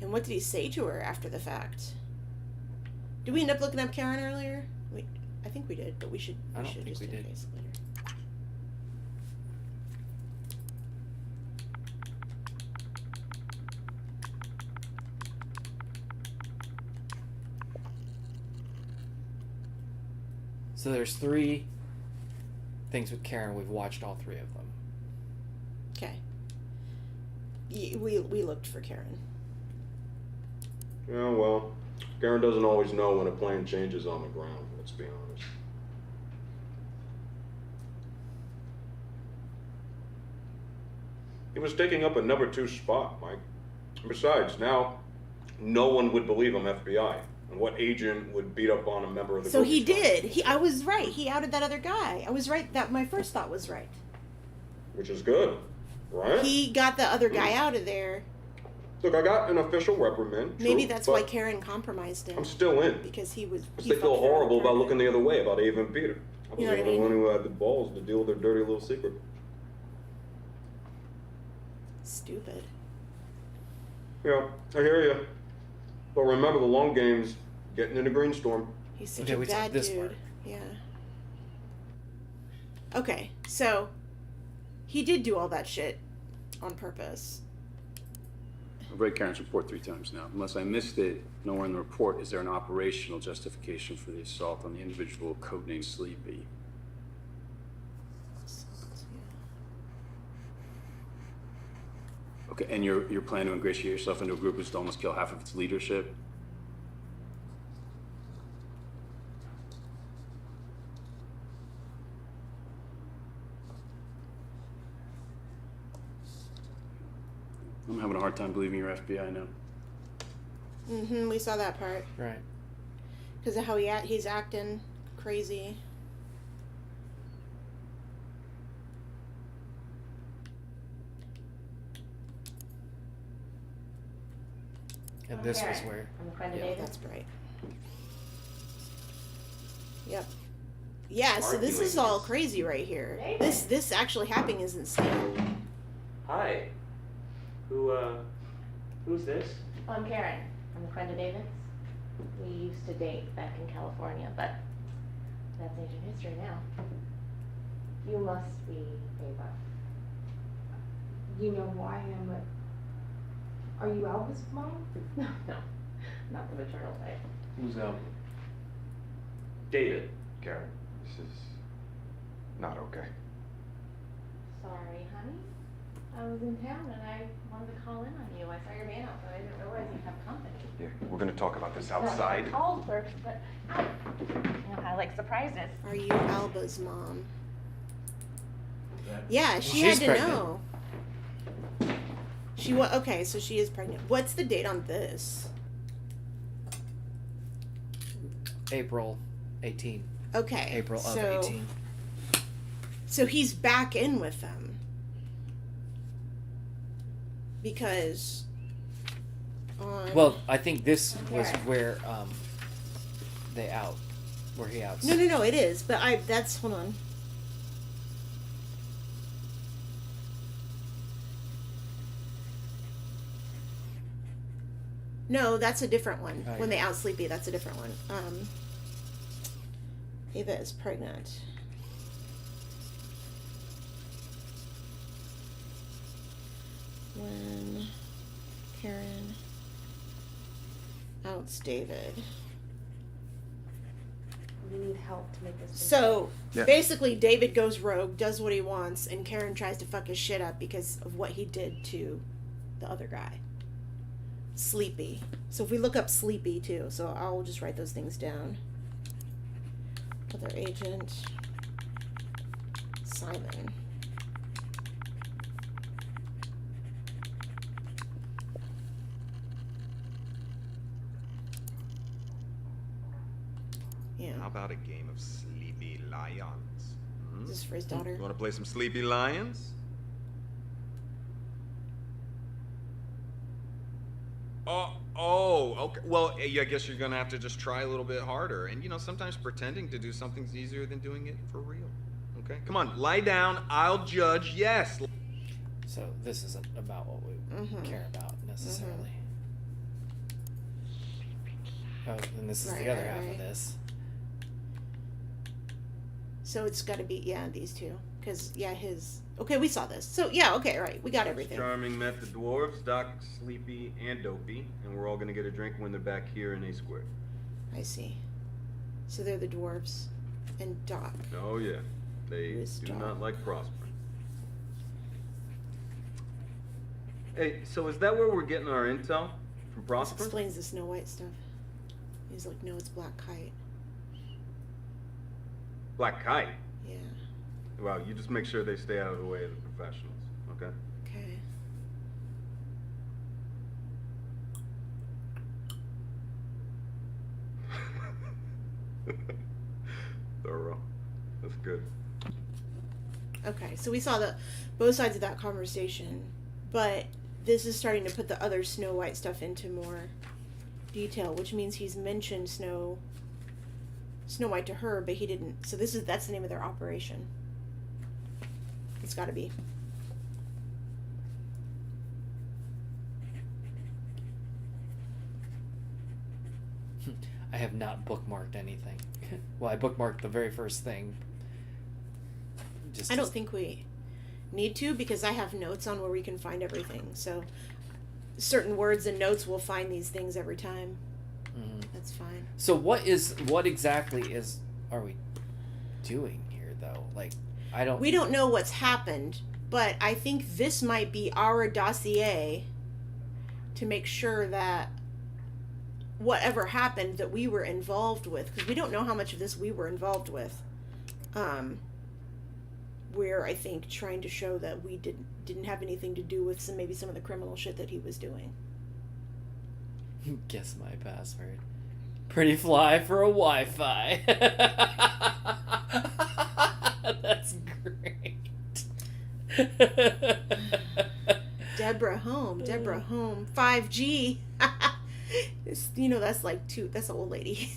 And what did he say to her after the fact? Did we end up looking up Karen earlier? I think we did, but we should I don't think just we in did. case later. So there's 3 things with Karen. We've watched all 3 of them. Okay. We looked for Karen. Yeah, well, Karen doesn't always know when a plane changes on the ground, let's be honest. He was taking up a number 2 spot, Mike. Besides, now no one would believe him FBI. And what agent would beat up on a member of the So group? he did. I was right. He outed that other guy. I was right. That my first thought was right. Which is good, right? He got the other guy out of there. Look, I got an official reprimand. Maybe true, that's but why Karen compromised him. I'm still in. Because he was. Because he they feel fucked her horrible over. about looking the other way about Ava and Peter. I was You know the what I only mean? one who had the balls to deal with their dirty little secret. Stupid. Yeah, I hear you. But remember, the long game's getting into Greenstorm. He's such Okay, a we took bad this dude. part. Yeah. Okay, so he did do all that shit on purpose. I've read Karen's report 3 times now. Unless I missed it, nowhere in the report is there an operational justification for the assault on the individual codenamed Sleepy. Okay, and your plan to ingratiate yourself into a group is to almost kill half of its leadership? I'm having a hard time believing you're FBI now. Mm-hmm, we saw that part. Right. Because of how he's acting crazy. And this was where. Yeah, that's right. Yep. Yeah, so this is all crazy right here. This actually happening is insane. Hi. Who's this? Oh, I'm Karen. I'm a friend of David's. We used to date back in California, but that's ancient history now. You must be Ava. You know why I'm a... Are you Alva's mom? No, not the maternal type. Who's David. Karen, this is not okay. Sorry, honey. I was in town and I wanted to call in on you. I saw your van out, but I didn't realize you'd have company. Yeah, we're gonna talk about this No, outside. I called first, but you know, I like surprises. Are you Alba's mom? Yeah, she She's had to pregnant. know. Okay, so she is pregnant. What's the date on this? April 18. Okay. April of so, 18. So he's back in with them. Because Well, I think this was where where he outs. No, it is. But hold on. No, that's a different one. Oh, When they yeah. out Sleepy, that's a different one. Ava is pregnant. When Karen outs David. We need help to make this. So Yeah. basically, David goes rogue, does what he wants, and Karen tries to fuck his shit up because of what he did to the other guy. Sleepy. So if we look up Sleepy too, so I'll just write those things down. Other agent Simon. Yeah. How about a game of Sleepy Lions? Is this for his daughter? You want to play some Sleepy Lions? Oh, okay. Well, I guess you're gonna have to just try a little bit harder. And sometimes pretending to do something's easier than doing it for real. Okay? Come on, lie down. I'll judge. Yes. So this isn't about what we care about necessarily. Oh, and this is Right, the other right, half right. of this. So it's got to be, these two. Because, his... Okay, we saw this. So, okay, right. We got everything. Charming met the dwarves, Doc, Sleepy, and Dopey, and we're all gonna get a drink when they're back here in A Square. I see. So they're the dwarves and Doc. Oh yeah, they Who's do Doc? not like Prosper. Hey, so is that where we're getting our intel from This Prosper? explains the Snow White stuff. He's like, no, it's Black Kite. Black Kite. Yeah. Well, you just make sure they stay out of the way of the professionals, okay? Okay. Thorough. That's good. Okay, so we saw both sides of that conversation, but this is starting to put the other Snow White stuff into more detail, which means he's mentioned Snow White to her, but he didn't. So that's the name of their operation. It's got to be. I have not bookmarked anything. Well, I bookmarked the very first thing. I don't think we need to, because I have notes on where we can find everything. So certain words and notes will find these things every time. That's fine. So what exactly are we doing here though? Like, We don't know what's happened, but I think this might be our dossier to make sure that whatever happened that we were involved with, because we don't know how much of this we were involved with. We're, I think, trying to show that we didn't have anything to do with maybe some of the criminal shit that he was doing. Guess my password. Pretty fly for a Wi-Fi. That's great. Deborah Home, 5G. That's like that's an old lady.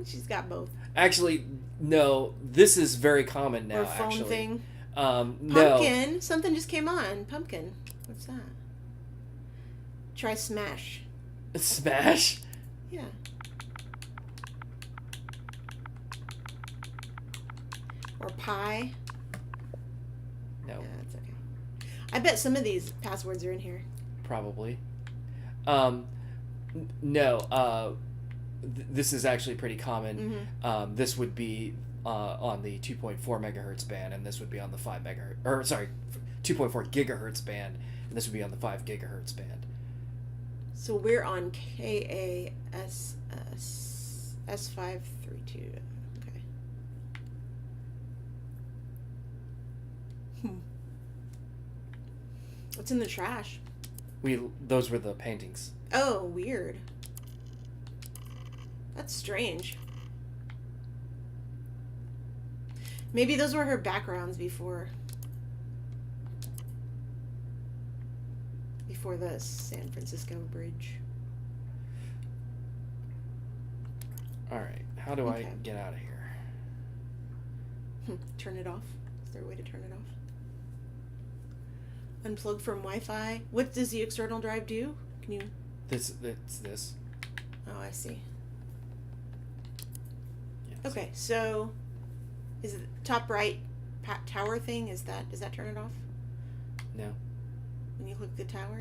She's got both. Actually, no. This is very common now. Or phone actually, thing. No. Pumpkin. Something just came on. Pumpkin. What's that? Try Smash. Smash. Yeah. Or Pie. No. Yeah, that's okay. I bet some of these passwords are in here. Probably. No. This is actually pretty common. Mm-hmm. This would be on the 2.4 megahertz band, and this would be on the 2.4 gigahertz band, and this would be on the 5 gigahertz band. So we're on KASS S532. Okay. What's in the trash? Those were the paintings. Oh, weird. That's strange. Maybe those were her backgrounds before the San Francisco Bridge. All right. How do I get out of here? Turn it off. Is there a way to turn it off? Unplug from Wi-Fi. What does the external drive do? Can you? This. Oh, I see. Yeah, okay, so is it the top right tower thing? Does that turn it off? No. When you click the tower?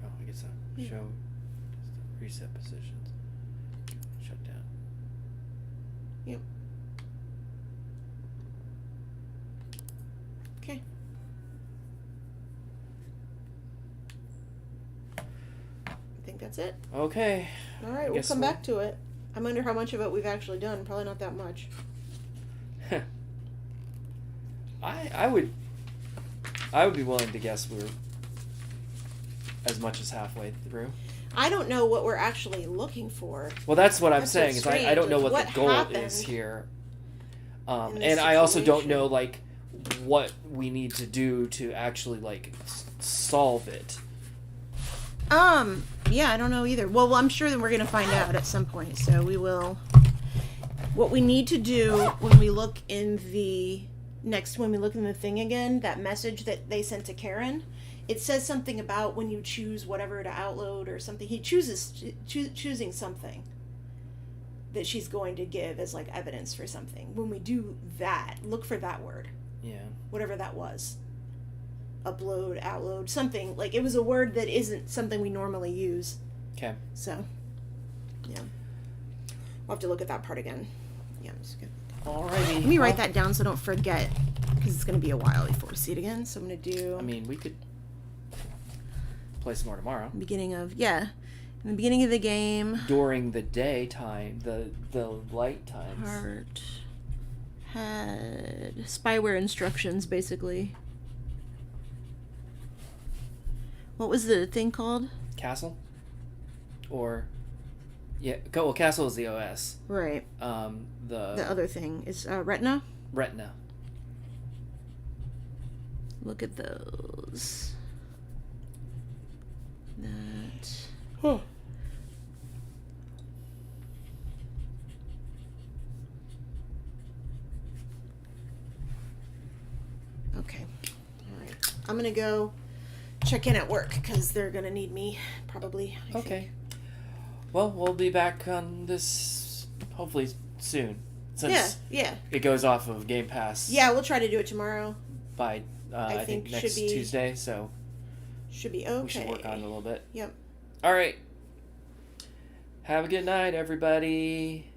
Oh, I guess so. Yeah. Show. Reset positions. Shut down. Yep. Okay. I think that's it. Okay. All right, we'll come back to it. I wonder how much of it we've actually done. Probably not that much. I would be willing to guess we're as much as halfway through. I don't know what we're actually looking for. Well, that's what I'm That's saying. what's Is I don't know strange. what the goal happened is here, in this and I also don't situation? know like what we need to do to actually like solve it. Yeah, I don't know either. Well, I'm sure that we're gonna find out at some point. So we will. What we need to do when we look in the thing again, that message that they sent to Karen, it says something about when you choose whatever to outload or something. He chooses choosing something that she's going to give as like evidence for something. When we do that, look for that word. Yeah. Whatever that was. Upload, outload, something. Like it was a word that isn't something we normally use. Okay. So, yeah. We'll have to look at that part again. Yeah, I'm just gonna... Alrighty. Let me write that down so I don't forget, because it's going to be a while before we see it again. So I'm going to do... I mean, we could play some more tomorrow. In the beginning of the game. During the daytime, the light times. Heart had spyware instructions, basically. What was the thing called? Castle? Or... Yeah, well, Castle is the OS. Right. The other thing is Retina? Retina. Look at those. That. Huh. Okay. All right. I'm going to go check in at work because they're going to need me probably. I think. Well, we'll be back on this hopefully soon. Since Yeah. it goes off of Game Pass. Yeah, we'll try to do it tomorrow. By I think next Tuesday, so should be okay. We should work on it a little bit. Yep. All right. Have a good night, everybody.